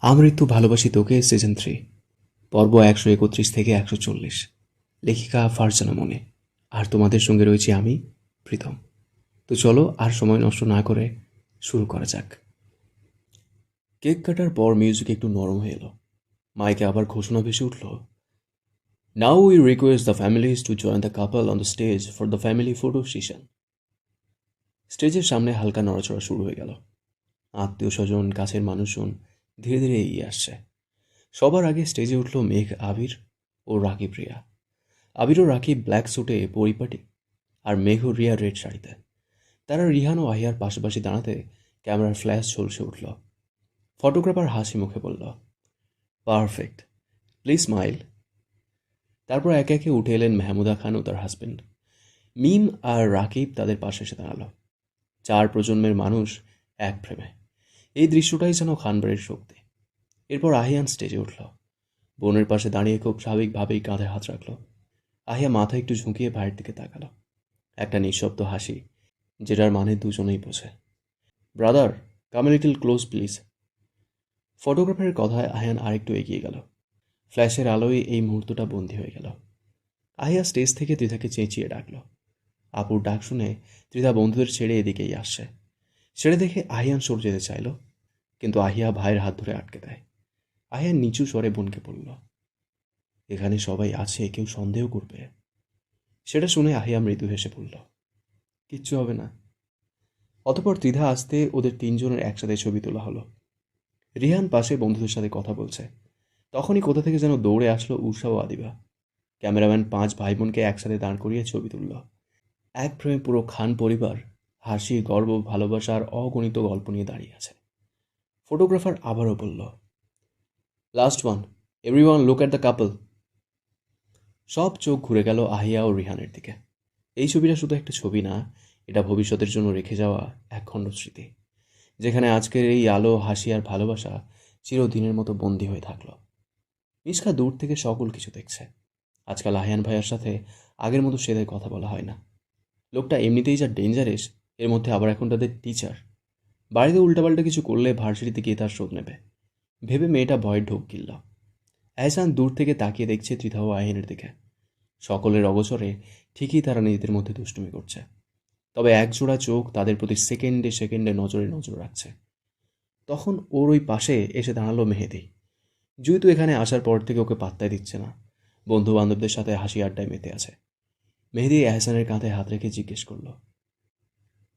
আমৃত্যু ভালোবাসি তোকে সিজন 3 পর্ব 131 থেকে 140। লেখিকা ফারজানা মনে। আর তোমাদের সঙ্গে রয়েছি আমি, প্রীতম। তো চলো আর সময় নষ্ট না করে শুরু করা যাক। কেক কাটার পর মিউজিক একটু নরম হয়ে এলো। মাইকে আবার ঘোষণা ভেসে উঠল, now we request the families to join the couple on the stage for the family photo session. স্টেজের সামনে হালকা নড়াচড়া শুরু হয়ে গেল। আত্মীয় স্বজন, কাছের মানুষজন ধীরে ধীরে এগিয়ে আসছে। সবার আগে স্টেজে উঠল মেঘ, আবির ও রাকিব রিয়া। আবির ও রাকিব ব্ল্যাক স্যুটে পরিপাটি, আর মেঘ ও রিয়া রেড শাড়িতে। তারা রিহান ও আহিয়ার পাশাপাশি দাঁড়াতে ক্যামেরার ফ্ল্যাশ ঝলসে উঠল। ফটোগ্রাফার হাসি মুখে বলল, পারফেক্ট, প্লিজ স্মাইল। তারপর একে একে উঠে এলেন মেহমুদা খান ও তার হাজবেন্ড। মিম আর রাকিব তাদের পাশে এসে দাঁড়ালো। 4 প্রজন্মের মানুষ এক ফ্রেমে। এই দৃশ্যটাই যেন খানবাড়ির শক্তি। এরপর আহিয়ান স্টেজে উঠল। বোনের পাশে দাঁড়িয়ে খুব স্বাভাবিকভাবেই কাঁধে হাত রাখল। আহিয়া মাথা একটু ঝুঁকিয়ে ভাইয়ের দিকে তাকালো। একটা নিঃশব্দ হাসি, যেটার মানে দুজনেই বোঝে। Brother, come a little close please. ফটোগ্রাফারের কথায় আহিয়ান আরেকটু এগিয়ে গেল। ফ্ল্যাশের আলোয় এই মুহূর্তটা বন্দী হয়ে গেল। আহিয়া স্টেজ থেকে ত্রিধাকে চেঁচিয়ে ডাকল। আপুর ডাক শুনে ত্রিধা বন্ধুদের ছেড়ে এদিকেই আসছে। ছেড়ে দেখে আহিয়ান সরে যেতে চাইল, কিন্তু আহিয়া ভাইয়ের হাত ধরে আটকে দেয়। আহিয়ান নিচু স্বরে বোনকে বলল, এখানে সবাই আছে, কেউ সন্দেহ করবে। সেটা শুনে আহিয়া মৃদু হেসে বলল, কিচ্ছু হবে না। অতঃপর ত্রিধা আসতে ওদের 3 জনের একসাথে ছবি তোলা হলো। রিহান পাশে বন্ধুদের সাথে কথা বলছে। তখনই কোথা থেকে যেন দৌড়ে আসলো উষা ও আদিবা। ক্যামেরাম্যান 5 ভাই বোনকে একসাথে দাঁড় করিয়ে ছবি তুলল। এক ফ্রেমে পুরো খান পরিবার হাসি, গর্ব, ভালোবাসার অগণিত গল্প নিয়ে দাঁড়িয়ে আছে। ফটোগ্রাফার আবারও বলল, last one, everyone look at the কাপল। সব চোখ ঘুরে গেল আহিয়া ও রিহানের দিকে। এই ছবিটা শুধু একটা ছবি না, এটা ভবিষ্যতের জন্য রেখে যাওয়া এক খণ্ড স্মৃতি, যেখানে আজকের এই আলো, হাসি আর ভালোবাসা চিরদিনের মতো বন্দী হয়ে থাকলো। মিশকা দূর থেকে সকল কিছু দেখছে। আজকাল আহিয়ান ভাইয়ার সাথে আগের মতো সেদের কথা বলা হয় না। লোকটা এমনিতেই যা ডেঞ্জারাস, এর মধ্যে আবার এখন তাদের টিচার। বাড়িতে উল্টাপাল্টা কিছু করলে ভার্সিটিতে গিয়ে তার শোধ নেবে ভেবে মেয়েটা ভয়ের ঢোক গিলল। এহসান দূর থেকে তাকিয়ে দেখছে ত্রিধা ও আহিনের দিকে। সকলের অগোচরে ঠিকই তারা নিজেদের মধ্যে দুষ্টুমি করছে, তবে একজোড়া চোখ তাদের প্রতি সেকেন্ডে সেকেন্ডে নজরে নজর রাখছে। তখন ওর ওই পাশে এসে দাঁড়ালো মেহেদি। জুই তো এখানে আসার পর থেকে ওকে পাত্তাই দিচ্ছে না, বন্ধু বান্ধবদের সাথে হাসি আড্ডায় মেতে আছে। মেহেদি এহসানের কাঁধে হাত রেখে জিজ্ঞেস করল,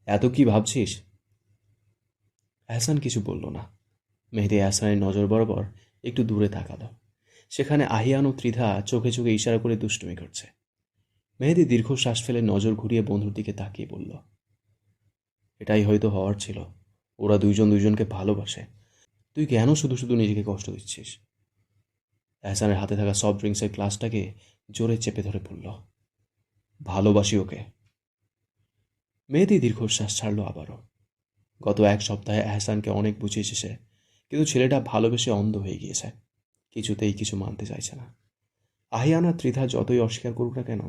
এত কি ভাবছিস? এহসান কিছু বলল না। মেহেদি এহসানের নজর বরাবর একটু দূরে তাকালো। সেখানে আহিয়ান ও ত্রিধা চোখে চোখে ইশারা করে দুষ্টুমি করছে। মেহেদি দীর্ঘশ্বাস ফেলে নজর ঘুরিয়ে বন্ধুর দিকে তাকিয়ে বলল, এটাই হয়তো হওয়ার ছিল। ওরা দুইজন দুইজনকে ভালোবাসে। তুই কেন শুধু শুধু নিজেকে কষ্ট দিচ্ছিস? এহসানের হাতে থাকা সফট ড্রিঙ্কসের গ্লাসটাকে জোরে চেপে ধরে পড়ল, ভালোবাসি ওকে। মেহেদি দীর্ঘশ্বাস ছাড়ল আবারও। গত 1 সপ্তাহে এহসানকে অনেক বুঝিয়েছে সে, কিন্তু ছেলেটা ভালোবেসে অন্ধ হয়ে গিয়েছে। কিছুতেই কিছু মানতে চাইছে না। আহিয়ান আর ত্রিধা যতই অস্বীকার করুক না কেন,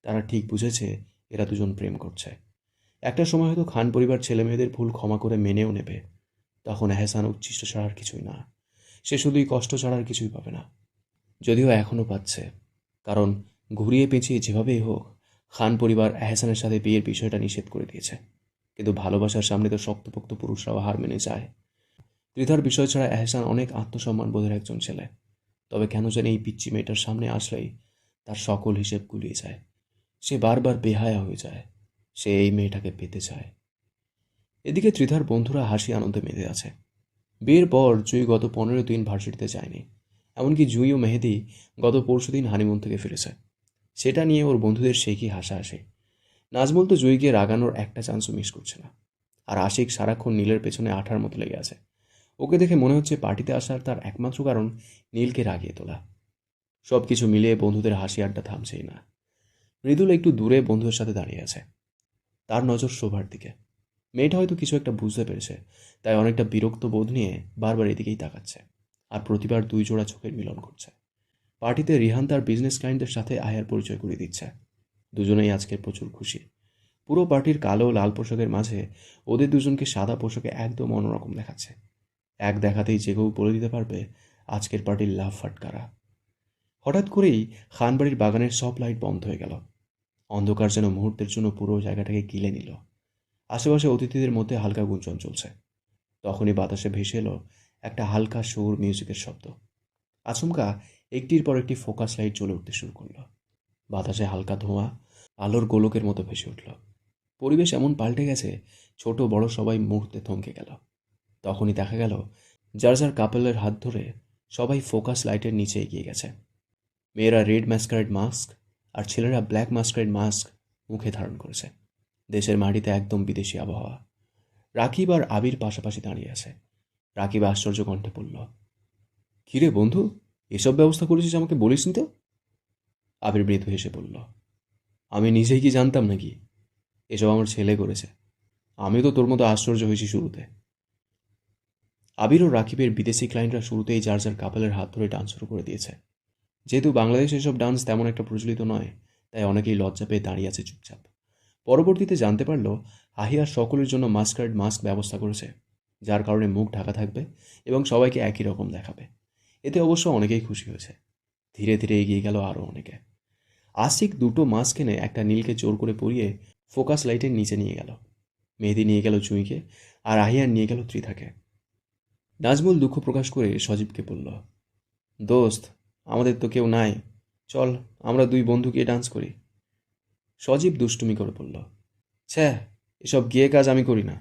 তারা ঠিক বুঝেছে এরা দুজন প্রেম করছে। একটা সময় হয়তো খান পরিবার ছেলে মেয়েদের ভুল ক্ষমা করে মেনেও নেবে। তখন এহসান উচ্ছিষ্ট ছাড়ার কিছুই না। সে শুধুই কষ্ট ছাড়ার কিছুই পাবে না। যদিও এখনও পাচ্ছে, কারণ ঘুরিয়ে পেঁচিয়ে যেভাবেই হোক খান পরিবার এহসানের সাথে বিয়ের বিষয়টা নিষেধ করে দিয়েছে। কিন্তু ভালোবাসার সামনে তো শক্তপোক্ত পুরুষরাও হার মেনে যায়। ত্রিধার বিষয় ছাড়া এহসান অনেক আত্মসম্মান বোধের একজন ছেলে। তবে কেন জানি এই পিচ্চি মেয়েটার সামনে আসলেই তার সকল হিসেব গুলিয়ে যায়। সে বারবার বেহায়া হয়ে যায়। সে এই মেয়েটাকে পেতে চায়। এদিকে ত্রিধার বন্ধুরা হাসি আনন্দে মেতে আছে। বিয়ের পর জুই গত 15 দিন ভার্সিটিতে যায়নি। এমনকি জুই ও মেহেদি গত পরশুদিন হানিমুন থেকে ফিরেছে। সেটা নিয়ে ওর বন্ধুদের সে কি হাসাহাসি। নাজমুল তো জুইকে রাগানোর একটা চান্সও মিস করছে না। আর আশিক সারাক্ষণ নীলের পেছনে আঠার মতো লেগে আছে। ওকে দেখে মনে হচ্ছে পার্টিতে আসার তার একমাত্র কারণ নীলকে রাগিয়ে তোলা। সব কিছু মিলিয়ে বন্ধুদের হাসি আড্ডা থামছেই না। মৃদুল একটু দূরে বন্ধুদের সাথে দাঁড়িয়ে আছে। তার নজর শোভার দিকে। মেয়েটা হয়তো কিছু একটা বুঝতে পেরেছে, তাই অনেকটা বিরক্ত বোধ নিয়ে বারবার এদিকেই তাকাচ্ছে। আর প্রতিবার 2 জোড়া চোখের মিলন করছে। পার্টিতে রিহান তার বিজনেস ক্লায়েন্টদের সাথে আয়ার পরিচয় করিয়ে দিচ্ছে। দুজনেই আজকে প্রচুর খুশি। পুরো পার্টির কালো ও লাল পোশাকের মাঝে ওদের দুজনকে সাদা পোশাকে একদম অন্যরকম দেখাচ্ছে। এক দেখাতেই যে কেউ বলে দিতে পারবে আজকের পার্টির লাভ ফাটকারা। হঠাৎ করেই খানবাড়ির বাগানের সব লাইট বন্ধ হয়ে গেল। অন্ধকার যেন মুহূর্তের জন্য পুরো জায়গাটাকে গিলে নিল। আশেপাশে অতিথিদের মধ্যে হালকা গুঞ্জন চলছে। তখনই বাতাসে ভেসে এলো একটা হালকা সুর মিউজিকের শব্দ। আচমকা একটির পর একটি ফোকাস লাইট জ্বলে উঠতে শুরু করলো। বাতাসে হালকা ধোঁয়া আলোর গোলকের মতো ভেসে উঠল। পরিবেশ এমন পাল্টে গেছে, ছোট বড় সবাই মুহূর্তে থমকে গেল। তখনই দেখা গেল যার যার কাপলের হাত ধরে সবাই ফোকাস লাইটের নিচে এগিয়ে গেছে। মেয়েরা রেড ম্যাস্কারেড মাস্ক আর ছেলেরা ব্ল্যাক ম্যাস্কারেড মাস্ক মুখে ধারণ করেছে। দেশের মাটিতে একদম বিদেশি আবহাওয়া। রাকিব আর আবির পাশাপাশি দাঁড়িয়ে আছে। রাকিব আশ্চর্য কণ্ঠে বলল, কিরে বন্ধু, এসব ব্যবস্থা করেছিস আমাকে বলিসনি তো? আবির মৃদু হেসে বলল, আমি নিজেই কি জানতাম নাকি? এসব আমার ছেলে করেছে। আমি তো তোর মতো আশ্চর্য হয়েছি শুরুতে। আবির ও রাকিবের বিদেশি ক্লায়েন্টরা শুরুতেই যার যার কাপলের হাত ধরে ডান্স শুরু করে দিয়েছে। যেহেতু বাংলাদেশে এসব ডান্স তেমন একটা প্রচলিত নয়, তাই অনেকেই লজ্জা পেয়ে দাঁড়িয়ে আছে চুপচাপ। পরবর্তীতে জানতে পারল আহিয়া সকলের জন্য মাস্কার্ড মাস্ক ব্যবস্থা করেছে, যার কারণে মুখ ঢাকা থাকবে এবং সবাইকে একই রকম দেখাবে। এতে অবশ্য অনেকেই খুশি হয়েছে। ধীরে ধীরে এগিয়ে গেল আরও অনেকে। আশিক দুটো মাস্ক এনে একটা নীলকে জোর করে পরিয়ে ফোকাস লাইটের নিচে নিয়ে গেল। মেহেদি নিয়ে গেল জুঁইকে, আর আহিয়ান নিয়ে গেল ত্রিধাকে। নাজমুল দুঃখ প্রকাশ করে সজীবকে বলল, দোস্ত, আমাদের তো কেউ নাই, চল আমরা দুই বন্ধু গিয়ে ডান্স করি। সজীব দুষ্টুমি করে বলল, ছ্যাঃ, এসব গিয়ে কাজ আমি করি না।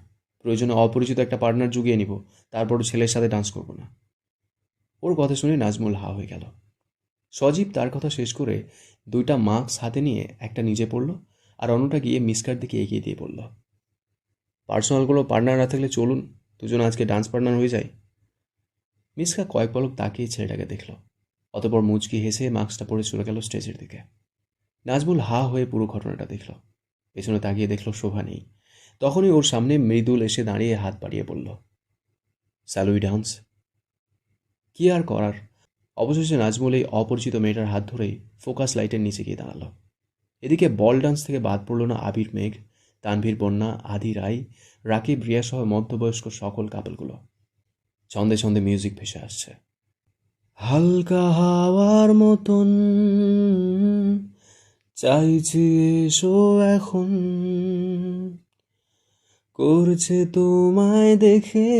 প্রয়োজনে অপরিচিত একটা পার্টনার জুগিয়ে নিব, তারপরও ছেলের সাথে ডান্স করব না। ওর কথা শুনে নাজমুল হা হয়ে গেল। সজীব তার কথা শেষ করে দুইটা মাস্ক হাতে নিয়ে একটা নিজে পড়ল আর অন্যটা গিয়ে মিসকার দিকে এগিয়ে দিয়ে বলল, পার্সোনাল কোনো পার্টনার না থাকলে চলুন, দুজন আজকে ডান্স পার্টনার হয়ে যায়। মিসকা কয়েক পলক তাকিয়ে ছেলেটাকে দেখল, অতপর মুচকি হেসে মাস্কটা পরে চলে গেল স্টেজের দিকে। নাজমুল হা হয়ে পুরো ঘটনাটা দেখল। পেছনে তাকিয়ে দেখল শোভা নেই। তখনই ওর সামনে মৃদুল এসে দাঁড়িয়ে হাত বাড়িয়ে বলল, স্যালুই ডান্স। কি আর করার, অবশেষে নাজমুল এই অপরিচিত মেয়েটার হাত ধরেই ফোকাস লাইটের নিচে গিয়ে দাঁড়ালো। এদিকে বল ডান্স থেকে বাদ পড়ল না আবির মেঘ, তানভীর বন্যা, আদি রাই, রাকিব রিয়া সহ মধ্যবয়স্ক সকল কাপলগুলো। ছন্দে ছন্দে মিউজিক ভেসে আসছে। হালকা হাওয়ার মতন চাইছি এসো এখন, করছে তোমায় দেখে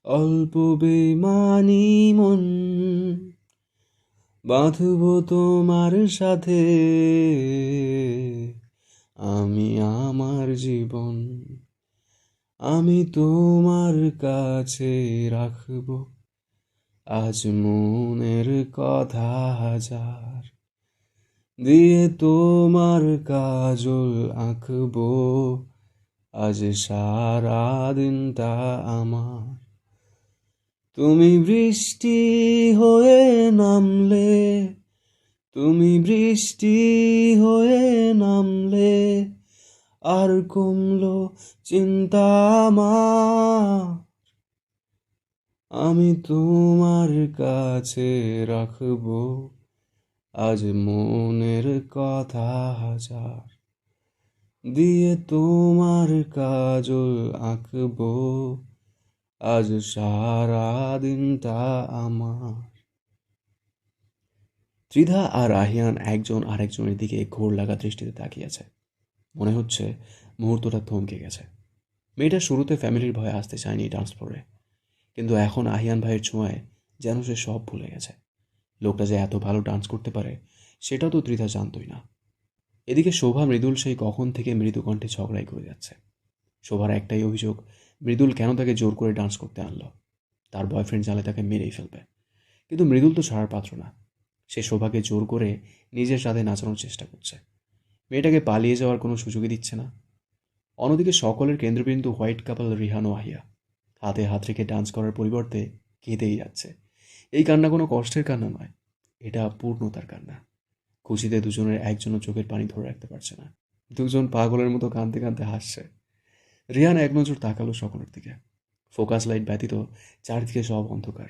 অল্প বেমানি মন, বাঁধব তোমার সাথে আমি আমার জীবন, আমি তোমার কাছে রাখব আজ মনের কথা হাজার, দিয়ে তোমার কাজল আঁকবো আজ সারা দিনটা আমার। তুমি বৃষ্টি হয়ে নামলে, তুমি বৃষ্টি হয়ে নামলে আর কমলো চিন্তা আমার, আমি তোমার কাছে রাখবো আজ মনের কথা হাজার, দিয়ে তোমার কাজল আঁকবো আজ সারা দিনটা আমার। ত্রিধা আর আহিয়ান একজন আরেকজনের দিকে ঘোর লাগা দৃষ্টিতে তাকিয়ে আছে। মনে হচ্ছে মুহূর্তটা থমকে গেছে। মেয়েটা শুরুতে ফ্যামিলির ভয়ে আসতে চায়নি ডান্স ফ্লোরে, কিন্তু এখন আহিয়ান ভাইয়ের ছোঁয়ায় যেন সে সব ভুলে গেছে। লোকটা যে এত ভালো ডান্স করতে পারে সেটাও তো ত্রিধা জানতই না। এদিকে শোভা মৃদুল সেই কখন থেকে মৃদু কণ্ঠে ঝগড়াই করে যাচ্ছে। শোভার একটাই অভিযোগ, মৃদুল কেন তাকে জোর করে ডান্স করতে আনলো। তার বয়ফ্রেন্ড জানলে তাকে মেরেই ফেলবে। কিন্তু মৃদুল তো ছাড়ার পাত্র না। সে শোভাকে জোর করে নিজের সাথে নাচানোর চেষ্টা করছে। মেয়েটাকে পালিয়ে যাওয়ার কোনো সুযোগই দিচ্ছে না। অন্যদিকে সকলের কেন্দ্রবিন্দু হোয়াইট কাপল রিহান ও আহিয়া। হাতে হাত রেখে ডান্স করার পরিবর্তে কেঁদেই যাচ্ছে। এই কান্না কোনো কষ্টের কান্না নয়, এটা পূর্ণতার কান্না। খুশিতে দুজনের একজনও চোখের পানি ধরে রাখতে পারছে না। দুজন পাগলের মতো কাঁদতে কাঁদতে হাসছে। রিহান এক নজর তাকালো সকলের দিকে। ফোকাস লাইট ব্যতীত চারদিকে সব অন্ধকার।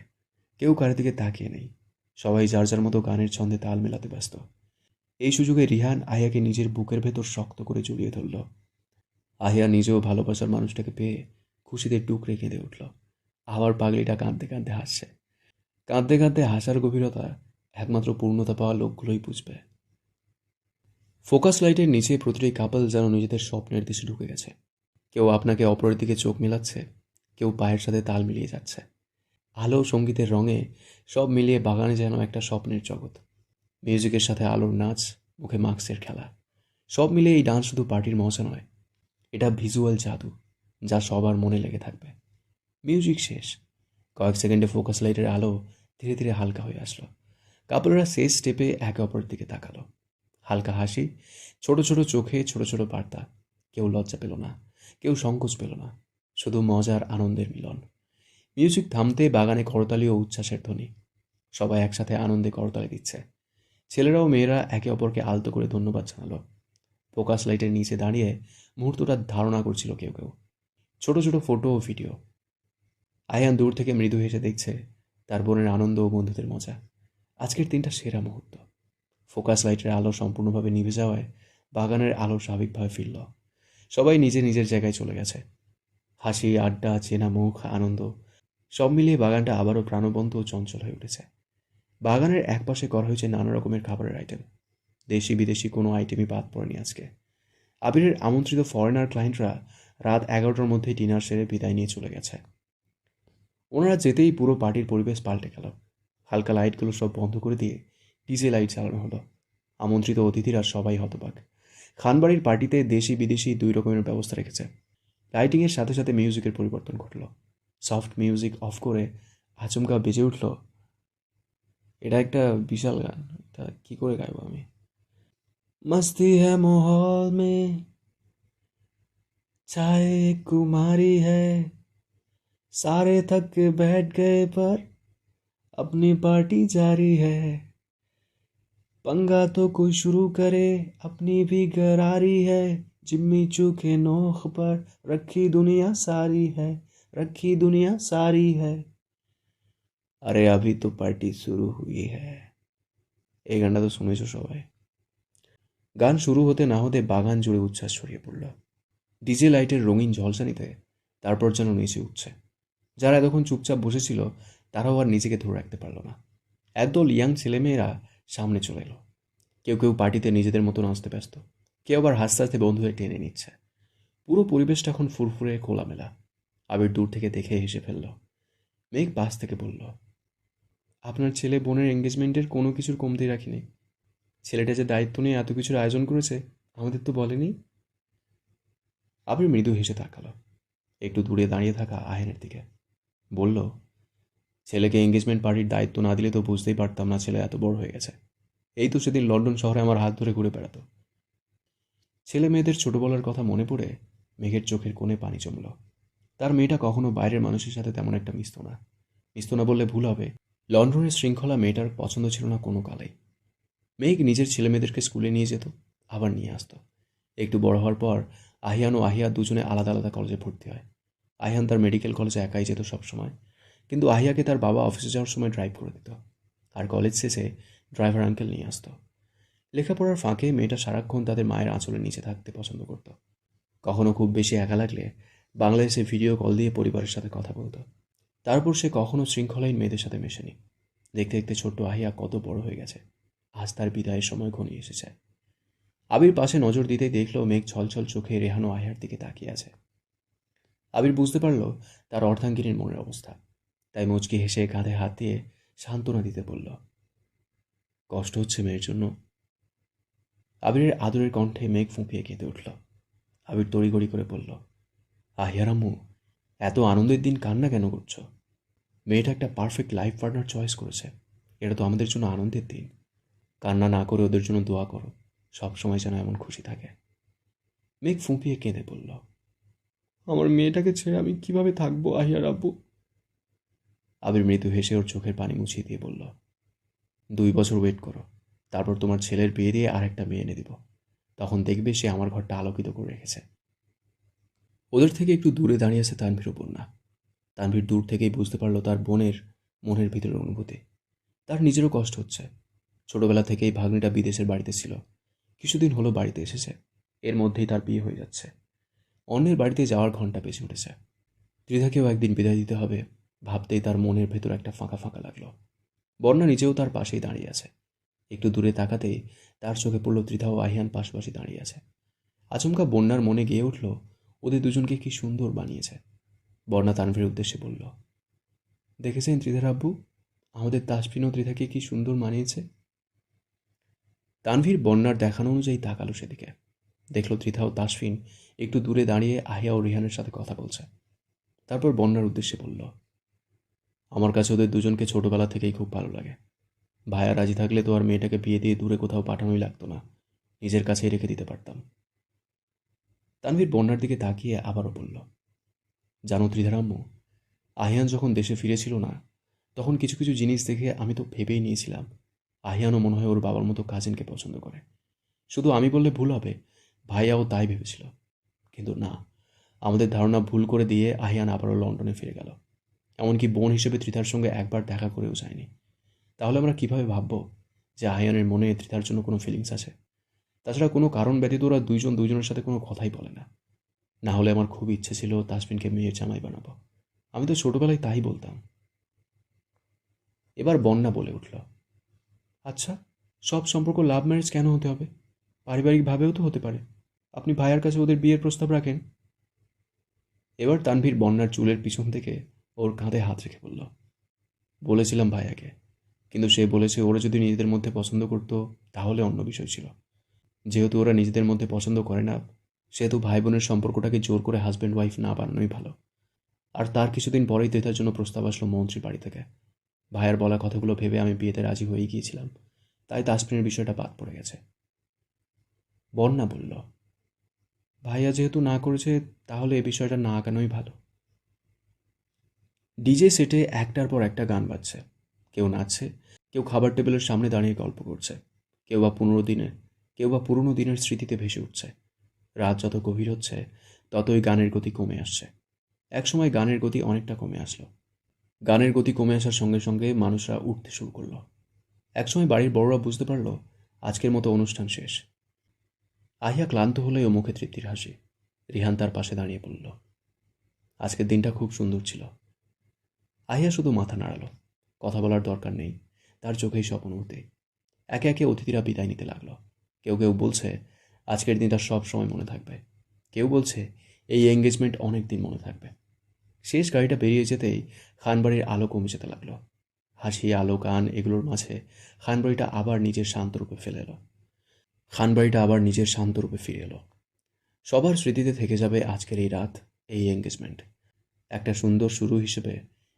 কেউ কারোর দিকে তাকিয়ে নেই। সবাই যার যার মতো গানের ছন্দে তাল মেলাতে ব্যস্ত। এই সুযোগে রিহান আহিয়াকে নিজের বুকের ভেতর শক্ত করে জড়িয়ে ধরল। আহিয়া নিজেও ভালোবাসার মানুষটাকে পেয়ে খুশিতে টুকরে কেঁদে উঠল। আবার পাগলিটা কাঁদতে কাঁদতে হাসছে। কাঁদতে কাঁদতে হাসার গভীরতা একমাত্র পূর্ণতা পাওয়া লোকগুলোই বুঝবে। ফোকাস লাইটের নিচে প্রতিটি কাপল যেন নিজেদের স্বপ্নের দেশে ঢুকে গেছে। কেউ আপনাকে অপরের দিকে চোখ মেলাচ্ছে, কেউ পায়ের সাথে তাল মিলিয়ে যাচ্ছে। আলো, সঙ্গীতের রঙে সব মিলিয়ে বাগানে যেন একটা স্বপ্নের জগৎ। মিউজিকের সাথে আলোর নাচ, মুখে মাস্কের খেলা, সব মিলিয়ে এই ডান্স শুধু পার্টির মজা নয়, এটা ভিজুয়াল জাদু যা সবার মনে লেগে থাকবে। মিউজিক শেষ। কয়েক সেকেন্ডে ফোকাস লাইটের আলো ধীরে ধীরে হালকা হয়ে আসলো। কাপলরা শেষ স্টেপে একে অপরের দিকে তাকালো। হালকা হাসি, ছোট ছোট চোখে ছোট ছোট বার্তা। কেউ লজ্জা পেল না, কেউ সংকোচ পেল না, শুধু মজার আনন্দের মিলন। মিউজিক থামতে বাগানে করতালি ও উচ্ছ্বাসের ধ্বনি। সবাই একসাথে আনন্দে করতালি দিচ্ছে। ছেলেরা ও মেয়েরা একে অপরকে আলতো করে ধন্যবাদ জানালো। ফোকাস লাইটের নিচে দাঁড়িয়ে মুহূর্তটা ধারণা করছিল কেউ কেউ। ছোট ছোট ফটো ও ভিডিও। আয়ান দূর থেকে মৃদু হেসে দেখছে তার বোনের আনন্দ ও বন্ধুদের মজা। আজকের দিনটা সেরা মুহূর্ত। ফোকাস লাইটের আলো সম্পূর্ণভাবে নিভে যাওয়ায় বাগানের আলো স্বাভাবিকভাবে ফিরল। সবাই নিজে নিজের জায়গায় চলে গেছে। হাসি, আড্ডা, চেনা মুখ, আনন্দ সব মিলিয়ে বাগানটা আবারও প্রাণবন্ত ও চঞ্চল হয়ে উঠেছে। বাগানের একপাশে করা হয়েছে নানা রকমের খাবারের আইটেম। দেশি বিদেশি কোনো আইটেমই বাদ পড়েনি আজকে। আবিরের আমন্ত্রিত ফরেনার ক্লায়েন্টরা রাত 11টার মধ্যেই ডিনার সেরে বিদায় নিয়ে চলে গেছে। ওনারা যেতেই পুরো পার্টির পরিবেশ পাল্টে গেল। হালকা লাইটগুলো সব বন্ধ করে দিয়ে ডিজে লাইট চালানো হলো। আমন্ত্রিত অতিথিরা সবাই হতবাক। খানবাড়ির পার্টিতে দেশি বিদেশি দুই রকমের ব্যবস্থা রেখেছে। লাইটিংয়ের সাথে সাথে মিউজিকের পরিবর্তন ঘটল। সফট মিউজিক অফ করে আচমকা বেজে উঠল, এটা একটা বিশাল গান, এটা কি করে গাইব আমি। मस्ती है माहौल में, चाहे एक कुमारी है, सारे थक के बैठ गए पर अपनी पार्टी जारी है, पंगा तो कोई शुरू करे अपनी भी गरारी है, जिम्मी चू के नोख पर रखी दुनिया सारी है, रखी दुनिया सारी है, अरे अभी तो पार्टी शुरू हुई है। এই গানটা তো শুনেছো সবাই। গান শুরু হতে না হতে বাগান জুড়ে উচ্ছ্বাস ছড়িয়ে পড়ল। ডিজে লাইটের রঙিন ঝলসানিতে তারপর যেন নেচে উঠছে। যারা এতক্ষণ চুপচাপ বসেছিল তারাও আর নিজেকে ধরে রাখতে পারল না। একদল ইয়াং ছেলেমেয়েরা সামনে চলে এলো। কেউ কেউ পার্টিতে নিজেদের মতো নাচতে ব্যস্ত, কেউ আবার হাসতে হাসতে বন্ধুদের টেনে নিচ্ছে। পুরো পরিবেশটা এখন ফুরফুরে খোলামেলা। আবির দূর থেকে দেখে হেসে ফেলল। মেঘ পাশ থেকে বলল, আপনার ছেলে বোনের এঙ্গেজমেন্টের কোনো কিছুর কমতি রাখিনি। ছেলেটা যে দায়িত্ব নিয়ে এত কিছুর আয়োজন করেছে আমাদের তো বলেনি। আবির মৃদু হেসে তাকালো একটু দূরে দাঁড়িয়ে থাকা আহেনের দিকে। বলল, ছেলেকে এঙ্গেজমেন্ট পার্টির দায়িত্ব না দিলে তো বুঝতেই পারতাম না ছেলে এত বড় হয়ে গেছে। এই তো সেদিন লন্ডন শহরে আমার হাত ধরে ঘুরে বেড়াতো। ছেলে মেয়েদের ছোটবেলার কথা মনে পড়ে মেঘের চোখের কোণে পানি জমল। তার মেয়েটা কখনো বাইরের মানুষের সাথে তেমন একটা মিশত না বললে ভুল হবে। লন্ডনের শৃঙ্খলা মেয়েটার পছন্দ ছিল না কোনো কালেই। মেঘ নিজের ছেলে মেয়েদেরকে স্কুলে নিয়ে যেত, আবার নিয়ে আসতো। একটু বড় হওয়ার পর আহিয়ান ও আহিয়া দুজনে আলাদা আলাদা কলেজে ভর্তি হয়। আহিয়ান তার মেডিকেল কলেজে একাই যেত সবসময়, কিন্তু আহিয়াকে তার বাবা অফিসে যাওয়ার সময় ড্রাইভ করে দিত, আর কলেজ শেষে ড্রাইভার আঙ্কেল নিয়ে আসতো। লেখাপড়ার ফাঁকে মেয়েটা সারাক্ষণ তাদের মায়ের আঁচলের নিচে থাকতে পছন্দ করত। কখনো খুব বেশি একা লাগলে বাংলাদেশে ভিডিও কল দিয়ে পরিবারের সাথে কথা বলতো। তারপর সে কখনো শৃঙ্খলাহীন মেয়েদের সাথে মেশেনি। দেখতে দেখতে ছোট্ট আহিয়া কত বড় হয়ে গেছে। আজ তার বিদায়ের সময় ঘনিয়ে এসেছে। আবির পাশে নজর দিতেই দেখল মেঘ ছলছল চোখে রেহানো আহিয়ার দিকে তাকিয়ে আছে। আবির বুঝতে পারল তার অর্ধাঙ্গিনীর মনের অবস্থা, তাই মুচকি হেসে কাঁধে হাত দিয়ে সান্ত্বনা দিতে বলল, কষ্ট হচ্ছে মেয়ের জন্য? আবিরের আদরের কণ্ঠে মেঘ ফুঁপিয়ে কেঁদে উঠল। আবির তড়িঘড়ি করে বলল, আহিয়ার আম্মু, এত আনন্দের দিন কান্না কেন করছো? মেয়েটা একটা পারফেক্ট লাইফ পার্টনার চয়েস করেছে, এটা তো আমাদের জন্য আনন্দের দিন। কান্না না করে ওদের জন্য দোয়া করো, সব সময় যেন এমন খুশি থাকে। মেঘ ফুঁপিয়ে কেঁদে বলল, আমার মেয়েটাকে ছেড়ে আমি কিভাবে থাকবো আহিয়ার আব্বু? আবির মৃদু হেসে ওর চোখের পানি মুছিয়ে দিয়ে বলল, 2 বছর ওয়েট করো, তারপর তোমার ছেলের বিয়ে দিয়ে আরেকটা মেয়ে এনে দিব। তখন দেখবে সে আমার ঘরটা আলোকিত করে রেখেছে। ওদের থেকে একটু দূরে দাঁড়িয়ে আছে তানভীর ও বন্যা। তানভীর দূর থেকেই বুঝতে পারলো তার বোনের মনের ভিতরের অনুভূতি। তার নিজেরও কষ্ট হচ্ছে। ছোটবেলা থেকেই ভাগ্নিটা বিদেশের বাড়িতে ছিল, কিছুদিন হলো বাড়িতে এসেছে। এর মধ্যেই তার বিয়ে হয়ে যাচ্ছে। অন্যের বাড়িতে যাওয়ার ঘন্টা বেজে উঠেছে। ত্রিধাকেও একদিন বিদায় দিতে হবে ভাবতেই তার মনের ভেতর একটা ফাঁকা ফাঁকা লাগলো। বন্যা নিজেও তার পাশেই দাঁড়িয়ে আছে। একটু দূরে তাকাতেই তার চোখে পড়ল ত্রিধা ও আহিয়ান পাশাপাশি দাঁড়িয়ে আছে। আচমকা বন্যার মনে গেয়ে উঠল ওদের দুজনকে কি সুন্দর বানিয়েছে। বন্যা তানভীরের উদ্দেশ্যে বলল, দেখেছেন ত্রিধার আব্বু, আমাদের তাসফিন ও ত্রিধাকে কি সুন্দর মানিয়েছে। তানভীর বন্যার দেখানো অনুযায়ী তাকালো সেদিকে। দেখল ত্রিধা ও তাসফিন একটু দূরে দাঁড়িয়ে আহিয়া ও রিহানের সাথে কথা বলছে। তারপর বন্যার উদ্দেশ্যে বলল, আমার কাছে ওদের দুজনকে ছোটবেলা থেকেই খুব ভালো লাগে। ভাইয়া রাজি থাকলে তো আর মেয়েটাকে বিয়ে দিয়ে দূরে কোথাও পাঠানোই লাগতো না, নিজের কাছেই রেখে দিতে পারতাম। তানভীর বন্যার দিকে তাকিয়ে আবারও বলল, জানো ত্রিধার আম্মু, আহিয়ান যখন দেশে ফিরেছিল না, তখন কিছু কিছু জিনিস দেখে আমি তো ভেবেই নিয়েছিলাম আহিয়ানও মনে হয় ওর বাবার মতো কাজিনকে পছন্দ করে। শুধু আমি বললে ভুল হবে, ভাইয়াও তাই ভেবেছিল। কিন্তু না, আমাদের ধারণা ভুল করে দিয়ে আহিয়ান আবারও লন্ডনে ফিরে গেল। এমনকি বোন হিসেবে ত্রিধার সঙ্গে একবার দেখা করেও যায়নি। তাহলে আমরা কিভাবে ভাববো যে আহিয়ানের মনে ত্রিধার জন্য কোনো ফিলিংস আছে? তাছাড়া কোনো কারণ ব্যতীত ওরা দুইজন দুইজনের সাথে কোনো কথাই বলে না। না হলে আমার খুব ইচ্ছে ছিল তাসফিনকে মেয়ের জামাই বানাবো। আমি তো ছোটবেলায় তাই বলতাম। এবার বন্যা বলে উঠল, আচ্ছা, সব সম্পর্ক লাভ ম্যারেজ কেন হতে হবে? পারিবারিকভাবেও তো হতে পারে। আপনি ভাইয়ার কাছে ওদের বিয়ের প্রস্তাব রাখেন। এবার তানভীর বন্যার চুলের পিছন থেকে ওর কাঁধে হাত রেখে বলল, বলেছিলাম ভাইয়াকে, কিন্তু সে বলেছে ওরা যদি নিজেদের মধ্যে পছন্দ করতো তাহলে অন্য বিষয় ছিল। যেহেতু ওরা নিজেদের মধ্যে পছন্দ করে না, সেহেতু ভাই বোনের সম্পর্কটাকে জোর করে হাজব্যান্ড ওয়াইফ না বানানোই ভালো। আর তার কিছুদিন পরেই ত্রিধার জন্য প্রস্তাব আসলো মন্ত্রী বাড়ি থেকে। ভাইয়ার বলা কথাগুলো ভেবে আমি বিয়েতে রাজি হয়ে গিয়েছিলাম, তাই তাসফিনের বিষয়টা বাদ পড়ে গেছে। বন্যা বলল, ভাইয়া যেহেতু না করেছে, তাহলে এ বিষয়টা না আগানোই ভালো। ডিজে সেটে একটার পর একটা গান বাজছে। কেউ নাচছে, কেউ খাবার টেবিলের সামনে দাঁড়িয়ে গল্প করছে, কেউ বা পুরনো দিনের স্মৃতিতে ভেসে উঠছে। রাত যত গভীর হচ্ছে ততই গানের গতি কমে আসছে। একসময় গানের গতি অনেকটা কমে আসলো। গানের গতি কমে আসার সঙ্গে সঙ্গে মানুষরা উঠতে শুরু করলো। একসময় বাড়ির বড়রা বুঝতে পারলো আজকের মতো অনুষ্ঠান শেষ। আহিয়া ক্লান্ত হলেও মুখে তৃপ্তির হাসি। রিহান তার পাশে দাঁড়িয়ে বলল, আজকের দিনটা খুব সুন্দর ছিল। আহিয়া শুধু মাথা নাড়ালো, কথা বলার দরকার নেই, তার চোখেই সব অনুভূতি। একে একে অতিথিরা বিদায় নিতে লাগলো। কেউ কেউ বলছে আজকের দিনটা সব সময় মনে থাকবে, কেউ বলছে এই এঙ্গেজমেন্ট অনেক দিন মনে থাকবে। শেষ গাড়িটা বেরিয়ে যেতেই খানবাড়ির আলো কমে যেতে লাগলো। হাসি, আলো, গান এগুলোর মাঝে খানবাড়িটা আবার নিজের শান্ত রূপে ফিরে এলো। সবার স্মৃতিতে থেকে যাবে আজকের এই রাত, এই এঙ্গেজমেন্ট। একটা সুন্দর শুরু হিসেবে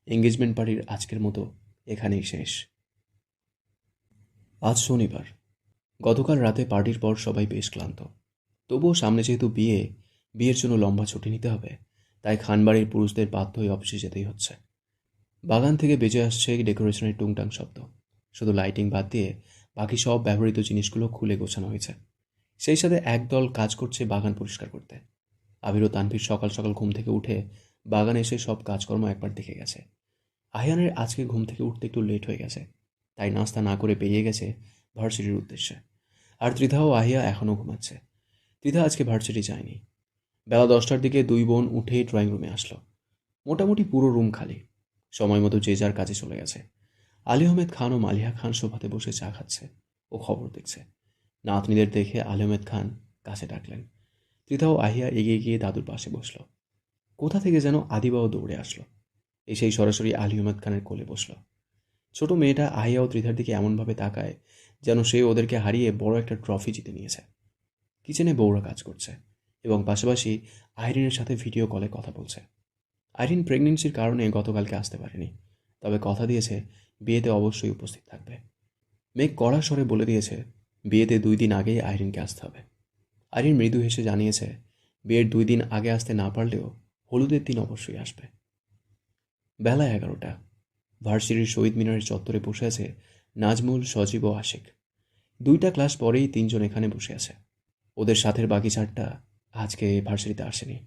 এঙ্গেজমেন্ট পার্টির আজকের মতো এখানেই শেষ। আজ শনিবার। গতকাল রাতে পার্টির পর সবাই বেশ ক্লান্ত। তবুও সামনে যেহেতু বিয়ের জন্য লম্বা ছুটি নিতে হবে, তাই খানবাড়ির পুরুষদের বাধ্য হয়ে অফিসে যেতেই হচ্ছে। বাগান থেকে বেজে আসছে ডেকোরেশনের টুংটাং শব্দ। শুধু লাইটিং বাদ দিয়ে বাকি সব ব্যবহৃত জিনিসগুলো খুলে গোছানো হয়েছে। সেই সাথে একদল কাজ করছে বাগান পরিষ্কার করতে। আবির ও তানভীর সকাল সকাল ঘুম থেকে উঠে বাগানে এসে সব কাজকর্ম একবার দেখে গেছে। আহিয়ানের আজকে ঘুম থেকে উঠতে একটু লেট হয়ে গেছে, তাই নাস্তা না করে বেরিয়ে গেছে ভার্সিটির উদ্দেশ্যে। আর ত্রিধা ও আহিয়া এখনও ঘুমাচ্ছে। ত্রিধা আজকে ভার্সিটি যায়নি। বেলা 10টার দিকে দুই বোন উঠেই ড্রয়িং রুমে আসলো। মোটামুটি পুরো রুম খালি। সময় মতো যে যার কাজে চলে গেছে। আলী আহমেদ খান ও মালিহা খান সোফাতে বসে চা খাচ্ছে ও খবর দেখছে। নাতনিদের দেখে আলী আহমেদ খান কাছে ডাকলেন। ত্রিধা ও আহিয়া এগিয়ে গিয়ে দাদুর পাশে বসল। কোথা থেকে যেন আদিবাও দৌড়ে আসলো, এসেই সরাসরি আলী আহমেদ খানের কোলে বসল। ছোট মেয়েটা আহিয়া ও ত্রিধার দিকে এমনভাবে তাকায় যেন সে ওদেরকে হারিয়ে বড় একটা ট্রফি জিতে নিয়েছে। কিচেনে বউরা কাজ করছে এবং পাশাপাশি আইরিনের সাথে ভিডিও কলে কথা বলছে। আইরিন প্রেগনেন্সির কারণে গতকালকে আসতে পারেনি, তবে কথা দিয়েছে বিয়েতে অবশ্যই উপস্থিত থাকবে। মেঘ কড়া স্বরে বলে দিয়েছে বিয়েতে 2 দিন আগেই আইরিনকে আসতে হবে। আইরিন মৃদু হেসে জানিয়েছে বিয়ের 2 দিন আগে আসতে না পারলেও হলুদের দিন অবশ্যই আসবে। বেলা 11টা। ভার্সিটির শহীদ মিনারের চত্বরে বসে আছে নাজমুল, সজীব ও আশিক। 2টা ক্লাস পরেই 3জন এখানে বসে আছে। ওদের সাথের বাকি 4টা আজকে ভার্সিটিতে আসেনি।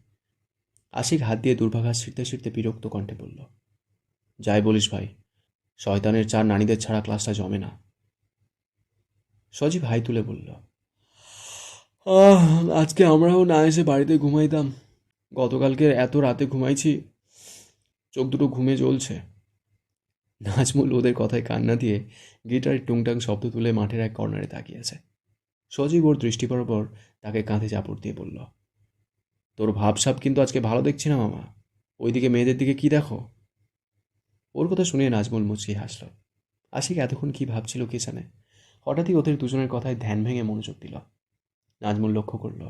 আশিক হাত দিয়ে দুর্ভাগা ছিঁড়তে ছিঁড়তে বিরক্ত কণ্ঠে বলল, যাই বলিস ভাই, শয়তানের 4 নারীদের ছাড়া ক্লাসটা জমে না। সজীব হাই তুলে বলল, আজকে আমরাও না এসে বাড়িতে ঘুমাইতাম। গতকালকে এত রাতে ঘুমাইছি, চোখ দুটো ঘুমে জ্বলছে। নাজমুল ওদের কথায় কান্না দিয়ে গিটারের টুংটাং শব্দ তুলে মাঠের এক কর্নারে তাকিয়েছে। সজীব ওর দৃষ্টি পড়ার পর তাকে কাঁধে চাপড় দিয়ে বলল, তোর ভাবসাব কিন্তু আজকে ভালো দেখছি না মামা। ওইদিকে মেয়েদের দিকে কি দেখো? ওর কথা শুনে নাজমুল মুচকি হাসল। আশিক এতক্ষণ কি ভাবছিল কে জানে, হঠাৎই ওদের দুজনের কথায় ধ্যান ভেঙে মনোযোগ দিল। নাজমুল লক্ষ্য করল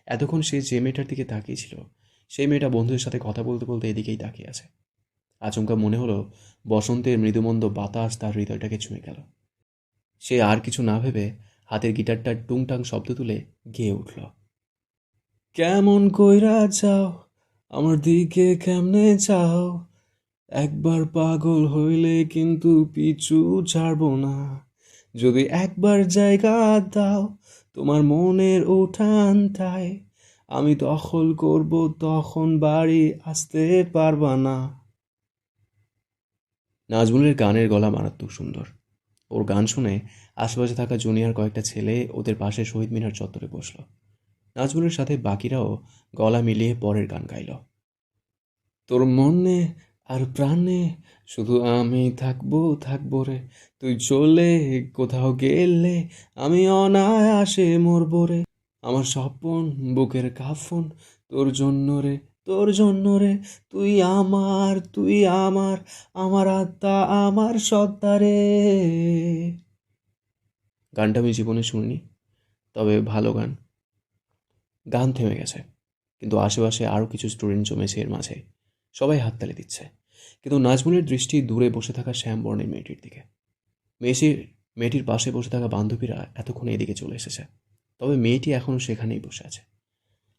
এতক্ষণ সে যে মেয়েটার দিকে তাকিয়েছিল সেই মেয়েটা বন্ধুদের সাথে কথা বলতে বলতে এদিকেই তাকিয়ে আছে। আচমকা মনে হলো বসন্তের মৃদুমন্দ বাতাস তার হৃদয়টাকে ছুঁয়ে গেল। সে আর কিছু না ভেবে হাতের গিটারটার টুংটাং শব্দ তুলে গেয়ে উঠল, কেমন কইরা যাও আমার দিকে কেমনে যাও, একবার পাগল হইলে কিন্তু পিছু ছাড়বো না, যদি একবার জায়গা দাও তোমার মনের উঠানটায়, আমি দখল করব তখন বাড়ি আসতে পারবা না। নাজমুলের গানের গলা মারাত্মক সুন্দর। ওর গান শুনে আশেপাশে থাকা জুনিয়র কয়েকটা ছেলে ওদের পাশে শহীদ মিনার চত্বরে বসল। নাজমুলের সাথে বাকিরাও গলা মিলিয়ে পরের গান গাইল, তোর মনে আর প্রাণে শুধু আমি থাকবো থাকবো রে, তুই চলে কোথাও গেলে আমি অনায়াসে মরবো রে, আমার স্বপন বুকের কাফন তোর জন্য রে, তোর জন্য রে, তুই আমার আমার আত্মা আমার সত্তা রে। গানটা আমি জীবনে শুনিনি, তবে ভালো গান। গান থেমে গেছে, কিন্তু আশেপাশে আরও কিছু স্টুডেন্ট জমেছে এর মাঝে। সবাই হাততালি দিচ্ছে, কিন্তু নাজমুলের দৃষ্টি দূরে বসে থাকা শ্যামবর্ণের মেয়েটির দিকে। মেয়েটির পাশে বসে থাকা বান্ধবীরা এতক্ষণে এদিকে চলে এসেছে, তবে মেয়েটি এখনও সেখানেই বসে আছে।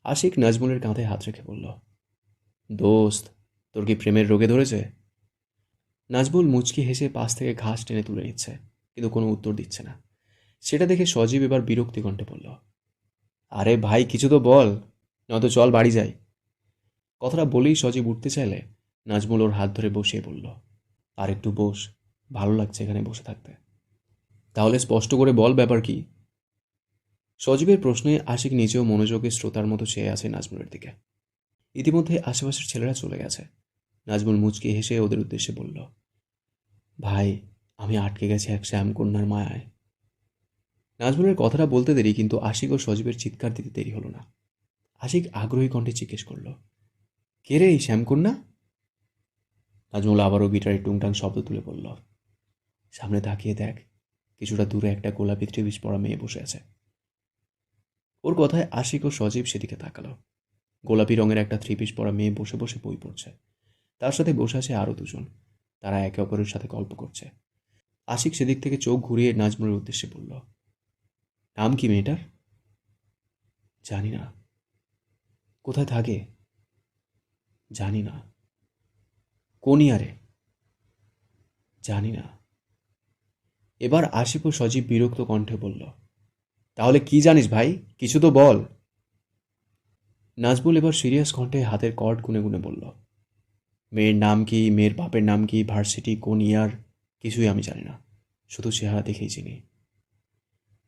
আশিক নাজমুলের কাঁধে হাত রেখে বলল, দোস্ত, তোর কি প্রেমের রোগে ধরেছে? নাজমুল মুচকি হেসে পাশ থেকে ঘাস টেনে তুলে নিচ্ছে, কিন্তু কোনো উত্তর দিচ্ছে না। সেটা দেখে সজীব এবার বিরক্তি কণ্ঠে বলল, আরে ভাই কিছু তো বল, নয়তো চল বাড়ি যাই। কথাটা বলেই সজীব উঠতে চাইলে নাজমুল ওর হাত ধরে বসিয়ে বলল, আর একটু বস, ভালো লাগছে এখানে বসে থাকতে। তাহলে স্পষ্ট করে বল ব্যাপার কি? সজীবের প্রশ্নে আশিক নিজেও মনোযোগে শ্রোতার মতো চেয়ে আছে নাজমুলের দিকে। ইতিমধ্যে আশেপাশের ছেলেরা চলে গেছে। নাজমুল মুচকি হেসে ওদের উদ্দেশ্যে বলল, ভাই, আমি আটকে গেছি এক শ্যামকন্যার মায়ায়। নাজমুলের কথাটা বলতে দেরি, কিন্তু আশিক ও সজীবের চিৎকার দিতে দেরি হলো না। আশিক আগ্রহী কণ্ঠে জিজ্ঞেস করল, কে রে এই শ্যামকন্যা? নাজমুল আবারও গিটারের টুংটাং শব্দ তুলে বলল, সামনে তাকিয়ে দেখ, কিছুটা দূরে একটা গোলাপি ত্রিবিশ পরা মেয়ে বসে আছে। ওর কথায় আশিক ও সজীব সেদিকে তাকালো। গোলাপি রঙের একটা থ্রি-পিস পরা মেয়ে বসে বসে বই পড়ছে। তার সাথে বসে আছে আরও দুজন। তারা একে অপরের সাথে গল্প করছে। আশিক সেদিক থেকে চোখ ঘুরিয়ে নাজমুলের উদ্দেশ্যে বলল, নাম কি মেয়েটার? জানি না। কোথায় থাকে? জানি না। কোন ইয়ারে? জানি না। এবার আশিক ও সজীব বিরক্ত কণ্ঠে বলল, তাহলে কি জানিস ভাই, কিছু তো বল। নাজমুল এবার সিরিয়াস কণ্ঠে হাতের কর্ড গুনে গুনে বলল, মেয়ের নাম কি, মেয়ের বাপের নাম কি, ভার্সিটি কোন ইয়ার, কিছুই আমি জানি না, শুধু চেহারা দেখেই চিনি।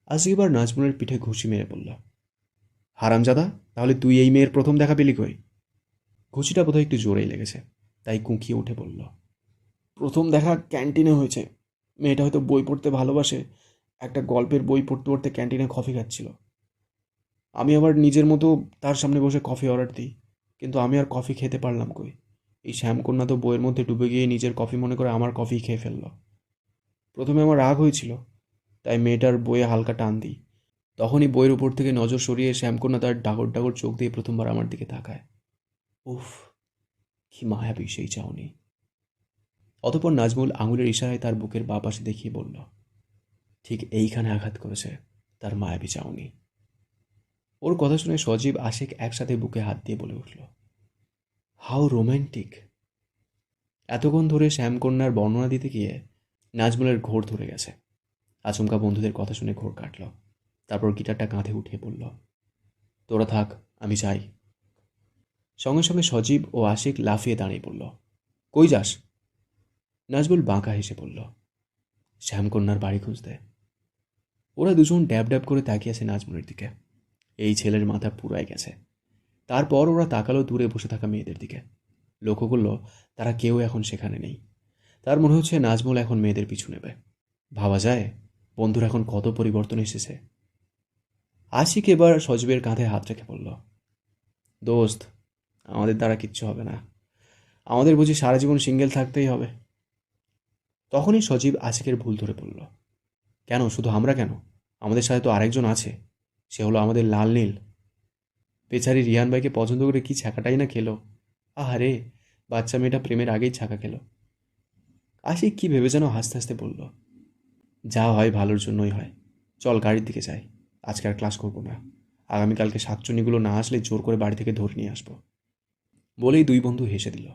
আজকে এবার নাজমুলের পিঠে ঘুষি মেরে বলল, হারামজাদা, তাহলে তুই এই মেয়ের প্রথম দেখা পেলি কই? ঘুষিটা বোধহয় একটু জোরেই লেগেছে, তাই কুঁকিয়ে উঠে বলল, প্রথম দেখা ক্যান্টিনে হয়েছে। মেয়েটা হয়তো বই পড়তে ভালোবাসে, একটা গল্পের বই পড়তে পড়তে ক্যান্টিনে কফি খাচ্ছিল। আমি আবার নিজের মতো তার সামনে বসে কফি অর্ডার দিই, কিন্তু আমি আর কফি খেতে পারলাম কই। এই শ্যামকন্যা তো বইয়ের মধ্যে ডুবে গিয়ে নিজের কফি মনে করে আমার কফি খেয়ে ফেলল। প্রথমে আমার রাগ হয়েছিল, তাই মেয়েটার বইয়ে হালকা টান দিই। তখনই বইয়ের উপর থেকে নজর সরিয়ে শ্যামকন্যা তার ডাগর ডাগর চোখ দিয়ে প্রথমবার আমার দিকে তাকায়। উফ, কি মায়াবী সেই চাউনি। অতঃপর নাজমুল আঙুলের ইশারায় তার বুকের বাঁ পাশে দেখিয়ে বলল, ঠিক এইখানে আঘাত করেছে তার মায়াবী চাউনি। ওর কথা শুনে সজীব আশিক একসাথে বুকে হাত দিয়ে বলে উঠল, হাউ রোম্যান্টিক। এতক্ষণ ধরে শ্যামকন্যার বর্ণনা দিতে গিয়ে নাজমুলের ঘোর ধরে গেছে। আচমকা বন্ধুদের কথা শুনে ঘোর কাটল। তারপর গিটারটা কাঁধে উঠিয়ে বলল, তোরা থাক, আমি যাই। সঙ্গে সঙ্গে সজীব ও আশিক লাফিয়ে দাঁড়িয়ে পড়ল, কই যাস? নাজমুল বাঁকা হেসে বলল, শ্যামকন্যার বাড়ি খুঁজতে। ওরা দুজন ড্যাব ড্যাব করে তাকিয়ে আছে নাজমুলের দিকে। এই ছেলের মাথা পুরাই গেছে। তারপর ওরা তাকালো দূরে বসে থাকা মেয়েদের দিকে। লক্ষ্য করল তারা কেউ এখন সেখানে নেই। তার মনে হচ্ছে নাজমুল এখন মেয়েদের পিছু নেবে। ভাবা যায় বন্ধুর এখন কত পরিবর্তন এসেছে। আশিক এবার সজীবের কাঁধে হাত রেখে বলল, দোস্ত, আমাদের দ্বারা কিচ্ছু হবে না। আমাদের বুঝি সারা জীবন সিঙ্গেল থাকতেই হবে? তখনই সজীব আশিকের ভুল ধরে পড়ল। কেন, শুধু আমরা কেন? আমাদের সাথে তো আরেকজন আছে। সে হলো আমাদের লাল নীল। বেচারি রিহান ভাইকে পছন্দ করে কি ছ্যাঁকাটাই না খেলো। আহারে, বাচ্চা মেয়েটা প্রেমের আগেই ছ্যাঁকা খেলো। আশিক কি ভেবে যেন হাসতে হাসতে বলল, যা হয় ভালোর জন্যই হয়। চল গাড়ির দিকে যাই। আজকে আর ক্লাস করবো না। আগামীকালকে শাকচুনিগুলো না আসলে জোর করে বাড়ি থেকে ধরে নিয়ে আসবো। বলেই দুই বন্ধু হেসে দিল।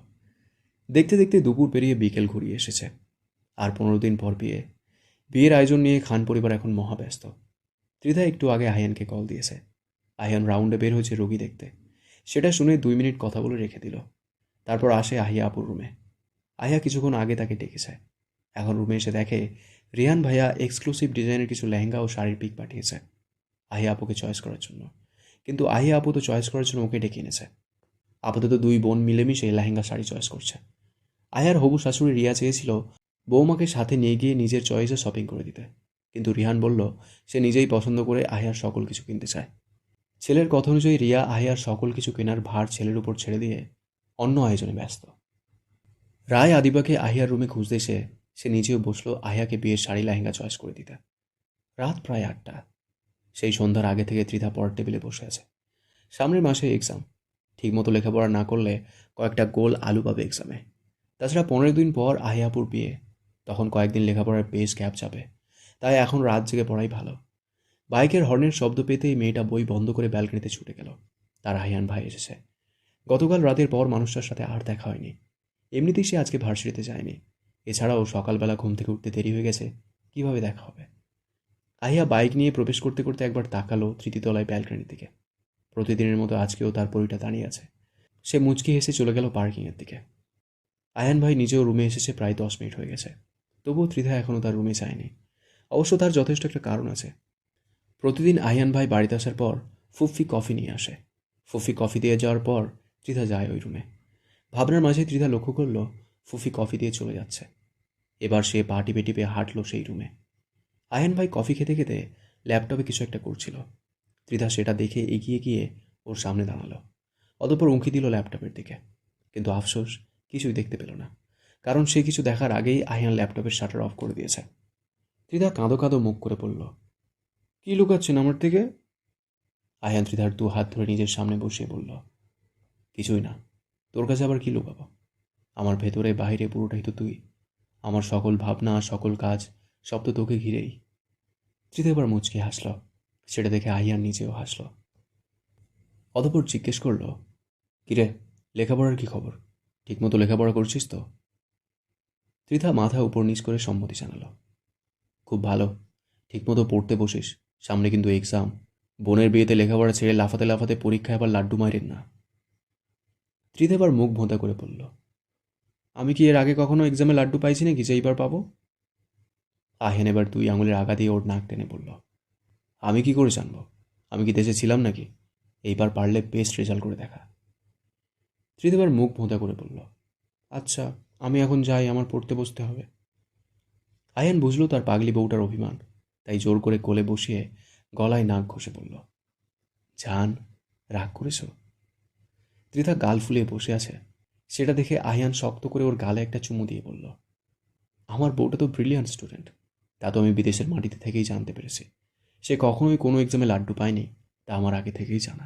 দেখতে দেখতে দুপুর পেরিয়ে বিকেল ঘুরিয়ে এসেছে। আর 15 দিন পর বিয়ে। বিয়ের আয়োজন নিয়ে খান পরিবার এখন মহাব্যস্ত। ত্রিধা একটু আগে আয়ানকে কল দিয়েছে। আয়ান রাউন্ডে বের হয়েছে রোগী দেখতে। সেটা শুনে 2 মিনিট কথা বলে রেখে দিল। তারপর আসে আহিয়া আপুর রুমে। আহিয়া কিছুক্ষণ আগে তাকে ডেকেছে। এখন রুমে এসে দেখে রিহান ভাইয়া এক্সক্লুসিভ ডিজাইনের কিছু লেহেঙ্গা ও শাড়ির পিক পাঠিয়েছে আহিয়া আপুকে চয়েস করার জন্য। কিন্তু আহিয়া আপু তো চয়েস করার জন্য ওকে ডেকে এনেছে। আপাতত দুই বোন মিলেমিশে লেহেঙ্গা শাড়ি চয়েস করছে। আয়ার হবু শাশুড়ি রিয়া চেয়েছিল বৌমাকে সাথে নিয়ে গিয়ে নিজের চয়েসে শপিং করে দিতে, কিন্তু রিহান বলল সে নিজেই পছন্দ করে আহিয়ার সকল কিছু কিনতে চায়। ছেলের কথা অনুযায়ী রিয়া আহিয়ার সকল কিছু কেনার ভার ছেলের উপর ছেড়ে দিয়ে অন্য আয়োজনে ব্যস্ত। রায় আদিবাকে আহিয়ার রুমে খুঁজতে এসে সে নিজেও বসলো আহিয়াকে বিয়ের শাড়ি লেহেঙ্গা চয়েস করে দিতে। রাত প্রায় 8টা। সেই সন্ধ্যার আগে থেকে ত্রিধা পড়ার টেবিলে বসে আছে। সামনের মাসে এক্সাম। ঠিকমতো লেখাপড়া না করলে কয়েকটা গোল আলু পাবে এক্সামে। তাছাড়া 15 দিন পর আহিয়াপুর বিয়ে। তখন কয়েকদিন লেখাপড়ার বেশ গ্যাপ যাবে। তাই এখন রাত জেগে পড়াই ভালো। বাইকের হর্নের শব্দ পেতেই মেয়েটা বই বন্ধ করে ব্যালকনিতে ছুটে গেল। তার আহিয়ান ভাই এসেছে। গতকাল রাতের পর মানুষটার সাথে আর দেখা হয়নি। এমনিতেই সে আজকে ভার্সিটিতে যায়নি। এছাড়াও সকালবেলা ঘুম থেকে উঠতে দেরি হয়ে গেছে, কিভাবে দেখা হবে? আহিয়া বাইক নিয়ে প্রবেশ করতে করতে একবার তাকালো 3য় তলায় ব্যালকনির দিকে। প্রতিদিনের মতো আজকেও তার পরিটা দাঁড়িয়ে আছে। সে মুচকি হেসে চলে গেল পার্কিংয়ের দিকে। আয়ান ভাই নিজেও রুমে এসেছে প্রায় 10 মিনিট হয়ে গেছে। তবুও ত্রিধা এখনও তার রুমে যায়নি। অবশ্য তার যথেষ্ট একটা কারণ আছে। প্রতিদিন আয়ান ভাই বাড়িতে আসার পর ফুফি কফি নিয়ে আসে। ফুফি কফি দিয়ে যাওয়ার পর ত্রিধা যায় ওই রুমে। ভাবনার মাঝে ত্রিধা লক্ষ্য করল ফুফি কফি দিয়ে চলে যাচ্ছে। এবার সে পা টিপে টিপে হাঁটল সেই রুমে। আয়ান ভাই কফি খেতে খেতে ল্যাপটপে কিছু একটা করছিল। ত্রিধা সেটা দেখে এগিয়ে গিয়ে ওর সামনে দাঁড়ালো। অতঃপর উঁকি দিল ল্যাপটপের দিকে। কিন্তু আফসোস, কিছুই দেখতে পেল না। কারণ সে কিছু দেখার আগেই আয়ান ল্যাপটপের শাটার অফ করে দিয়েছে। ত্রিধা কাঁদো কাঁদো মুখ করে বলল, কি লুকাচ্ছেন আমার থেকে? আয়ান ত্রিধার 2 হাত ধরে নিজের সামনে বসিয়ে বলল, কিছুই না। তোর কাছে আবার কি লুকাবো? আমার ভেতরে বাইরে পুরোটাই তো তুই। আমার সকল ভাবনা, সকল কাজ সব তো তোকে ঘিরেই। ত্রিধা এবার মুচকি হাসল। সেটা দেখে আয়ান নিজেও হাসল। অতঃপর জিজ্ঞেস করল, কিরে, লেখাপড়ার কি খবর? ঠিকমতো লেখাপড়া করছিস তো? ত্রিধা মাথা উপর নিচ করে সম্মতি জানালো, খুব ভালো। ঠিকমতো পড়তে বসিস, সামনে কিন্তু এক্সাম। বোনের বিয়েতে লেখাপড়া ছেড়ে লাফাতে লাফাতে পরীক্ষায় আবার লাড্ডু মাইরেন না। ত্রিধা এবার মুখ ভোঁতা করে বলল, আমি কি এর আগে কখনো এক্সামে লাড্ডু পাইছি নাকি যে এইবার পাবো? আহেন এবার 2 আঙুলের আগা দিয়ে ওর নাক টেনে বলল, আমি কি করে জানবো? আমি কি দেশে ছিলাম নাকি? এইবার পারলে বেস্ট রেজাল্ট করে দেখা। ত্রিধা এবার মুখ ভোঁতা করে বলল, আচ্ছা, আমি এখন যাই, আমার পড়তে বসতে হবে। আয়ান বুঝল তার পাগলি বউটার অভিমান, তাই জোর করে কোলে বসিয়ে গলায় নাক ঘষে বলল, জান, রাগ করেছ? ত্রিধা গাল ফুলিয়ে বসে আছে। সেটা দেখে আয়ান শক্ত করে ওর গালে একটা চুমু দিয়ে বলল, আমার বউটা তো ব্রিলিয়ান্ট স্টুডেন্ট। তা তো আমি বিদেশের মাটিতে থেকেই জানতে পেরেছি। সে কখনোই কোনো এক্সামে লাড্ডু পায়নি, তা আমার আগে থেকেই জানা।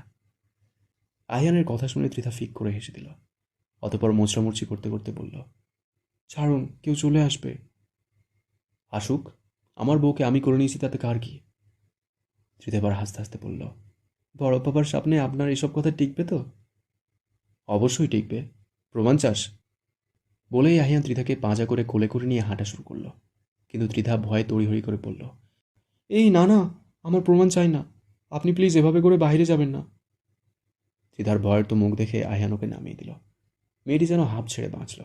আয়ানের কথা শুনে ত্রিধা ফিক করে হেসে দিল। অতপর মোচড়ামুচড়ি করতে করতে বলল, ছাড়ুন, কেউ চলে আসবে। আসুক, আমার বউকে আমি করে নিয়েছি, তাতে কার কি? ত্রিধা এবার হাসতে হাসতে বলল, বড় বাবার সামনে আপনার এসব কথা টিকবে তো? অবশ্যই টিকবে। প্রমাণ চাস? বলেই আহিয়ান ত্রিধাকে পাঁজা করে কোলে করে নিয়ে হাঁটা শুরু করলো। কিন্তু ত্রিধা ভয়ে তড়িহড়ি করে বলল, এই না না, আমার প্রমাণ চাই না। আপনি প্লিজ এভাবে করে বাইরে যাবেন না। ত্রিধার ভয়ের তো মুখ দেখে আহিয়ান ওকে নামিয়ে দিল। মেয়েটি যেন হাঁপ ছেড়ে বাঁচল।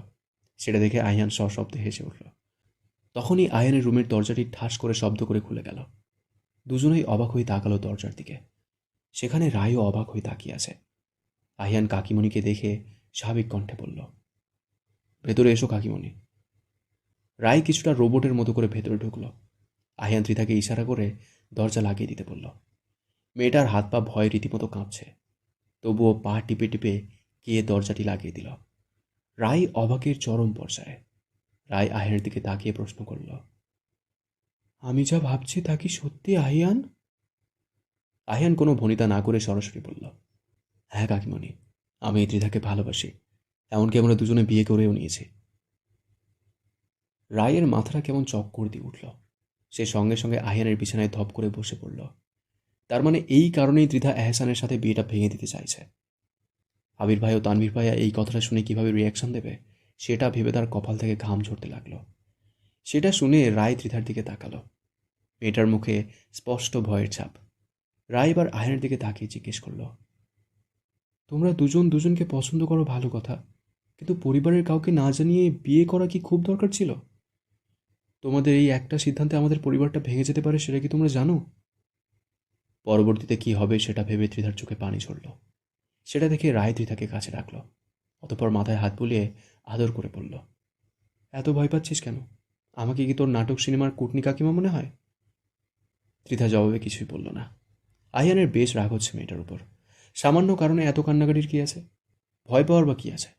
সেটা দেখে আহিয়ান সশব্দে হেসে উঠল। তখনই আয়ানের রুমের দরজাটি ঠাস করে শব্দ করে খুলে গেল। দুজনেই অবাক হয়ে তাকালো দরজার দিকে। সেখানে রায়ও অবাক হয়ে তাকিয়ে আছে। আহিয়ান কাকিমণিকে দেখে স্বাভাবিক কণ্ঠে বলল, ভেতরে এসো কাকিমণি। রায় কিছুটা রোবটের মতো করে ভেতরে ঢুকলো। আহিয়ান ত্রিধাকে ইশারা করে দরজা লাগিয়ে দিতে বলল। মেয়েটার হাত পা ভয়ে রীতিমতো কাঁপছে, তবুও পা টিপে টিপে গিয়ে দরজাটি লাগিয়ে দিল। রায় অবাকের চরম পর্যায়ে। রায় আহিয়ানের দিকে তাকিয়ে প্রশ্ন করল, আমি যা ভাবছি তা কি সত্যি আহিয়ান? আহিয়ান কোনো ভনিতা না করে সরাসরি বলল, হ্যাঁ কাকিমণি, আমি এই ত্রিধাকে ভালোবাসি, এমনকি আমরা দুজনে বিয়ে করেও নিয়েছি। রায়ের মাথাটা কেমন চক্কর দিয়ে উঠল। সে সঙ্গে সঙ্গে আহিয়ানের বিছানায় ধপ করে বসে পড়ল। তার মানে এই কারণেই ত্রিধা এহসানের সাথে বিয়েটা ভেঙে দিতে চাইছে। আবির ভাই ও তানভীর ভাইয়া এই কথাটা শুনে কিভাবে রিয়াকশন দেবে সেটা ভেবে তার কপাল থেকে ঘাম ঝরতে লাগলো। সেটা শুনে রায় ত্রিধার দিকে তাকালো। মেয়েটার মুখে স্পষ্ট ভয়ের ছাপ। রায় এবার আহিয়ানের দিকে তাকিয়ে জিজ্ঞেস করল, তোমরা দুজন দুজনকে পছন্দ করো ভালো কথা, কিন্তু পরিবারের কাউকে না জানিয়ে বিয়ে করা কি খুব দরকার ছিল? তোমাদের এই একটা সিদ্ধান্তে আমাদের পরিবারটা ভেঙে যেতে পারে, সেটা কি তোমরা জানো? পরবর্তীতে কি হবে সেটা ভেবে ত্রিধার চোখে পানি ঝরল। সেটা দেখে রায় ত্রিধাকে কাছে রাখল। অতঃপর মাথায় হাত বুলিয়ে আদর করে বলল, এত ভয় পাচ্ছিস কেন? আমাকে কি তোর নাটক সিনেমার কুটনি কাকিমা মনে হয়? ত্রিধা জবাবে কিছুই বলল না। আহিয়ানের বেশ রাগ হচ্ছে মেয়েটার উপর। সামান্য কারণে এত কান্নাকাটির কি আছে? ভয় পাওয়ার বা কি আছে?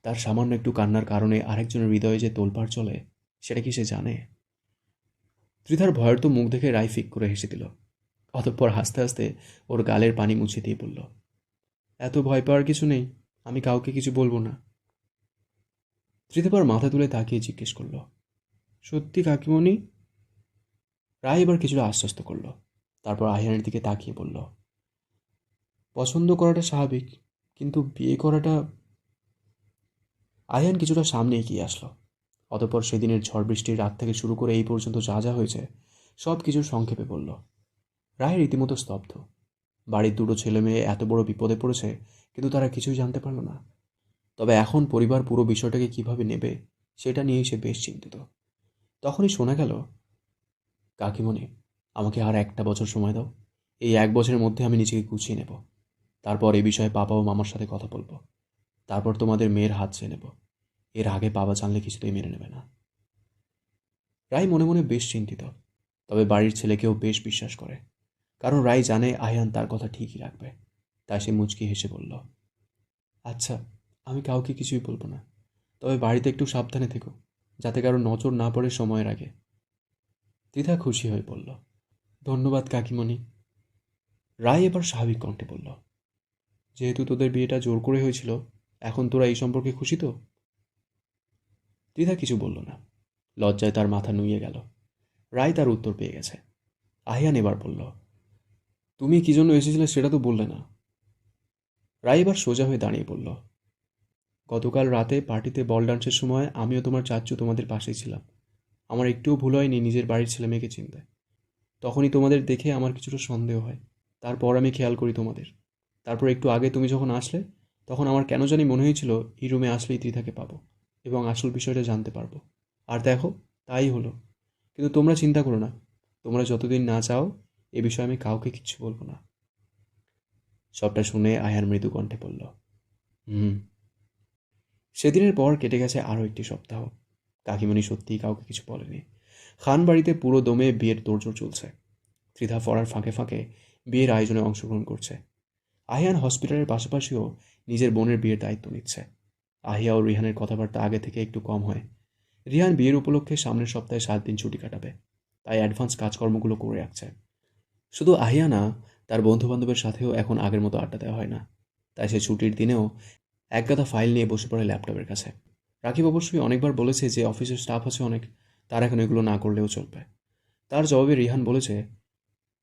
তার সামান্য একটু কান্নার কারণে আরেকজনের হৃদয়ে যে তোলপাড় চলে, সেটা কি সে জানে? ত্রিধার ভয়ের তো মুখ দেখে রায় ফিক করে হেসে দিল। অতঃপর হাসতে হাসতে ওর গালের পানি মুছে দিয়ে বলল, এত ভয় পাওয়ার কিছু নেই, আমি কাউকে কিছু বলবো না। ত্রিধাবার মাথা তুলে তাকিয়ে জিজ্ঞেস করল, সত্যি কাকিমণি? রায় এবার কিছুটা আশ্বস্ত করল। তারপর আহিয়ানের দিকে তাকিয়ে বলল, পছন্দ করাটা স্বাভাবিক, কিন্তু বিয়ে করাটা। আহিয়ান কিছুটা সামনে এগিয়ে আসলো। অতঃপর সেদিনের ঝড় বৃষ্টির রাত থেকে শুরু করে এই পর্যন্ত যা যা হয়েছে সব কিছু সংক্ষেপে বলল। রায় রীতিমতো স্তব্ধ। বাড়ির দুটো ছেলে মেয়ে এত বড় বিপদে পড়েছে, কিন্তু তারা কিছুই জানতে পারল না। তবে এখন পরিবার পুরো বিষয়টাকে কিভাবে নেবে সেটা নিয়েই সে বেশ চিন্তিত। তখনই শোনা গেল, কাকিমণি, আমাকে আর একটা বছর সময় দাও। এই এক বছরের মধ্যে আমি নিজেকে গুছিয়ে নেব। তারপর এ বিষয়ে বাবা ও মামার সাথে কথা বলবো। তারপর তোমাদের মেয়ের হাত চেয়ে নেব। এর আগে বাবা জানলে কিছুতেই মেনে নেবে না। রায় মনে মনে বেশ চিন্তিত, তবে বাড়ির ছেলেকেও বেশ বিশ্বাস করে, কারণ রায় জানে আহিয়ান তার কথা ঠিকই রাখবে। তাই সে মুচকি হেসে বলল, আচ্ছা, আমি কাউকে কিছুই বলবো না, তবে বাড়িতে একটু সাবধানে থেকো, যাতে কারো নজর না পড়ে সময়ের আগে। ত্রিধা খুশি হয়ে বলল, ধন্যবাদ কাকিমণি। রায় এবার স্বাভাবিক কণ্ঠে বলল, যেহেতু তোদের বিয়েটা জোর করে হয়েছিল, এখন তোরা এই সম্পর্কে খুশি তো? ত্রিধা কিছু বলল না। লজ্জায় তার মাথা নুইয়ে গেল। রায় তার উত্তর পেয়ে গেছে। আহিয়ান এবার বলল, তুমি কি জন্য এসেছিলে সেটা তো বললে না। রায় এবার সোজা হয়ে দাঁড়িয়ে বলল, গতকাল রাতে পার্টিতে বল ডান্সের সময় আমিও তোমার চাচ্চু তোমাদের পাশেই ছিলাম। আমার একটুও ভুল হয়নি নিজের বাড়ির ছেলে মেয়েকে চিনতে। তখনই তোমাদের দেখে আমার কিছুটা সন্দেহ হয়। তারপর আমি খেয়াল করি তোমাদের। তারপর একটু আগে তুমি যখন আসলে, তখন আমার কেন জানি মনে হয়েছিল এই রুমে আসলেই ত্রিধাকে পাবো এবং আসল বিষয়টা জানতে পারবো। আর দেখো, তাই হলো। কিন্তু তোমরা চিন্তা করো না, তোমরা যতদিন না চাও এ বিষয়ে আমি কাউকে কিচ্ছু বলবো না। সবটা শুনে আয়ার মৃদু কণ্ঠে বলল, হুম। সেদিনের পর কেটে গেছে আরও একটি সপ্তাহ। কাকিমণি সত্যিই কাউকে কিছু বলেনি। খান বাড়িতে পুরো দমে বিয়ের তোড়জোড় চলছে। ত্রিধা পড়ার ফাঁকে ফাঁকে বিয়ের আয়োজনে অংশগ্রহণ করছে। আহিয়ান হসপিটালের পাশাপাশিও নিজের বোনের বিয়ের দায়িত্ব নিচ্ছে। আহিয়া ও রিহানের কথাবার্তা আগে থেকে একটু কম হয়। রিহান বিয়ের উপলক্ষে সামনের সপ্তাহে 7 দিন ছুটি কাটাবে, তাই অ্যাডভান্স কাজকর্মগুলো করে রাখছে। শুধু আহিয়া না, তার বন্ধুবান্ধবের সাথেও এখন আগের মতো আড্ডা দেওয়া হয় না। তাই সে ছুটির দিনেও একগাদা ফাইল নিয়ে বসে পড়ে ল্যাপটপের কাছে। রাকিব অবশ্যই অনেকবার বলেছে যে অফিসের স্টাফ আছে অনেক, তার এখন এগুলো না করলেও চলবে। তার জবাবে রিহান বলেছে,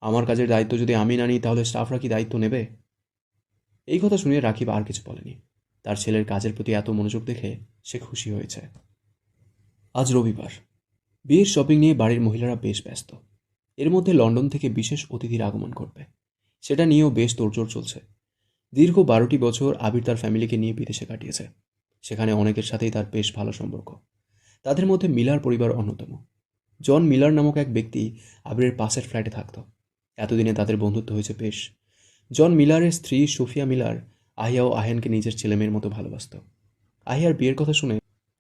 আমার কাজের দায়িত্ব যদি আমি না নিই তাহলে স্টাফরা কি দায়িত্ব নেবে? এই কথা শুনে রাকিব আর কিছু বলেনি। তার ছেলের কাজের প্রতি এত মনোযোগ দেখে সে খুশি হয়েছে। আজ রবিবার। বিয়ের শপিং নিয়ে বাড়ির মহিলারা বেশ ব্যস্ত। এর মধ্যে লন্ডন থেকে বিশেষ অতিথির আগমন ঘটবে, সেটা নিয়েও বেশ তোড়জোড় চলছে। দীর্ঘ 12টি বছর আবির তার ফ্যামিলিকে নিয়ে বিদেশে কাটিয়েছে। সেখানে অনেকের সাথেই তার বেশ ভালো সম্পর্ক। তাদের মধ্যে মিলার পরিবার অন্যতম। জন মিলার নামক এক ব্যক্তি আবিরের পাশের ফ্ল্যাটে থাকত। এতদিনে তাদের বন্ধুত্ব হয়েছে বেশ। জন মিলারের স্ত্রী সোফিয়া মিলার আহিয়া ও আহানকে নিজের ছেলেমেয়ের মতো ভালোবাসত। আহিয়ার বিয়ের কথা শুনে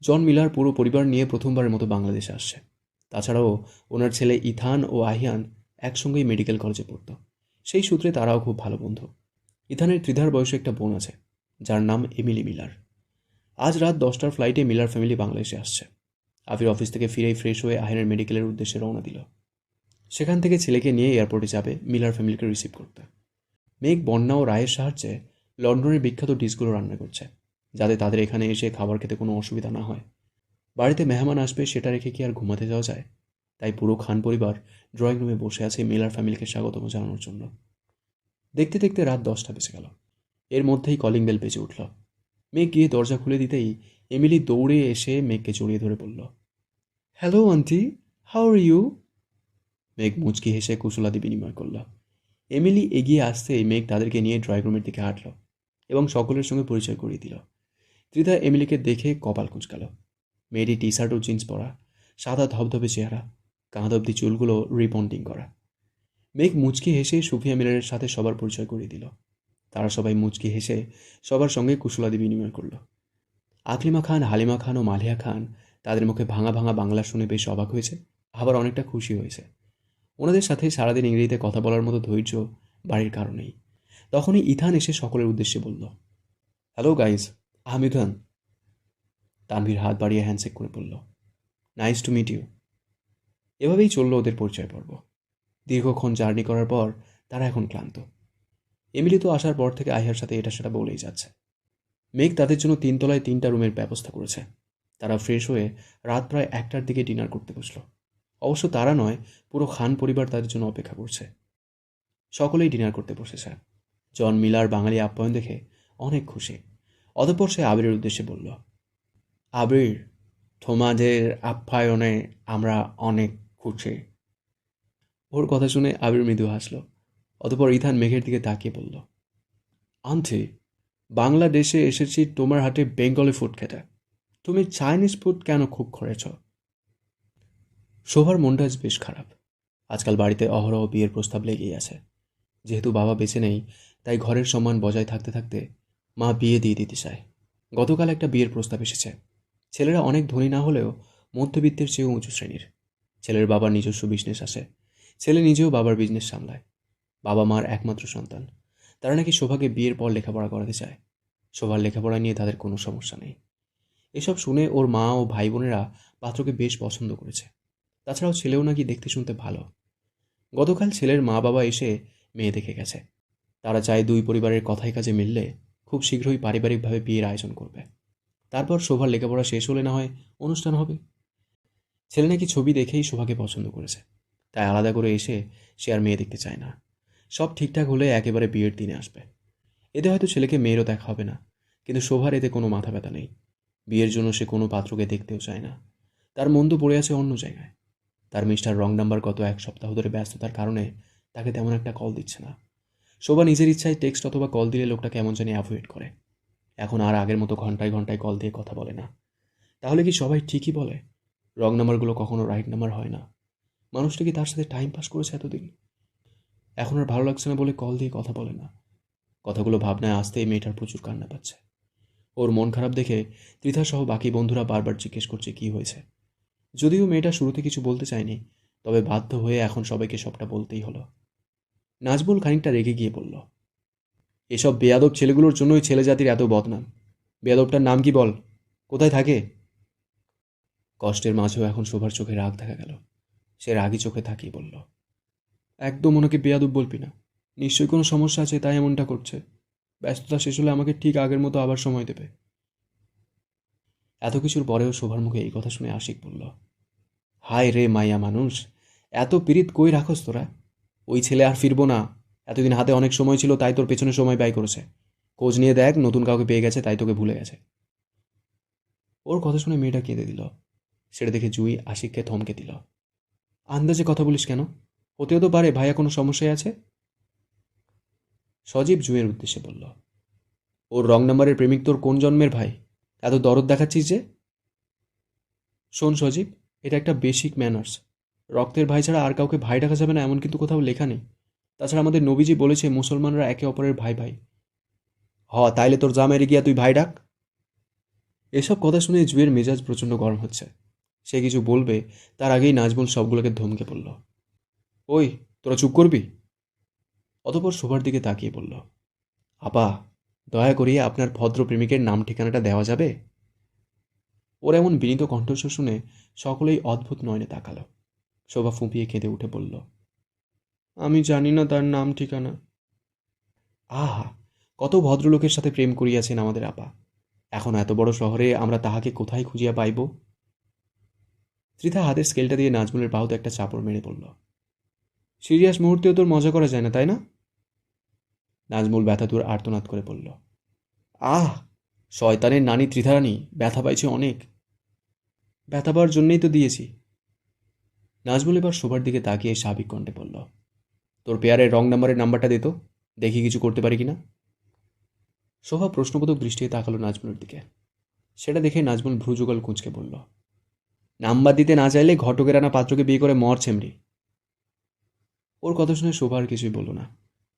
জন মিলার পুরো পরিবার নিয়ে প্রথমবারের মতো বাংলাদেশে আসছে। তাছাড়াও ওনার ছেলে ইথান ও আহিয়ান একসঙ্গেই মেডিকেল কলেজে পড়তো। সেই সূত্রে তারাও খুব ভালো বন্ধু। ইথানের ত্রিধার বয়সে একটা বোন আছে, যার নাম এমিলি মিলার। আজ রাত 10টার ফ্লাইটে মিলার ফ্যামিলি বাংলাদেশে আসছে। আবির অফিস থেকে ফিরেই ফ্রেশ হয়ে আহিয়ানের মেডিকেলের উদ্দেশ্যে রওনা দিল। সেখান থেকে ছেলেকে নিয়ে এয়ারপোর্টে যাবে মিলার ফ্যামিলিকে রিসিভ করতে। মেঘ বন্যা ও রায়ের সাহায্যে লন্ডনের বিখ্যাত ডিশগুলো রান্না করছে, যাতে তাদের এখানে এসে খাবার খেতে কোনো অসুবিধা না হয়। বাড়িতে মেহমান আসবে সেটা রেখে কি আর ঘুমাতে যাওয়া যায়? তাই পুরো খান পরিবার ড্রয়িং রুমে বসে আছে মিলার ফ্যামিলিকে স্বাগতম জানানোর জন্য। দেখতে দেখতে রাত 10টা বেজে গেল। এর মধ্যেই কলিং বেল বেজে উঠল। মেঘ গিয়ে দরজা খুলে দিতেই এমিলি দৌড়ে এসে মেঘকে জড়িয়ে ধরে বলল, hello aunty, how are you? Megh মুচকি হেসে কুশলাদি বিনিময় করল। এমিলি এগিয়ে আসতেই মেঘ তাদেরকে নিয়ে ড্রয়িং রুমের দিকে হাঁটল এবং সকলের সঙ্গে পরিচয় করিয়ে দিল। ত্রিধা এমিলিকে দেখে কপাল কুঁচকাল। মেয়েটি টি শার্ট ও জিন্স পরা, সাদা ধবধবে চেহারা, কাঁধ অব্দি চুলগুলো রিবন্ডিং করা। মেঘ মুচকি হেসে সুফিয়া মিলারের সাথে সবার পরিচয় করিয়ে দিল। তারা সবাই মুচকি হেসে সবার সঙ্গে কুশলাদি বিনিময় করল। আকলিমা খান, হালিমা খান ও মালিয়া খান তাদের মুখে ভাঙা ভাঙা বাংলা শুনে বেশ অবাক হয়েছে, আবার অনেকটা খুশি হয়েছে। ওনাদের সাথে সারাদিন ইংরেজিতে কথা বলার মতো ধৈর্য বাড়ির কারণেই। তখনই ইথান এসে সকলের উদ্দেশ্যে বলল, hello guys, I am Ethan. Tanvir হাত বাড়িয়ে হ্যান্ডশেক করে বলল, নাইস টু মিট ইউ। এভাবেই চলল ওদের পরিচয় পর্ব। দীর্ঘক্ষণ জার্নি করার পর তারা এখন ক্লান্ত। এমিলি তো আসার পর থেকে আহিয়ার সাথে এটা সেটা বলেই যাচ্ছে। মেঘ তাদের জন্য 3 তলায় 3টা রুমের ব্যবস্থা করেছে। তারা ফ্রেশ হয়ে রাত প্রায় 1টার দিকে ডিনার করতে বসল। অবশ্য তারা নয়, পুরো খান পরিবার তাদের জন্য অপেক্ষা করছে। সকলেই ডিনার করতে বসেছে। জন মিলার বাঙালি আপ্যায়ন দেখে অনেক খুশি। অতঃপর সে আবিরের উদ্দেশ্যে বলল, আবির, তোমাদের আপ্যায়নে আমরা অনেক খুশি। ওর কথা শুনে আবির মৃদু হাসল। অতঃপর ইথান মেঘের দিকে তাকিয়ে বলল, আন্টি, বাংলাদেশে এসেছি তোমার হাতে বেঙ্গলি ফুড খেতে। তুমি চাইনিজ ফুড কেন খুব করেছ? শোভার মনটা আজ বেশ খারাপ। আজকাল বাড়িতে অহরহ বিয়ের প্রস্তাব লেগেই আছে। যেহেতু বাবা বেঁচে নেই, তাই ঘরের সম্মান বজায় থাকতে থাকতে মা বিয়ে দিয়ে দিতে চায়। গতকাল একটা বিয়ের প্রস্তাব এসেছে। ছেলেরা অনেক ধনী না হলেও মধ্যবিত্তের চেয়েও উঁচু শ্রেণীর। ছেলের বাবার নিজস্ব বিজনেস আছে। ছেলে নিজেও বাবার বিজনেস সামলায়। বাবা মার একমাত্র সন্তান। তারা নাকি শোভাকে বিয়ের পর লেখাপড়া করাতে চায়। শোভার লেখাপড়া নিয়ে তাদের কোনো সমস্যা নেই। এসব শুনে ওর মা ও ভাই বোনেরা পাত্রকে বেশ পছন্দ করেছে। তাছাড়াও ছেলেও নাকি দেখতে শুনতে ভালো। গতকাল ছেলের মা বাবা এসে মেয়ে দেখে গেছে। তারা চায় দুই পরিবারের কথায় কাজে মিললে খুব শীঘ্রই পারিবারিকভাবে বিয়ের আয়োজন করবে। তারপর শোভার লেখাপড়া শেষ হলে না হয় অনুষ্ঠান হবে। ছেলে নাকি ছবি দেখেই শোভাকে পছন্দ করেছে, তাই আলাদা করে এসে সে আর মেয়ে দেখতে চায় না। সব ঠিকঠাক হলে একেবারে বিয়ের দিনে আসবে। এতে হয়তো ছেলেকে মেয়েরও দেখা হবে না, কিন্তু শোভার এতে কোনো মাথা ব্যথা নেই। বিয়ের জন্য সে কোনো পাত্রকে দেখতেও চায় না। তার মন তো পড়ে আছে অন্য জায়গায়। তার মিস্টার রং নাম্বার গত 1 সপ্তাহ ধরে ব্যস্ততার কারণে তাকে তেমন একটা কল দিচ্ছে না। শোভা নিজের ইচ্ছায় টেক্সট অথবা কল দিলে লোকটা কেমন জানি অ্যাভয়েড করে। এখন আর আগের মতো ঘন্টায় ঘন্টায় কল দিয়ে কথা বলে না। তাহলে কি সবাই ঠিকই বলে রং নাম্বারগুলো কখনো রাইট নাম্বার হয় না? মানুষটা কি তার সাথে টাইম পাস করেছে এতদিন? এখন আর ভালো লাগছে না বলে কল দিয়ে কথা বলে না। কথাগুলো ভাবনায় আসতেই মেয়েটার প্রচুর কান্না পাচ্ছে। ওর মন খারাপ দেখে ত্রিধা সহ বাকি বন্ধুরা বারবার জিজ্ঞেস করছে কি হয়েছে। যদিও মেয়েটা শুরুতে কিছু বলতে চায়নি, তবে বাধ্য হয়ে এখন সবাইকে সবটা বলতেই হলো। নাজবুল খানিকটা রেগে গিয়ে বলল, এসব বেয়াদব ছেলেগুলোর জন্যই ছেলে জাতির এত বদনাম। বেয়াদবটার নাম কি বল? কোথায় থাকে? কষ্টের মাঝেও এখন শোভার চোখে রাগ দেখা গেল। সে রাগী চোখে তাকিয়ে বলল, একদম ওনাকে বেয়াদব বলবি না। নিশ্চয়ই কোনো সমস্যা আছে তাই এমনটা করছে। ব্যস্ততা শেষ হলে আমাকে ঠিক আগের মতো আবার সময় দেবে। এত কিছুর পরেও শোভার মুখে এই কথা শুনে আশিক বলল, হায় রে মাইয়া মানুষ, এত পীড়িত কই রাখস তোরা? ওই ছেলে আর ফিরবো না। এতদিন হাতে অনেক সময় ছিল তাই তোর পেছনে সময় ব্যয় করেছে। খোঁজ নিয়ে দেখ, নতুন কাউকে পেয়ে গেছে তাই তোকে ভুলে গেছে। ওর কথা শুনে মেয়েটা কেঁদে দিল। সেটা দেখে জুই আশিককে থমকে দিল, আন্দাজে কথা বলিস কেন? হতেও তো পারে ভাইয়া কোনো সমস্যায় আছে। সজীব জুঁয়ের উদ্দেশ্যে বলল, ওর রং নাম্বারের প্রেমিক তোর কোন জন্মের ভাই? এত দরদ দেখাচ্ছিস যে? শোন সজীব, এটা একটা বেসিক ম্যানার্স। রক্তের ভাই ছাড়া আর কাউকে ভাই ডাকা যাবে না এমন কিন্তু কোথাও লেখা নেই। তাছাড়া আমাদের নবীজি বলেছে মুসলমানরা একে অপরের ভাই ভাই। তাইলে তোর জামাইরে গিয়া তুই ভাই ডাক। এসব কথা শুনে জুয়ের মেজাজ প্রচণ্ড গরম হচ্ছে। সে কিছু বলবে তার আগেই নাজমুল সবগুলোকে ধমকে পড়ল। ওই, তোরা চুপ করবি? অতঃপর শোভার দিকে তাকিয়ে বলল, আপা, দয়া করিয়ে আপনার ভদ্র প্রেমিকের নাম ঠিকানাটা দেওয়া যাবে? ওর এমন বিনীত কণ্ঠস্বর শুনে সকলেই অদ্ভুত নয়নে তাকালো। শোভা ফুঁপিয়ে কেঁদে উঠে বলল, আমি জানি না তার নাম ঠিকানা। আহা, কত ভদ্রলোকের সাথে প্রেম করিয়াছেন আমাদের আপা, এখন এত বড় শহরে আমরা তাহাকে কোথায় খুঁজিয়া পাইব? ত্রিধা হাতের স্কেলটা দিয়ে নাজমুলের বাহুতে একটা চাপড় মেরে বলল, সিরিয়াস মুহূর্তেও তোর মজা করা যায় না, তাই না? নাজমুল ব্যথাতুর আর্তনাদ করে বলল, আহ, শয়তানের নানি ত্রিধারানী ব্যথা পাইছে অনেক। ব্যথা পাওয়ার জন্যই তো দিয়েছি। নাজমুল এবার শোভার দিকে তাকিয়ে স্বাভাবিক কণ্ঠে বলল, তোর পেয়ারের রং নাম্বারের নাম্বারটা দিত, দেখি কিছু করতে পারি কিনা। শোভা প্রশ্নবোধক দৃষ্টিতে তাকালো নাজমুলের দিকে। সেটা দেখে নাজমুল ভ্রুযুগল কুঁচকে বলল, নাম্বার দিতে না চাইলে ঘটকের আনা পাত্রকে বিয়ে করে মর ছেমরি। ওর কথা শুনে শোভা আর কিছুই বলল না।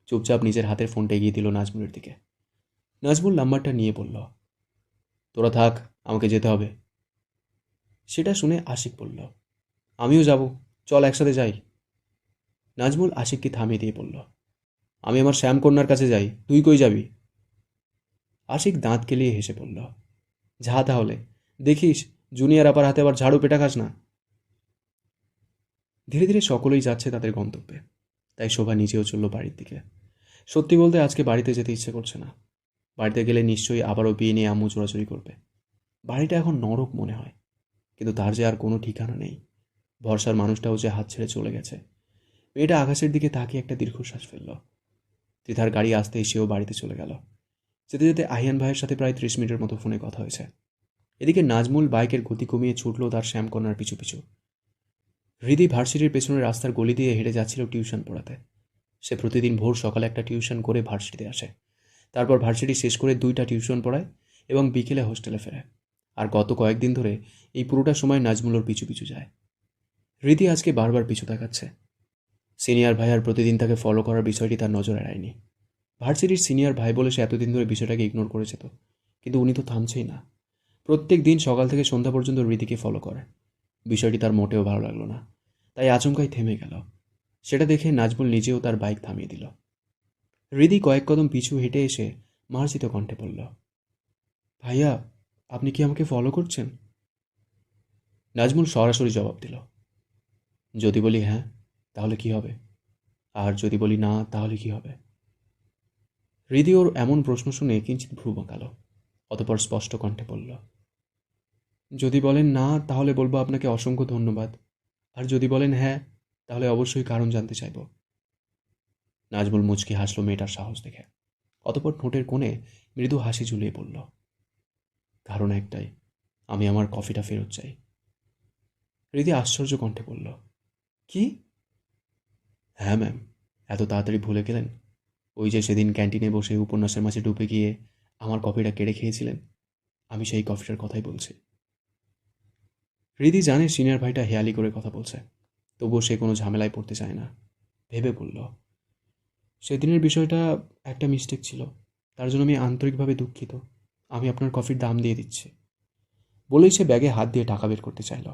চুপচাপ নিজের হাতের ফোনটা এগিয়ে দিল নাজমুলের দিকে। নাজমুল নাম্বারটা নিয়ে বলল, তোরা থাক, আমাকে যেতে হবে। সেটা শুনে আশিক বলল, আমিও যাব, চল একসাথে যাই। নাজমুল আশিককে থামিয়ে দিয়ে বলল, আমি আমার শ্যামকন্যার কাছে যাই, তুই কই যাবি? আশিক দাঁত কেলিয়ে হেসে বলল, যা তাহলে, দেখিস জুনিয়র আপার হাতে আবার ঝাড়ু পেটা খাস না। ধীরে ধীরে সকলেই যাচ্ছে তাদের গন্তব্যে, তাই শোভা নিজেও চলল বাড়ির দিকে। সত্যি বলতে আজকে বাড়িতে যেতে ইচ্ছে করছে না। বাড়িতে গেলে নিশ্চয়ই আবারও বিয়ে নিয়ে আম্মু চোরাচুরি করবে। বাড়িটা এখন নরক মনে হয়, কিন্তু তার যে আর কোনো ঠিকানা নেই। ভরসার মানুষটাও যে হাত ছেড়ে চলে গেছে। মেয়েটা আকাশের দিকে তাকিয়ে একটা দীর্ঘশ্বাস ফেলল। ত্রিধার গাড়ি আসতেই সেও বাড়িতে চলে গেল। যেতে যেতে আহিয়ান ভাইয়ের সাথে প্রায় 30 মিনিটের মতো ফোনে কথা হয়েছে। এদিকে নাজমুল বাইকের গতি কমিয়ে ছুটল তার শ্যামকন্যার পিছু পিছু। হৃদি ভার্সিটির পেছনে রাস্তার গলি দিয়ে হেঁটে যাচ্ছিল টিউশন পড়াতে। সে প্রতিদিন ভোর সকালে একটা টিউশন করে ভার্সিটিতে আসে, তারপর ভার্সিটি শেষ করে 2টা টিউশন পড়ায় এবং বিকেলে হোস্টেলে ফেরে। আর গত কয়েকদিন ধরে এই পুরোটা সময় নাজমুল ওর পিছু পিছু যায়। হৃদি আজকে বারবার পিছু তাকাচ্ছে। সিনিয়র ভাই আর প্রতিদিন তাকে ফলো করার বিষয়টি তার নজর এড়ায়নি। ভার্সিটির সিনিয়র ভাই বলে সে এতদিন ধরে বিষয়টাকে ইগনোর করেছে, তো কিন্তু উনি তো থামছেই না। প্রত্যেক দিন সকাল থেকে সন্ধ্যা পর্যন্ত হৃদিকে ফলো করে। বিষয়টি তার মোটেও ভালো লাগলো না, তাই আচমকাই থেমে গেল। সেটা দেখে নাজমুল নিজেও তার বাইক থামিয়ে দিল। হৃদি কয়েক কদম পিছু হেঁটে এসে মার্জিত কণ্ঠে বলল, ভাইয়া, আপনি কি আমাকে ফলো করছেন? নাজমুল সরাসরি জবাব দিল, যদি বলি হ্যাঁ তাহলে কি হবে, আর যদি বলি না তাহলে কি হবে? হৃদি ওর এমন প্রশ্ন শুনে কিঞ্চিত ভ্রু বাঁকাল। অতঃপর স্পষ্ট কণ্ঠে বলল, যদি বলেন না তাহলে বলবো আপনাকে অসংখ্য ধন্যবাদ, আর যদি বলেন হ্যাঁ তাহলে অবশ্যই কারণ জানতে চাইব। নাজমুল মুচকি হাসল মেয়েটার সাহস দেখে। অতঃপর ঠোঁটের কোণে মৃদু হাসি ঝুলিয়ে বলল, কারণ একটাই, আমি আমার কফিটা ফেরত চাই। হৃদি আশ্চর্য কণ্ঠে বলল, কি? হ্যাঁ ম্যাম, এত তাড়াতাড়ি ভুলে গেলেন? ওই যে সেদিন ক্যান্টিনে বসে উপন্যাসের মাঝে ডুবে গিয়ে আমার কফিটা কেড়ে খেয়েছিলেন, আমি সেই কফিটার কথাই বলছি। হৃদি জানে সিনিয়র ভাইটা হেয়ালি করে কথা বলছে, তবুও সে কোনো ঝামেলায় পড়তে চায় না। ভেবে বলল, সেদিনের বিষয়টা একটা মিস্টেক ছিল, তার জন্য আমি আন্তরিকভাবে দুঃখিত। আমি আপনার কফির দাম দিয়ে দিচ্ছি। বলেই সে ব্যাগে হাত দিয়ে টাকা বের করতে চাইল।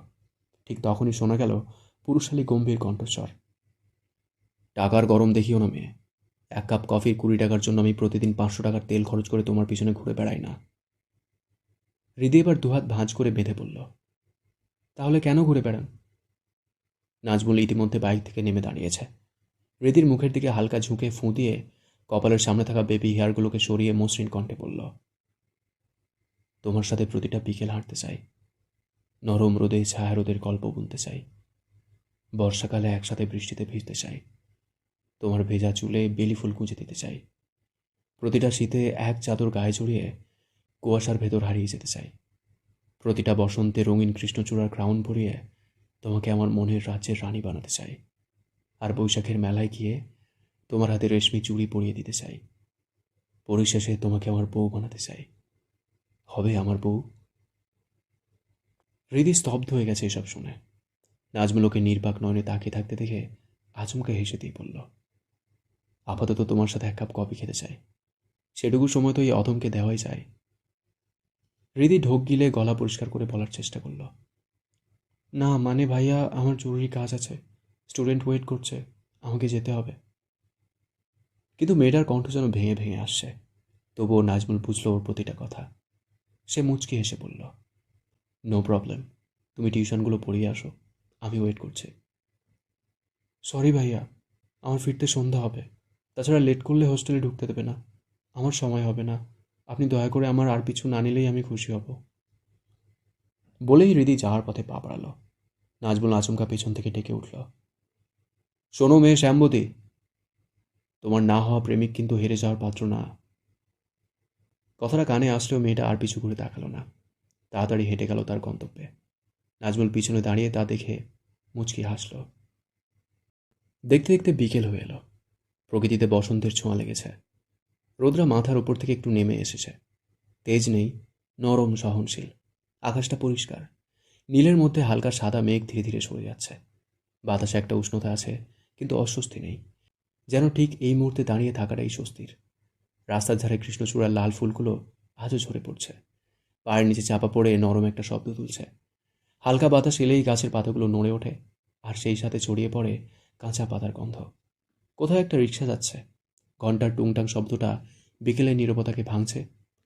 ঠিক তখনই শোনা গেল পুরুষালী গম্ভীর কণ্ঠস্বর, টাকার গরম দেখিও না মেয়ে, 1 কাপ কফির 20 টাকার জন্য আমি প্রতিদিন 500 টাকার তেল খরচ করে তোমার পিছনে ঘুরে বেড়াই না। হৃদি এবার দুহাত ভাঁজ করে বেঁধে বলল, তাহলে কেন ঘুরে বেড়ান? নাজমুল ইতিমধ্যে বাইক থেকে নেমে দাঁড়িয়েছে। হৃদির মুখের দিকে হালকা ঝুঁকে ফুঁ দিয়ে কপালের সামনে থাকা বেবি হেয়ারগুলোকে সরিয়ে মসৃণ কণ্ঠে বলল, তোমার সাথে প্রতিটা বিকেল হাঁটতে চাই, নরম রোদে ছায়া রোদের গল্প বুনতে চাই, বর্ষাকালে একসাথে বৃষ্টিতে ভিজতে চাই, তোমার ভেজা চুলে বেলি ফুল গুঁজে দিতে চাই, প্রতিটা শীতে এক চাদর গায়ে জড়িয়ে কুয়াশার ভেতর হারিয়ে যেতে চাই, প্রতিটা বসন্তে রঙিন কৃষ্ণচূড়ার ক্রাউন পরিয়ে তোমাকে আমার মনের রাজ্যের রানী বানাতে চাই, আর বৈশাখের মেলায় গিয়ে তোমার হাতে রেশমি চুড়ি পরিয়ে দিতে চাই, পরিশেষে তোমাকে আমার বউ বানাতে চাই। হবে আমার বউ? হৃদি স্তব্ধ হয়ে গেছে এসব শুনে। নাজমুল ওকে নির্বাক নয়নে তাকিয়ে থাকতে দেখে আচমকা হেসে দিয়ে বলল, আপাতত তোমার সাথে 1 কাপ কফি খেতে চাই, সেটুকু সময় তো এই অধমকে দেওয়াই যায়। হৃদি ঢোক গিলে গলা পরিষ্কার করে বলার চেষ্টা করল, না মানে ভাইয়া, আমার জরুরি কাজ আছে, স্টুডেন্ট ওয়েট করছে, আমাকে যেতে হবে। কিন্তু মেয়েটার কণ্ঠ যেন ভেঙে ভেঙে আসছে। তবুও নাজমুল বুঝল ওর প্রতিটা কথা। সে মুচকি হেসে বলল, নো প্রবলেম, তুমি টিউশনগুলো পড়িয়ে আসো, আমি ওয়েট করছি। সরি ভাইয়া, আমার ফিরতে সন্ধ্যা হবে, তাছাড়া লেট করলে হোস্টেলে ঢুকতে দেবে না, আমার সময় হবে না, আপনি দয়া করে আমার আর পিছু না নিলেই আমি খুশি হব। বলেই হৃদি যাওয়ার পথে পা বাড়াল। নাজমুল আচমকা পেছন থেকে ডেকে উঠল, শোনো মেয়ে শ্যামবতী, তোমার না হওয়া প্রেমিক কিন্তু হেরে যাওয়ার পাত্র না। কথাটা কানে আসলেও মেয়েটা আর পিছু ঘুরে তাকালো না, তাড়াতাড়ি হেঁটে গেল তার গন্তব্যে। নাজমুল পিছনে দাঁড়িয়ে তা দেখে মুচকি হাসল। দেখতে দেখতে বিকেল হয়ে এলো। প্রকৃতিতে বসন্তের ছোঁয়া লেগেছে। রোদরা মাথার উপর থেকে একটু নেমে এসেছে। তেজ নেই, নরম সহনশীল। আকাশটা পরিষ্কার। নীলের মধ্যে হালকা সাদা মেঘ ধীরে ধীরে সরে যাচ্ছে। বাতাসে একটা উষ্ণতা আছে, কিন্তু অস্বস্তি নেই। যেন ঠিক এই মুহূর্তে দাঁড়িয়ে থাকাটাই স্বস্তির। রাস্তার ধারে কৃষ্ণচূড়ার লাল ফুলগুলো আজও ঝরে পড়ছে। পায়ের নিচে চাপা পড়ে নরম একটা শব্দ তুলছে। হালকা বাতাস এলেই গাছের পাতাগুলো নড়ে ওঠে, আর সেই সাথে ছড়িয়ে পড়ে কাঁচা পাতার গন্ধ। কোথাও একটা রিক্সা যাচ্ছে। ঘন্টার টুংটাং শব্দটা বিকেলের নীরবতাকে ভাঙছে,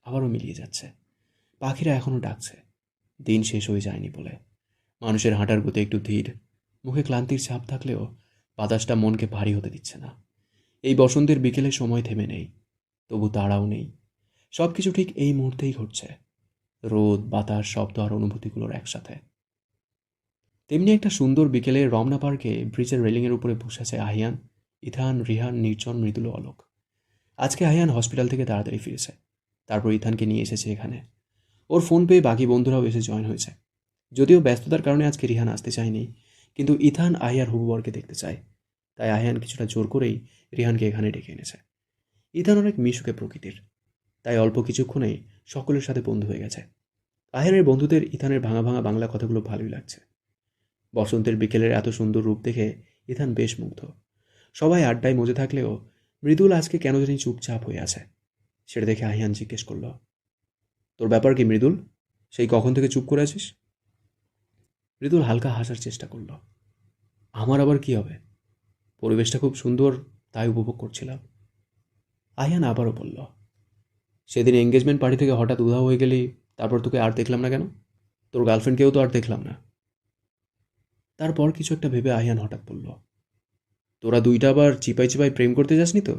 আবারও মিলিয়ে যাচ্ছে। পাখিরা এখনও ডাকছে, দিন শেষ হয়ে যায়নি বলে। মানুষের হাঁটার গতি একটু ধীর, মুখে ক্লান্তির ছাপ থাকলেও বাতাসটা মনকে ভারী হতে দিচ্ছে না। এই বসন্তের বিকেলে সময় থেমে নেই, তবু তাড়াও নেই। সব কিছু ঠিক এই মুহূর্তেই ঘটছে। রোদ, বাতাস, শব্দ আর অনুভূতিগুলোর একসাথে। তেমনি একটা সুন্দর বিকেলে রমনা পার্কে ব্রিজের রেলিংয়ের উপরে বসে আছে আহিয়ান, ইথান, রিহান, নির্জন, মৃদুল ও অলোক। আজকে আহিয়ান হসপিটাল থেকে তাড়াতাড়ি ফিরেছে। তারপর ইথানকে নিয়ে এসেছে এখানে। ওর ফোন পেয়ে বাকি বন্ধুরাও এসে জয়েন হয়েছে। যদিও ব্যস্ততার কারণে আজকে রিহান আসতে চায়নি, কিন্তু ইথান আহিয়ার হুবুবরকে দেখতে চায়। তাই আহিয়ান কিছুটা জোর করেই রিহানকে এখানে ডেকে এনেছে। ইথান অনেক মিশুকে প্রকৃতির, তাই অল্প কিছুক্ষণেই সকলের সাথে বন্ধু হয়ে গেছে। আহিয়ানের বন্ধুদের ইথানের ভাঙা ভাঙা বাংলা কথাগুলো ভালোই লাগছে। বসন্তের বিকেলের এত সুন্দর রূপ দেখে ইথান বেশ মুগ্ধ। সবাই আড্ডায় মজে থাকলেও মৃদুল আজকে কেন জানি চুপচাপ হয়ে আছে। সেটা দেখে আহিয়ান জিজ্ঞেস করল, তোর ব্যাপার কি মৃদুল? সেই কখন থেকে চুপ করে আছিস? মৃদুল হালকা হাসার চেষ্টা করল, আমার আবার কি হবে, পরিবেশটা খুব সুন্দর, তাই উপভোগ করছিলাম। আহিয়ান আবারও বলল, সেদিন এঙ্গেজমেন্ট পার্টি থেকে হঠাৎ উধাও হয়ে গেলি, তারপর তোকে আর দেখলাম না কেন? তোর গার্লফ্রেন্ডকেও তো আর দেখলাম না। তারপর কিছু একটা ভেবে আহিয়ান হঠাৎ বলল, তোরা দুইটা আবার চিপাই চিপাই প্রেম করতে যাসনি তো?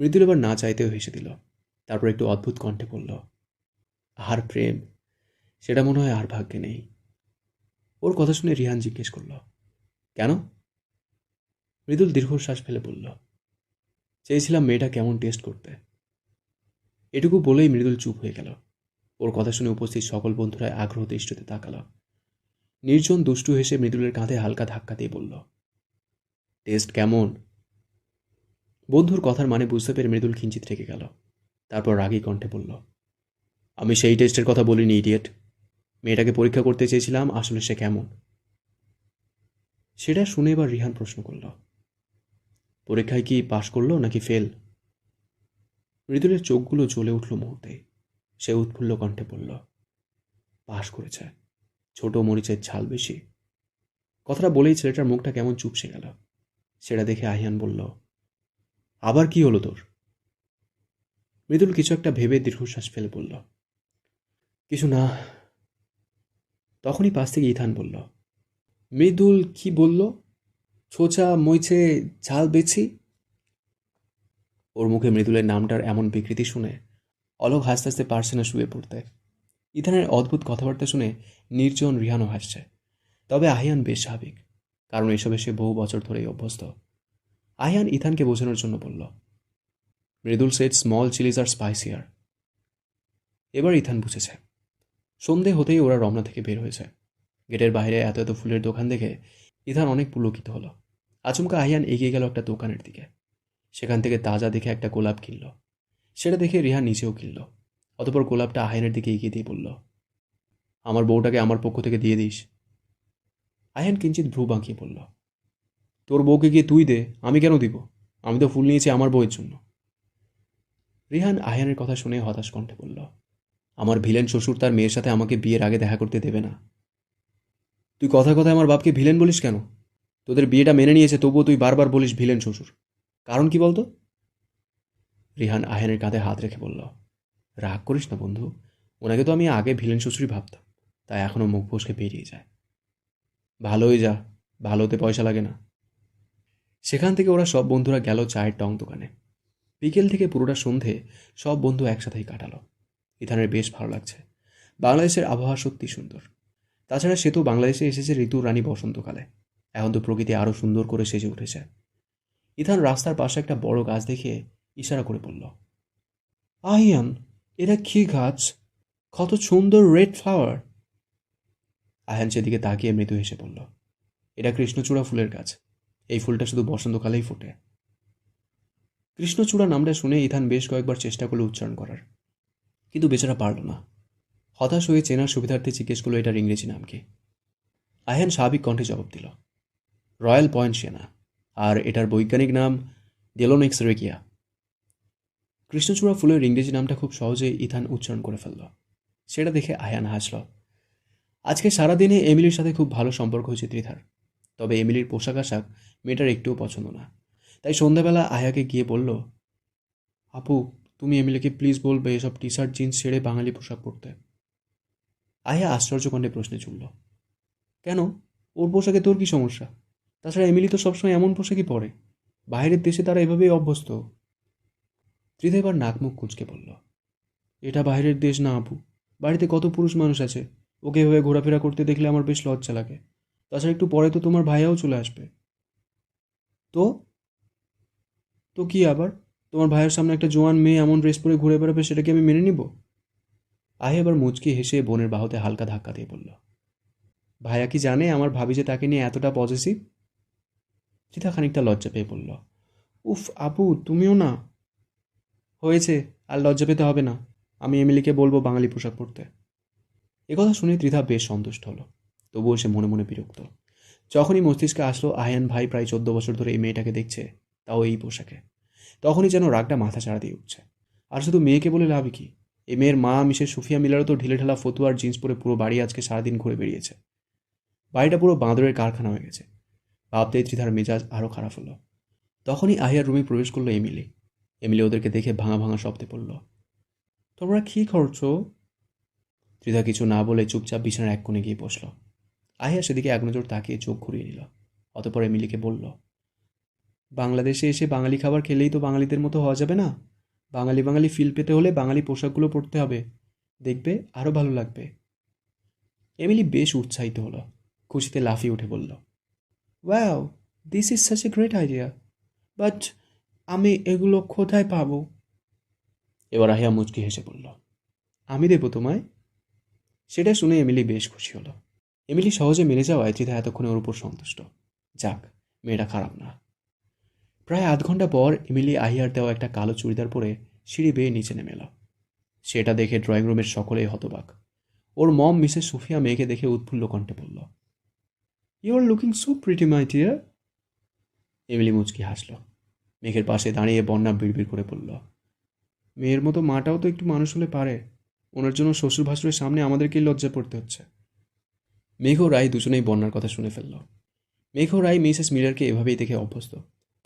মৃদুল এবার না চাইতেও হেসে দিল। তারপর একটু অদ্ভুত কণ্ঠে বলল, আর প্রেম, সেটা মনে হয় আর ভাগ্যে নেই। ওর কথা শুনে রিহান জিজ্ঞেস করল, কেন? মৃদুল দীর্ঘশ্বাস ফেলে বলল, চেয়েছিলাম মেয়েটা কেমন টেস্ট করতে। এটুকু বলেই মৃদুল চুপ হয়ে গেল। ওর কথা শুনে উপস্থিত সকল বন্ধুরা আগ্রহ দৃষ্টিতে তাকাল। নির্জন দুষ্টু হেসে মৃদুলের কাঁধে হালকা ধাক্কা দিয়ে বলল, টেস্ট কেমন? বন্ধুর কথার মানে বুঝতে পেরে মৃদুল কিঞ্চিত রেগে গেল। তারপর রাগী কণ্ঠে বলল, আমি সেই টেস্টের কথা বলিনি ইডিয়েট। মেয়েটাকে পরীক্ষা করতে চেয়েছিলাম আসলে সে কেমন। সেটা শুনে এবার রিহান প্রশ্ন করল, পরীক্ষায় কি পাশ করলো নাকি ফেল? মৃদুলের চোখগুলো জ্বলে উঠল মুহূর্তে। সে উৎফুল্ল কণ্ঠে বলল, পাশ করেছে, ছোট মরিচের ঝাল বেশি। কথাটা বলেই ছেলেটার মুখটা কেমন চুপসে গেল। সেটা দেখে আহিয়ান বলল, আবার কি হলো তোর? মৃদুল কিছু একটা ভেবে দীর্ঘশ্বাস ফেলে বলল, কিছু না। তখনই পাশ থেকে ইথান বলল, মৃদুল কি বলল? ছোচা মইছে ঝাল বেছি? ওর মুখে মৃদুলের নামটার এমন বিকৃতি শুনে অলোক হাসতে হাসতে পারছে না শুয়ে পড়তে। ইথানের অদ্ভুত কথাবার্তা শুনে নির্জন রিহানও হাসছে। তবে আহিয়ান বেশ স্বাভাবিক, কারণ এসবে সে বহু বছর ধরেই অভ্যস্ত। আহিয়ান ইথানকে বোঝানোর জন্য বলল, মৃদুল সেড স্মল চিলিজ আর স্পাইসিয়ার। এবার ইথান বুঝেছে। সন্ধে হতেই ওরা রমনা থেকে বের হয়েছে। গেটের বাইরে এত এত ফুলের দোকান দেখে ইথান অনেক পুলকিত হলো। আচমকা আহিয়ান এগিয়ে গেল একটা দোকানের দিকে। সেখান থেকে তাজা দেখে একটা গোলাপ কিনল। সেটা দেখে রিহান নিচেও কিনল। অতপর গোলাপটা আহিয়ানের দিকে এগিয়ে দিয়ে বলল, আমার বউটাকে আমার পক্ষ থেকে দিয়ে দিস। আহিয়ান কিঞ্চিত ভ্রু বাঁকিয়ে বলল, তোর বউকে গিয়ে তুই দে, আমি কেন দিব? আমি তো ফুল নিয়েছি আমার বউয়ের জন্য। রিহান আহিয়ানের কথা শুনে হতাশ কণ্ঠে বলল, আমার ভিলেন শ্বশুর তার মেয়ের সাথে আমাকে বিয়ের আগে দেখা করতে দেবে না। তুই কথায় কথায় আমার বাপকে ভিলেন বলিস কেন? তোদের বিয়েটা মেনে নিয়েছে, তবুও তুই বারবার বলিস ভিলেন শ্বশুর। কারণ কি বলতো? রিহান আহানের কাঁধে হাত রেখে বলল, রাগ করিস না বন্ধু, ওনাকে তো আমি আগে ভিলেন শ্বশুরই ভাবতাম, তাই এখনও মুখ ফসকে বেরিয়ে যায়। ভালোই যা, ভালোতে পয়সা লাগে না। সেখান থেকে ওরা সব বন্ধুরা গেল চায়ের টং দোকানে। বিকেল থেকে পুরোটা সন্ধে সব বন্ধু একসাথেই কাটালো। ইথানের বেশ ভালো লাগছে। বাংলাদেশের আবহাওয়া সত্যি সুন্দর। তাছাড়া সে তো বাংলাদেশে এসেছে ঋতুর রানী বসন্তকালে। এখন তো প্রকৃতি আরও সুন্দর করে সেজে উঠেছে। ইথান রাস্তার পাশে একটা বড় গাছ দেখে ইশারা করে বলল, আহিয়ান, এটা কি গাছ? কত সুন্দর রেড ফ্লাওয়ার। আহান সেদিকে তাকিয়ে মৃদু হেসে বলল, এটা কৃষ্ণচূড়া ফুলের গাছ। এই ফুলটা শুধু বসন্তকালেই ফোটে। কৃষ্ণচূড়া নামটা শুনে ইথান বেশ কয়েকবার চেষ্টা করলো উচ্চারণ করার, কিন্তু বেচারা পারল না। হতাশ হয়ে চেনার সুবিধার্থে জিজ্ঞেস করলো এটার ইংরেজি নাম কি। আহান স্বাভাবিক কণ্ঠে জবাব দিল, রয়্যাল পয়েন্ট সেনা, আর এটার বৈজ্ঞানিক নাম ডেলোনিক্স রেকিয়া। কৃষ্ণচূড়া ফুলের ইংরেজি নামটা খুব সহজেই ইথান উচ্চারণ করে ফেলল। সেটা দেখে আয়ান হাসল। আজকে সারাদিনে এমিলির সাথে খুব ভালো সম্পর্ক হয়েছে ত্রিধার, তবে এমিলির পোশাক আশাক মেয়েটার একটুও পছন্দ না। তাই সন্ধ্যাবেলা আয়াকে গিয়ে বলল, আপু, তুমি এমিলিকে প্লিজ বলবে এসব টি শার্ট জিন্স ছেড়ে বাঙালি পোশাক পরতে। আয়া আশ্চর্যকণ্ঠে প্রশ্নে চলল, কেন? ওর পোশাকে তোর কি সমস্যা? তাছাড়া এমিলি তো সবসময় এমন পোশাকই পরে, বাইরের দেশে তারা এভাবেই অভ্যস্ত। ত্রিধা এবার নাক মুখ কুঁচকে বলল, এটা বাইরের দেশ না আপু, বাড়িতে কত পুরুষ মানুষ আছে, ওকে এভাবে ঘোরাফেরা করতে দেখলে আমার বেশ লজ্জা লাগে। তাছাড়া একটু পরে তো তোমার ভাইয়াও চলে আসবে। তো তো কি আবার? তোমার ভাইয়ের সামনে একটা জোয়ান মেয়ে এমন ড্রেস পরে ঘুরে বেড়াবে, সেটা কি আমি মেনে নিব? আহি এবার মুচকি হেসে বোনের বাহুতে হালকা ধাক্কা দিয়ে বলল, ভাইয়া কি জানে আমার ভাবি যে তাকে নিয়ে এতটা পজিটিভ? চিতা খানিকটা লজ্জা পেয়ে বলল, উফ আপু, তুমিও না। হয়েছে, আর লজ্জা পেতে হবে না। আমি এমিলিকে বলবো বাঙালি পোশাক পরতে। একথা শুনে ত্রিধা বেশ সন্তুষ্ট হলো, তবুও সে মনে মনে বিরক্ত। যখনই মস্তিষ্কে আসলো আয়ান ভাই প্রায় 14 বছর ধরে এই মেয়েটাকে দেখছে, তাও এই পোশাকে, তখনই যেন রাগটা মাথা চাড়া দিয়ে উঠছে। আর শুধু মেয়েকে বলে লাভ কি? এই মেয়ের মা মিসেস সুফিয়া মিলারও তো ঢিলে ঢালা ফতুয়ার জিন্স পরে পুরো বাড়ি আজকে সারাদিন ঘুরে বেরিয়েছে। বাড়িটা পুরো বাঁদরের কারখানা হয়ে গেছে। ভাবতেই ত্রিধার মেজাজ আরও খারাপ হলো। তখনই আহিয়ার রুমে প্রবেশ করলো এমিলি। এমিলি ওদেরকে দেখে ভাঙা ভাঙা শব্দে পড়ল, তোমরা কি করছো? ত্রিধা কিছু না বলে চুপচাপ বিছানার এক কোণে গিয়ে বসল। আহিয়া সেদিকে এক নজর তাকিয়ে চোখ ঘুরিয়ে নিল। অতপর এমিলিকে বলল, বাংলাদেশে এসে বাঙালি খাবার খেলেই তো বাঙালিদের মতো হওয়া যাবে না। বাঙালি বাঙালি ফিল পেতে হলে বাঙালি পোশাকগুলো পরতে হবে, দেখবে আরও ভালো লাগবে। এমিলি বেশ উৎসাহিত হলো, খুশিতে লাফিয়ে উঠে বলল, wow, this is such a great idea, but আমি এগুলো কোথায় পাবো? এবার আহিয়া মুচকি হেসে বলল, আমি দেবো তোমায়। সেটা শুনে এমিলি বেশ খুশি হলো। এমিলি সহজে মেনে যাওয়ায় ত্রিধা এতক্ষণে ওর উপর সন্তুষ্ট। যাক, মেয়েটা খারাপ না। প্রায় আধ ঘন্টা পর এমিলি আহিয়ার দেওয়া একটা কালো চুড়িদার পরে সিঁড়ি বেয়ে নিচে নেমে এলো। সেটা দেখে ড্রয়িং রুমের সকলেই হতবাক। ওর মম মিসেস সুফিয়া মেয়েকে দেখে উৎফুল্ল কণ্ঠে বলল, you are looking so pretty my dear. Emily মুচকি হাসল। মেঘের পাশে দাঁড়িয়ে বন্যা বিড়বিড় করে বলল, মেয়ের মতো মাটাও তো একটু মানুষ হলে পারে, ওনার জন্য শ্বশুর ভাসুরের সামনে আমাদেরকেই লজ্জা পড়তে হচ্ছে। মেঘ ও রায় দুজনেই বন্যার কথা শুনে ফেলল। মেঘ ও রায় মিসেস মিলারকে এভাবেই দেখে অভ্যস্ত,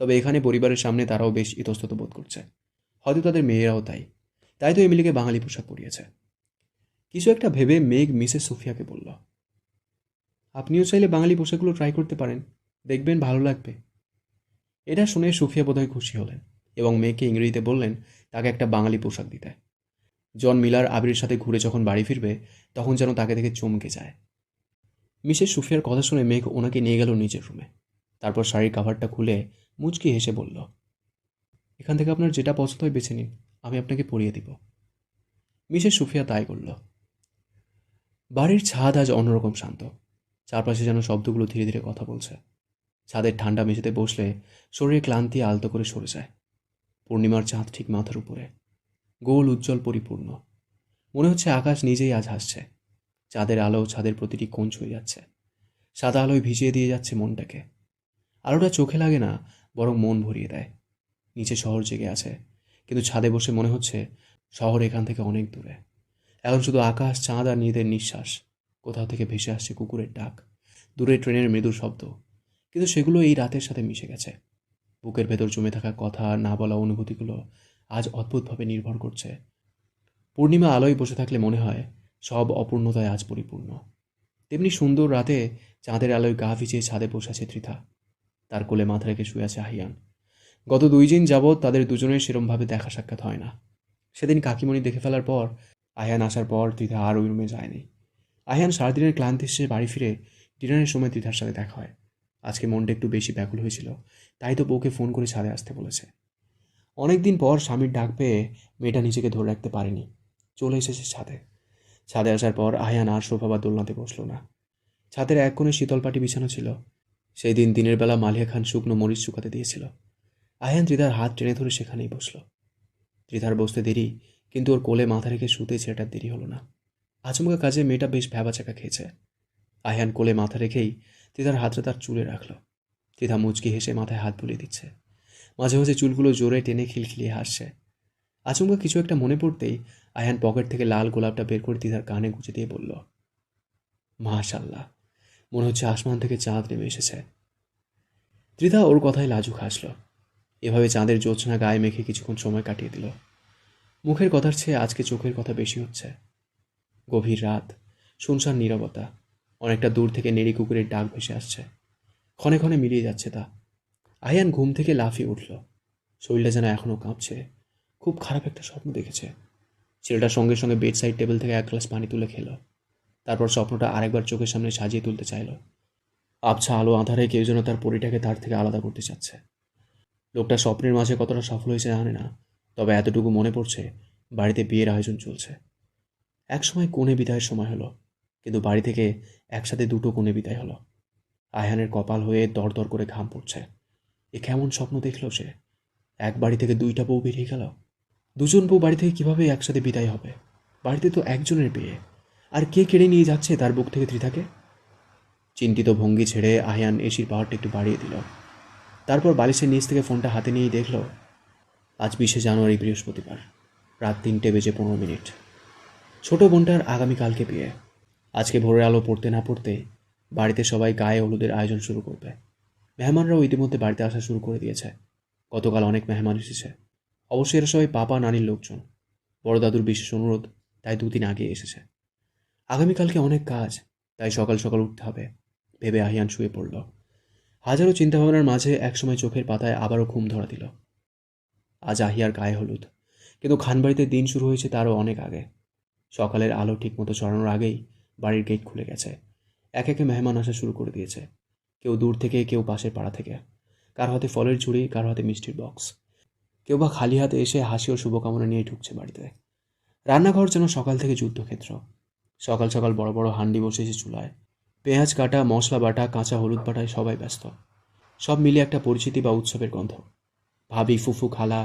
তবে এখানে পরিবারের সামনে তারাও বেশ ইতস্তত বোধ করছে। হয়তো তাদের মেয়েরাও তাই, তাই তো এমিলিকে বাঙালি পোশাক পরিয়েছে। কিছু একটা ভেবে মেঘ মিসেস সুফিয়াকে বলল, আপনিও চাইলে বাঙালি পোশাকগুলো ট্রাই করতে পারেন, দেখবেন ভালো লাগবে। এটা শুনে সুফিয়া বোধহয় খুশি হলেন এবং মেয়েকে ইংরেজিতে বললেন তাকে একটা বাঙালি পোশাক দিতে। জন মিলার আবিরের সাথে ঘুরে যখন বাড়ি ফিরবে, তখন যেন তাকে দেখে চমকে যায়। মিসেস সুফিয়ার কথা শুনে মেঘ ওনাকে নিয়ে গেল নিজের রুমে। তারপর শাড়ির কাভারটা খুলে মুচকি হেসে বলল, এখান থেকে আপনার যেটা পছন্দ হয় বেছে নিন, আমি আপনাকে পরিয়ে দিব। মিসেস সুফিয়া তাই করল। বাড়ির ছাদ আজ অন্যরকম শান্ত। চারপাশে যেন শব্দগুলো ধীরে ধীরে কথা বলছে। ছাদের ঠান্ডা মেঝেতে বসলে শরীরে ক্লান্তি আলতো করে সরে যায়। পূর্ণিমার চাঁদ ঠিক মাথার উপরে, গোল উজ্জ্বল পরিপূর্ণ। মনে হচ্ছে আকাশ নিজেই আজ হাসছে। চাঁদের আলো ছাদের প্রতিটি কোণ ছুঁয়ে যাচ্ছে, সাদা আলোয় ভিজিয়ে দিয়ে যাচ্ছে মনটাকে। আলোটা চোখে লাগে না, বরং মন ভরিয়ে দেয়। নিচে শহর জেগে আছে, কিন্তু ছাদে বসে মনে হচ্ছে শহর এখান থেকে অনেক দূরে। এখন শুধু আকাশ, চাঁদ আর নিজেদের নিঃশ্বাস। কোথাও থেকে ভেসে আসছে কুকুরের ডাক, দূরে ট্রেনের মৃদু শব্দ, কিন্তু সেগুলো এই রাতের সাথে মিশে গেছে। বুকের ভেতর জমে থাকা কথা, না বলা অনুভূতিগুলো আজ অদ্ভুতভাবে নির্ভর করছে। পূর্ণিমা আলোয় বসে থাকলে মনে হয় সব অপূর্ণতায় আজ পরিপূর্ণ। তেমনি সুন্দর রাতে চাঁদের আলোয় গা ভিজিয়ে ছাদে বসে আছে ত্রিধা। তার কোলে মাথা রেখে শুয়ে আছে আহিয়ান। গত 2 দিন যাবৎ তাদের দুজনের সেরমভাবে দেখা সাক্ষাৎ হয় না। সেদিন কাকিমণি দেখে ফেলার পর, আহিয়ান আসার পর ত্রিধা আর ওই রুমে যায়নি। আহিয়ান সারাদিনের ক্লান্তি শেষে বাড়ি ফিরে ডিনারের সময় ত্রিধার সাথে দেখা হয়। আজকে মনটা একটু বেশি ব্যাকুল হয়েছিল, তাই তো বউকে ফোন করে ছাদে আসতে বলেছে। অনেকদিন পর স্বামীর ডাক পেয়ে মেয়েটা নিজেকে ধরে রাখতে পারেনি, চলে এসেছে ছাদে। ছাদে আসার পর আহিয়ান আর সোফা বা দোলনাতে বসলো না। ছাদের এক কোণে শীতল পাটি বিছানো ছিল। সেই দিন দিনের বেলা মালিয়া খান শুকনো মরিচ শুকাতে দিয়েছিল। আহিয়ান ত্রিধার হাত টেনে ধরে সেখানেই বসল। ত্রিধার বসতে দেরি, কিন্তু ওর কোলে মাথা রেখে শুতে ছেলেটার দেরি হলো না। আচমকা কাজে মেয়েটা বেশ ভ্যাবাচাকা খেয়েছে। আহিয়ান কোলে মাথা রেখেই ত্রিধার হাতটা তার চুলে রাখল। ত্রিধা মুচকি হেসে মাথায় হাত বুলিয়ে দিচ্ছে। মাঝে মাঝে চুলগুলো জোরে টেনে খিলখিলিয়ে হাসছে। আচমকা কিছু একটা মনে পড়তেই আয়ান পকেট থেকে লাল গোলাপটা বের করে ত্রিধার কানে গুঁজে দিয়ে বলল, মাশাল্লাহ, মনে হচ্ছে আসমান থেকে চাঁদ নেমে এসেছে। ত্রিধা ওর কথায় লাজুক হাসল। এভাবে চাঁদের জ্যোৎস্না গায়ে মেখে কিছুক্ষণ সময় কাটিয়ে দিল। মুখের কথার চেয়ে আজকে চোখের কথা বেশি হচ্ছে। গভীর রাত, শুনশান নীরবতা, অনেকটা দূর থেকে নেড়ি কুকুরের ডাক ভেসে আসছে। ক্ষণে ক্ষণে মিলিয়ে যাচ্ছে তা। আয়ান ঘুম থেকে লাফিয়ে উঠল। শরীরটা যেন এখনও কাঁপছে। খুব খারাপ একটা স্বপ্ন দেখেছে। ছেলেটার সঙ্গে সঙ্গে বেড সাইড টেবিল থেকে এক গ্লাস পানি তুলে খেল। তারপর স্বপ্নটা আরেকবার চোখের সামনে সাজিয়ে তুলতে চাইল। আবছা আলো আঁধারে কেউ যেন তার পরিটাকে তার থেকে আলাদা করতে চাচ্ছে। লোকটা স্বপ্নের মাঝে কতটা সফল হয়েছে জানে না, তবে এতটুকু মনে পড়ছে, বাড়িতে বিয়ের আয়োজন চলছে। একসময় কনে বিদায়ের সময় হলো, কিন্তু বাড়ি থেকে একসাথে 2টো কনে বিদায় হলো। আয়ানের কপাল হয়ে দরদর করে ঘাম পড়ছে। এ কেমন স্বপ্ন দেখল সে? এক বাড়ি থেকে 2টা বউ বেরিয়ে গেল। 2জন বউ বাড়ি থেকে কিভাবে একসাথে বিদায় হবে? বাড়িতে তো একজনের বিয়ে, আর কে কেড়ে নিয়ে যাচ্ছে তার বুক থেকে ত্রিধাকে? চিন্তিত ভঙ্গি ছেড়ে আয়ান এসির পাওয়ারটা একটু বাড়িয়ে দিল। তারপর বালিশের নিচ থেকে ফোনটা হাতে নিয়েই দেখল, আজ 20শে জানুয়ারি, বৃহস্পতিবার, রাত 3:15। ছোট বোনটার আগামীকালকে বিয়ে। আজকে ভোরের আলো পড়তে না পড়তে বাড়িতে সবাই গায়ে হলুদের আয়োজন শুরু করবে। মেহমানরাও ইতিমধ্যে বাড়িতে আসা শুরু করে দিয়েছে। গতকাল অনেক মেহমান এসেছে। অবশ্যই এরা সবাই পাপা নানির লোকজন। বড় দাদুর বিশেষ অনুরোধ, তাই 2 দিন আগে এসেছে। আগামীকালকে অনেক কাজ, তাই সকাল সকাল উঠতে হবে ভেবে আহিয়ান শুয়ে পড়ল। হাজারো চিন্তাভাবনার মাঝে একসময় চোখের পাতায় আবারও ঘুম ধরা দিল। আজ আহিয়ার গায়ে হলুদ, কিন্তু খানবাড়িতে দিন শুরু হয়েছে তারও অনেক আগে। সকালের আলো ঠিকমতো চড়ানোর আগেই বাড়ির গেট খুলে গেছে। এক একে মেহমান আসা শুরু করে দিয়েছে। কেউ দূর থেকে, কেউ পাশের পাড়া থেকে। কারো হাতে ফলের ঝুড়ি, কারো হাতে মিষ্টির বক্স। কেউ বা খালি হাতে এসে হাসি ও শুভকামনা নিয়ে ঢুকছে বাড়িতে। রান্নাঘর যেন সকাল থেকে যুদ্ধক্ষেত্র। সকাল সকাল বড় বড় হান্ডি বসেছে চুলায়। পেঁয়াজ কাটা, মশলা বাটা, কাঁচা হলুদ বাটায় সবাই ব্যস্ত। সব মিলিয়ে একটা পরিচিতি বা উৎসবের গন্ধ। ভাবি, ফুফু, খালা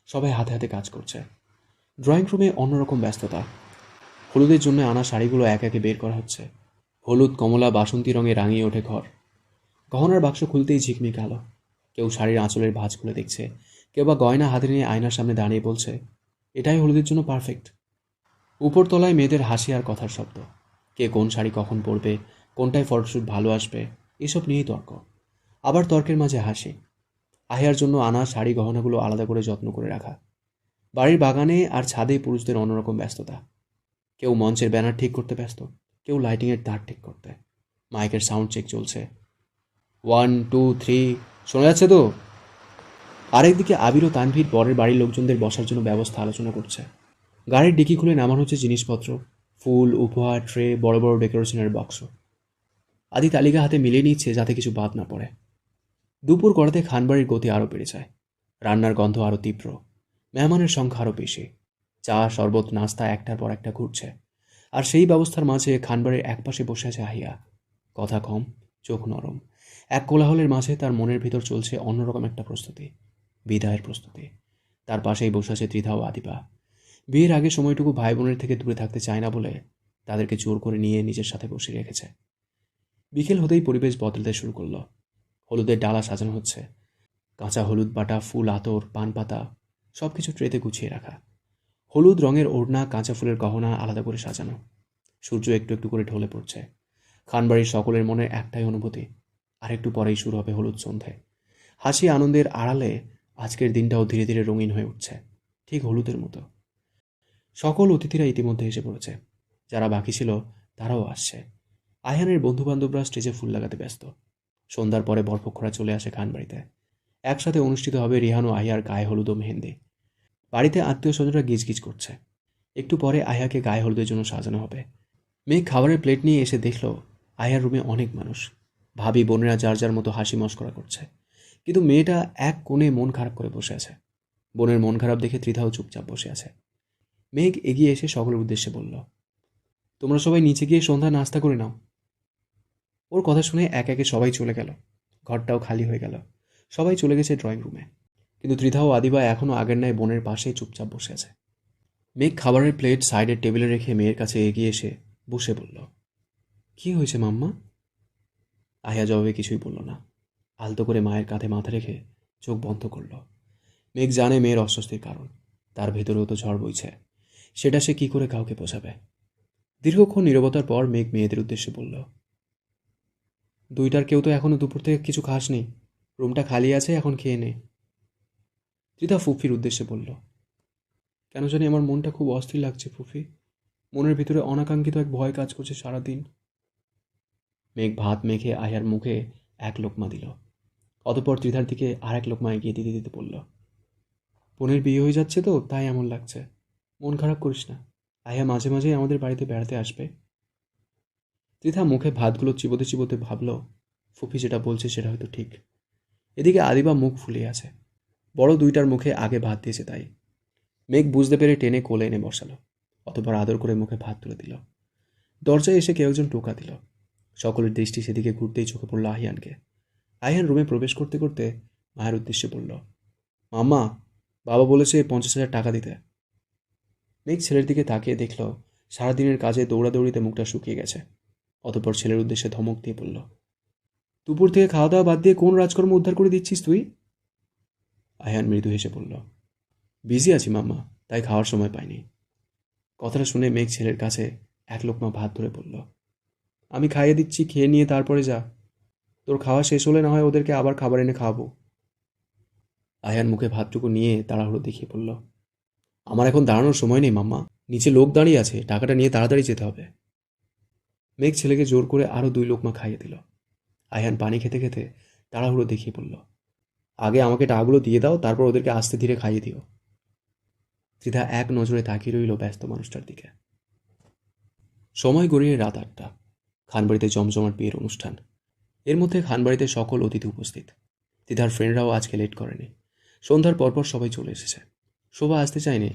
সবাই হাতে হাতে কাজ করছে। ড্রয়িং রুমে অন্যরকম ব্যস্ততা। হলুদের জন্য আনা শাড়িগুলো এক একে বের করা হচ্ছে। হলুদ, কমলা, বাসন্তী রঙে রাঙিয়ে ওঠে ঘর। গহনার বাক্স খুলতেই ঝিকমিক আলো। কেউ শাড়ির আঁচলের ভাঁজ খুলে দেখছে, কেউ বা গয়না হাতে নিয়ে আয়নার সামনে দাঁড়িয়ে বলছে, এটাই হলুদের জন্য পারফেক্ট। উপরতলায় মেয়েদের হাসি আর কথার শব্দ। কে কোন শাড়ি কখন পরবে, কোনটায় ফটোশ্যুট ভালো আসবে, এসব নিয়েই তর্ক। আবার তর্কের মাঝে হাসি। আহিয়ার জন্য আনা শাড়ি গহনাগুলো আলাদা করে যত্ন করে রাখা। বাড়ির বাগানে আর ছাদে পুরুষদের অন্যরকম ব্যস্ততা। কেউ মঞ্চের ব্যানার ঠিক করতে ব্যস্ত, কেউ লাইটিংয়ের তার ঠিক করতে। মাইকের সাউন্ড চেক চলছে। 1, 2, 3, শোনা যাচ্ছে তো? আরেকদিকে আবির ও তানভীর পরের বাড়ির লোকজনদের বসার জন্য ব্যবস্থা আলোচনা করছে। গাড়ির ডিকি খুলে নামানো হচ্ছে জিনিসপত্র, ফুল, উপহার, ট্রে, বড় বড় ডেকোরেশনের বাক্স। আদি তালিকা হাতে মিলিয়ে নিচ্ছে যাতে কিছু বাদ না পড়ে। দুপুর গড়াতে খানবাড়ির গতি আরও বেড়ে যায়। রান্নার গন্ধ আরও তীব্র। মেহমানের সংখ্যা আরও বেশি। চা, শরবত, নাস্তা একটার পর একটা ঘুরছে। আর সেই ব্যবস্থার মাঝে খানবাড়ির একপাশে বসে আছে আহিয়া। কথা কম, চোখ নরম। এক কোলাহলের মাঝে তার মনের ভিতর চলছে অন্যরকম একটা প্রস্তুতি, বিদায়ের প্রস্তুতি। তার পাশেই বসে আছে ত্রিধা ও আদিবা। বিয়ের আগে সময়টুকু ভাই বোনের থেকে দূরে থাকতে চায় না বলে তাদেরকে জোর করে নিয়ে নিজের সাথে বসিয়ে রেখেছে। বিকেল হতেই পরিবেশ বদলাতে শুরু করলো। হলুদের ডালা সাজানো হচ্ছে। কাঁচা হলুদ বাটা, ফুল, আতর, পান পাতা সব কিছু ট্রেতে গুছিয়ে রাখা। হলুদ রঙের ওড়না, কাঁচা ফুলের গহনা আলাদা করে সাজানো। সূর্য একটু একটু করে ঢলে পড়ছে। খানবাড়ির সকলের মনে একটাই অনুভূতি, আর একটু পরেই শুরু হবে হলুদ সন্ধে। হাসি আনন্দের আড়ালে আজকের দিনটাও ধীরে ধীরে রঙিন হয়ে উঠছে, ঠিক হলুদের মতো। সকল অতিথিরা ইতিমধ্যে এসে পড়েছে। যারা বাকি ছিল তারাও আসছে। আয়হানের বন্ধুবান্ধবরা স্টেজে ফুল লাগাতে ব্যস্ত। সন্ধ্যার পরে বরপক্ষরা চলে আসে খানবাড়িতে। একসাথে অনুষ্ঠিত হবে রিহান ও আহিয়ার গায়ে হলুদ ও মেহেন্দি। বাড়িতে আত্মীয় স্বজনরা গিজগিজ করছে। একটু পরে আহিয়াকে গায়ে হলুদের জন্য সাজানো হবে। মেঘ খাবারের প্লেট নিয়ে এসে দেখল আহিয়ার রুমে অনেক মানুষ। ভাবি বোনেরা যার যার মতো হাসি মস্করা করছে, কিন্তু মেয়েটা এক কোণে মন খারাপ করে বসে আছে। বোনের মন খারাপ দেখে ত্রিধাও চুপচাপ বসে আছে। মেঘ এগিয়ে এসে সকলের উদ্দেশ্যে বলল, তোমরা সবাই নিচে গিয়ে সন্ধ্যা নাস্তা করে নাও। ওর কথা শুনে এক একে সবাই চলে গেল। ঘরটাও খালি হয়ে গেল। সবাই চলে গেছে ড্রয়িং রুমে, কিন্তু ত্রিধা ও আদিবা এখনও আগের ন্যায় বোনের পাশেই চুপচাপ বসে আছে। মেঘ খাবারের প্লেট সাইডের টেবিলে রেখে মেয়ের কাছে এগিয়ে এসে বসে বলল, কি হয়েছে মাম্মা? আহিয়া জবাবে কিছুই বলল না। আলতো করে মায়ের কাঁধে মাথা রেখে চোখ বন্ধ করল। মেঘ জানে মেয়ের অস্বস্তির কারণ, তার ভেতরেও তো ঝড় বইছে। সেটা সে কি করে কাউকে বোঝাবে? দীর্ঘক্ষণ নীরবতার পর মেঘ মেয়েদের উদ্দেশ্যে বলল, দুইটার কেউ তো এখনো দুপুর থেকে কিছু খাসনি। রুমটা খালি আছে, এখন খেয়ে নে। ত্রিধা ফুফির উদ্দেশ্যে বলল, কেন জানি আমার মনটা খুব অস্থির লাগছে ফুফি। মনের ভিতরে অনাকাঙ্ক্ষিত এক ভয় কাজ করছে সারাদিন। মেঘ ভাত মেখে আহিয়ার মুখে এক লোকমা দিল। অতঃপর ত্রিধার দিকে আর এক লোকমা এগিয়ে দিতে দিতে বলল, বোনের বিয়ে হয়ে যাচ্ছে তো তাই এমন লাগছে। মন খারাপ করিস না, আহিয়া মাঝে মাঝে আমাদের বাড়িতে বেড়াতে আসবে। ত্রিধা মুখে ভাতগুলো চিবোতে চিবোতে ভাবল, ফুফি যেটা বলছে সেটা হয়তো ঠিক। এদিকে আদিবা মুখ ফুলিয়ে আছে। বড় দুইটার মুখে আগে ভাত দিয়েছে তাই। মেঘ বুঝতে পেরে টেনে কোলে এনে বসালো। অতঃপর আদর করে মুখে ভাত তুলে দিল। দরজায় এসে কেউ একজন টোকা দিল। সকলের দৃষ্টি সেদিকে ঘুরতেই চোখে পড়ল আহিয়ানকে। আহিয়ান রুমে প্রবেশ করতে করতে মায়ের উদ্দেশ্যে বলল, মাম্মা, বাবা বলেছে 50,000 টাকা দিতে। মেঘ ছেলের দিকে তাকিয়ে দেখল সারাদিনের কাজে দৌড়াদৌড়িতে মুখটা শুকিয়ে গেছে। অতঃপর ছেলের উদ্দেশ্যে ধমক দিয়ে বলল, দুপুর থেকে খাওয়া দাওয়া বাদ দিয়ে কোন রাজকর্ম উদ্ধার করে দিচ্ছিস তুই? আহিয়ান মৃদু হেসে বলল, বিজি আছি মাম্মা, তাই খাওয়ার সময় পাইনি। কথাটা শুনে মেঘ ছেলের কাছে এক লোকমা ভাত ধরে বলল, আমি খাইয়ে দিচ্ছি, খেয়ে নিয়ে তারপরে যা। তোর খাওয়া শেষ হলে না হয় ওদেরকে আবার খাবার এনে খাওয়াবো। আয়ান মুখে ভাতটুকু নিয়ে তাড়াহুড়ো দেখিয়ে বলল, আমার এখন দাঁড়ানোর সময় নেই মাম্মা, নিচে লোক দাঁড়িয়ে আছে, টাকাটা নিয়ে তাড়াতাড়ি যেতে হবে। মেঘ ছেলেকে জোর করে আরও 2 লোকমা খাইয়ে দিল। আয়ান পানি খেতে খেতে তাড়াহুড়ো দেখিয়ে বলল, আগে আমাকে টাকাগুলো দিয়ে দাও, তারপর ওদেরকে আস্তে ধীরে খাইয়ে দিও। ত্রিধা এক নজরে তাকিয়ে রইল ব্যস্ত মানুষটার দিকে। সময় গড়িয়ে রাত 8টা। খানবাড়িতে জমজমাট বিয়ের অনুষ্ঠান। এর মধ্যে খানবাড়িতে সকল অতিথি উপস্থিত। দিদার ফ্রেন্ডরাও আজকে লেট করেনি। সন্ধ্যার পরপর সবাই চলে এসেছে। শোভা আসতে চায়নি।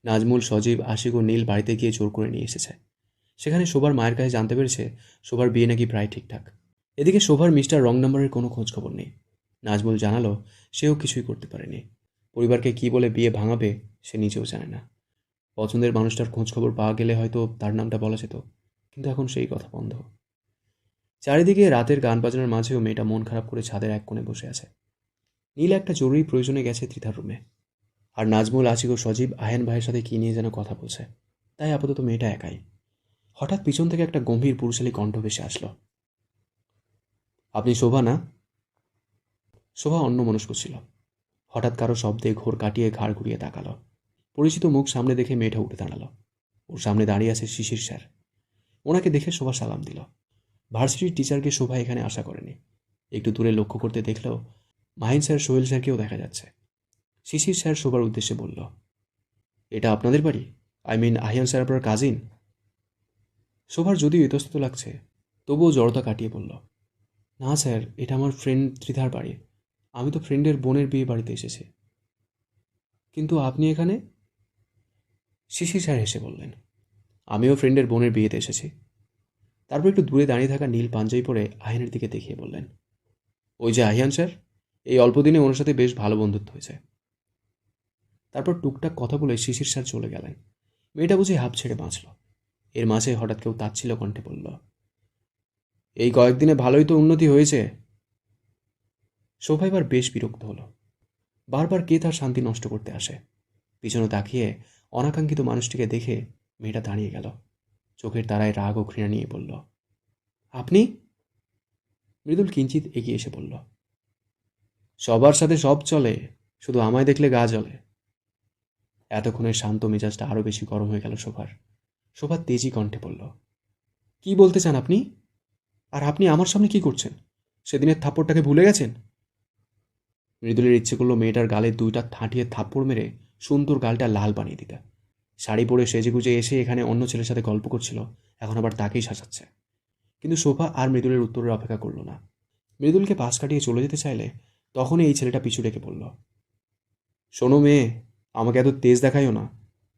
নাজমুল, সজীব, আশিক ও নীল বাড়িতে গিয়ে জোর করে নিয়ে এসেছে। সেখানে শোভার মায়ের কাছে জানতে পেরেছে শোভার বিয়ে নাকি প্রায় ঠিকঠাক। এদিকে শোভার মিস্টার রং নাম্বারের কোনো খোঁজ খবর নেই। নাজমুল জানালো সেও কিছুই করতে পারেনি। পরিবারকে কি বলে বিয়ে ভাঙাবে সে নিজেও জানে না। পছন্দের মানুষটার খোঁজ খবর পাওয়া গেলে হয়তো তার নামটা বলা যেত, কিন্তু এখন সেই কথা বন্ধ। চারিদিকে রাতের গান বাজনার মাঝেও মেয়েটা মন খারাপ করে ছাদের এক কোণে বসে আছে। নীল একটা জরুরি প্রয়োজনে গেছে ত্রিধার রুমে। আর নাজমুল, আশিক ও সজীব আয়ান ভাইয়ের সাথে কি নিয়ে যেন কথা বলছে। তাই আপাতত মেয়েটা একাই। হঠাৎ পিছন থেকে একটা গম্ভীর পুরুষালী কণ্ঠ ভেসে আসলো, আপনি শোভা না? শোভা অন্যমনস্ক ছিল। হঠাৎ কারো শব্দে ঘোর কাটিয়ে ঘাড় ঘুরিয়ে তাকালো। পরিচিত মুখ সামনে দেখে মেয়েটা উঠে দাঁড়ালো। ওর সামনে দাঁড়িয়ে আছে শিশির স্যার। ওনাকে দেখে শোভা সালাম দিল। ভার্সিটির টিচারকে শোভা এখানে আশা করেনি। একটু দূরে লক্ষ্য করতে দেখলেও মাহিন স্যার, সোহেল স্যারকেও দেখা যাচ্ছে। শিশির স্যার শোভার উদ্দেশ্যে বলল, এটা আপনাদের বাড়ি? আই মিন আহিয়ান স্যার আপনার কাজিন? শোভার যদিও ইতস্তত লাগছে, তবুও জড়তা কাটিয়ে বলল, না স্যার, এটা আমার ফ্রেন্ড ত্রিধার বাড়ি। আমি তো ফ্রেন্ডের বোনের বিয়ে বাড়িতে এসেছি। কিন্তু আপনি এখানে? শিশির স্যার হেসে বললেন, আমিও ফ্রেন্ডের বোনের বিয়েতে এসেছি। তারপর একটু দূরে দাঁড়িয়ে থাকা নীল পাঞ্জাবি পরে আহিয়ানের দিকে দেখিয়ে বললেন, ওই যে আহিয়ান স্যার, এই অল্প দিনে ওনার সাথে বেশ ভালো বন্ধুত্ব হয়েছে। তারপর টুকটাক কথা বলে শিশির স্যার চলে গেলেন। মেয়েটা বুঝে হাঁপ ছেড়ে বাঁচল। এর মাঝে হঠাৎ কেউ তাচ্ছিল কণ্ঠে বলল, এই কয়েকদিনে ভালোই তো উন্নতি হয়েছে। শোভা এবার বেশ বিরক্ত হলো। বারবার কে তার শান্তি নষ্ট করতে আসে। পিছনে তাকিয়ে অনাকাঙ্ক্ষিত মানুষটিকে দেখে মেয়েটা দাঁড়িয়ে গেল। চোখের তারায় রাগ ও ঘৃণা নিয়ে বলল, আপনি? মৃদুল কিঞ্চিত এগিয়ে এসে বলল, সবার সাথে সব চলে, শুধু আমায় দেখলে গা জ্বলে। এতক্ষণের শান্ত মেজাজটা আরও বেশি গরম হয়ে গেল শোভার। শোভা তেজি কণ্ঠে বলল, কি বলতে চান আপনি? আর আপনি আমার সামনে কি করছেন? সেদিনের থাপ্পড়টাকে ভুলে গেছেন? মৃদুলের ইচ্ছে করলো মেয়েটার গালে দুইটা ঠাঁটিয়ে থাপ্পড় মেরে সুন্দর গালটা লাল বানিয়ে দিতে। শাড়ি পরে সেজেগুজে এসে এখানে অন্য ছেলের সাথে গল্প করছিল, এখন আবার তাকেই শাসাচ্ছে। কিন্তু শোভা আর মৃদুলের উত্তরের অপেক্ষা করল না। মৃদুলকে পাশ কাটিয়ে চলে যেতে চাইলে তখনই এই ছেলেটা পিছু ডেকে বলল, শোনো মেয়ে, আমাকে এত তেজ দেখাইও না,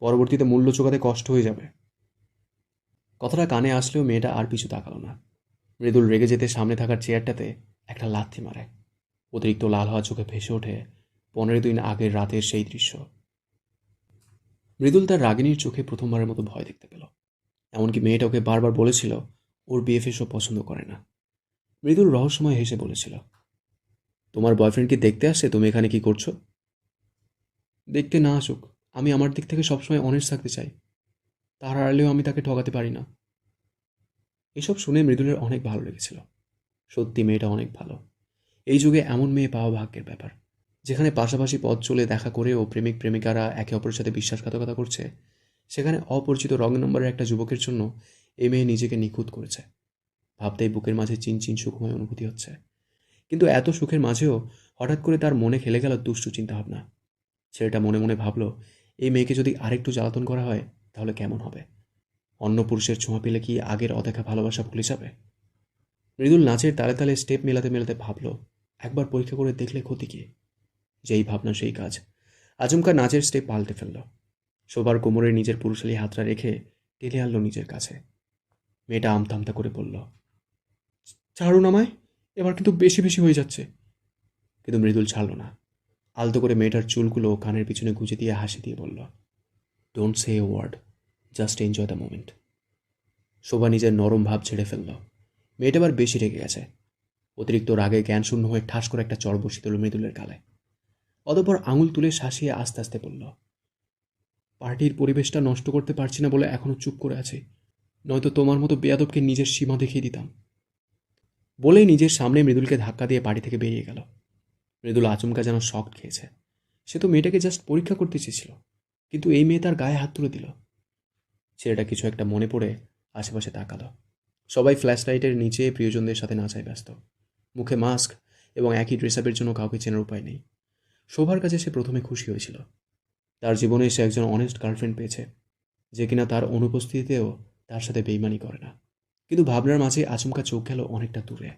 পরবর্তীতে মূল্য চোকাতে কষ্ট হয়ে যাবে। কথাটা কানে আসলেও মেয়েটা আর পিছু তাকালো না। মৃদুল রেগে যেতে সামনে থাকার চেয়ারটাতে একটা লাথি মারে। অতিরিক্ত লাল হওয়া চোখে ভেসে ওঠে 15 দিন আগের রাতের সেই দৃশ্য। মৃদুল তার রাগিনীর চোখে প্রথমবারের মতো ভয় দেখতে পেল। এমনকি মেয়েটা ওকে বারবার বলেছিল ওর বিএফএসও পছন্দ করে না। মৃদুল রহস্যময় হেসে বলেছিল, তোমার বয়ফ্রেন্ড কি দেখতে আসছে তুমি এখানে কি করছো? দেখতে না আসুক, আমি আমার দিক থেকে সবসময় অনেস্ট থাকতে চাই। তার আড়ালেও আমি তাকে ঠকাতে পারি না। এসব শুনে মৃদুলের অনেক ভালো লেগেছিল। সত্যি মেয়েটা অনেক ভালো। এই যুগে এমন মেয়ে পাওয়া ভাগ্যের ব্যাপার, যেখানে পাশাপাশি পথ চলে দেখা করেও প্রেমিক প্রেমিকারা একে অপরের সাথে বিশ্বাসঘাতকতা করছে, সেখানে অপরিচিত রং নম্বরের একটা যুবকের জন্য এই মেয়ে নিজেকে নিখুঁত করেছে। ভাবতেই বুকের মাঝে চিনচিন সুখময় অনুভূতি হচ্ছে। কিন্তু এত সুখের মাঝেও হঠাৎ করে তার মনে খেলে গেল দুষ্টু চিন্তাভাবনা। ছেলেটা মনে মনে ভাবল, এই মেয়েকে যদি আরেকটু জ্বালাতন করা হয় তাহলে কেমন হবে? অন্য পুরুষের ছোঁয়া পেলে কি আগের অদেখা ভালোবাসা ভুলে যাবে? মৃদুল নাচের তালে তালে স্টেপ মেলাতে মেলাতে ভাবল, একবার পরীক্ষা করে দেখলে ক্ষতি কি? যেই ভাবনা সেই কাজ। আচমকা নাচের স্টেপ পাল্টে ফেলল। শোভার কোমরে নিজের পুরুষালী হাতটা রেখে টেনে আনলো নিজের কাছে। মেয়েটা আমতা আমতা করে বলল, ছাড়ুন আমায়, এবার কিন্তু বেশি বেশি হয়ে যাচ্ছে। কিন্তু মৃদুল ছাড়ল না। আলতো করে মেয়েটার চুলগুলো কানের পিছনে গুঁজে দিয়ে হাসি দিয়ে বলল, don't say a word, just enjoy the moment. Shobha নিজের নরম ভাব ছেড়ে ফেলল। মেয়েটা আবার বেশি রেগে গেছে। অতিরিক্ত রাগে জ্ঞান শূন্য হয়ে ঠাস করে একটা চড় বসিয়ে দিল মৃদুলের গালে। অতঃপর আঙুল তুলে শাসিয়ে আস্তে আস্তে বলল, পার্টির পরিবেশটা নষ্ট করতে পারছি না বলে এখনো চুপ করে আছি, নয়তো তোমার মতো বেয়াদবকে নিজের সীমা দেখিয়ে দিতাম। বলেই নিজের সামনে মৃদুলকে ধাক্কা দিয়ে বাড়ি থেকে বেরিয়ে গেল। মৃদুল আচমকা যেন শক খেয়েছে। সে তো মেয়েটাকে জাস্ট পরীক্ষা করতে চেয়েছিল, কিন্তু এই মেয়ে তার গায়ে হাত তুলে দিল। ছেলেটা কিছু একটা মনে পড়ে আশেপাশে তাকালো। সবাই ফ্ল্যাশ লাইটের নিচে প্রিয়জনদের সাথে নাচায় ব্যস্ত। মুখে মাস্ক এবং একই ড্রেস আপের জন্য কাউকে চেনার উপায় নেই। শোভার কাছে সে প্রথমে খুশি হয়েছিল। তার জীবনে সে একজন অনেস্ট গার্লফ্রেন্ড পেয়েছে, যে কিনা তার অনুপস্থিতিতেও তার সাথে বেইমানি করে না। কিন্তু ভাবনার মাঝে আচমকা চোখ গেল অনেকটা দূরে।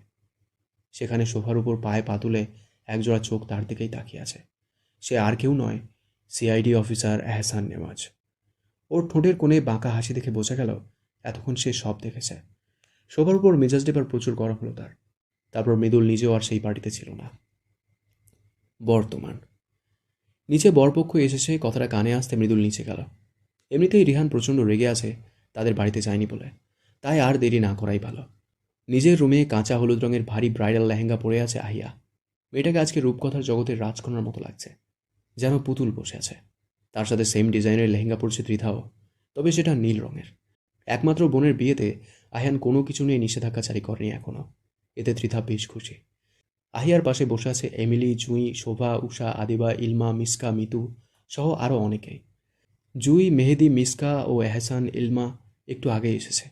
সেখানে সোফার উপর পায়ে পা তুলে একজোড়া চোখ তার দিকেই তাকিয়ে আছে। সে আর কেউ নয়, সিআইডি অফিসার এহসান নেওয়াজ। ওর ঠোঁটের কোণে বাঁকা হাসি দেখে বোঝা গেল এতক্ষণ সে সব দেখেছে। সোফার উপর মেজাজ এবার প্রচুর গরম হলো তার। তারপর মৃদুল নিজেও আর সেই পার্টিতে ছিল না। বর্তমান নিচে বরপক্ষ এসেছে, কথাটা কানে আসতে মৃদুল নিচে গেল। এমনিতেই রিহান প্রচণ্ড রেগে আছে তাদের বাড়িতে যায়নি বলে, তাই আর দেরি না করাই ভালো। নিজের রুমে কাঁচা হলুদ রঙের ভারী ব্রাইডাল লেহেঙ্গা পরে আছে আহিয়া। মেয়েটাকে আজকে রূপকথার জগতের রাজকন্যার মতো লাগছে, যেন পুতুল বসে আছে। তার সাথে সেম ডিজাইনের লেহেঙ্গা পরছে ত্রিধাও, তবে সেটা নীল রঙের। একমাত্র বোনের বিয়েতে আহিয়ান কোনো কিছু নিয়ে নিষেধাজ্ঞা জারি করেনি এখনও। এতে ত্রিধা বেশ খুশি। আহিয়ার পাশে বসে আছে এমিলি, জুঁই, শোভা, উষা, আদিবা, ইলমা, মিসকা, মিতু সহ আরও অনেকেই। জুঁই, মেহেদি, মিসকা ও এহসান, ইলমা একটু আগে এসেছে।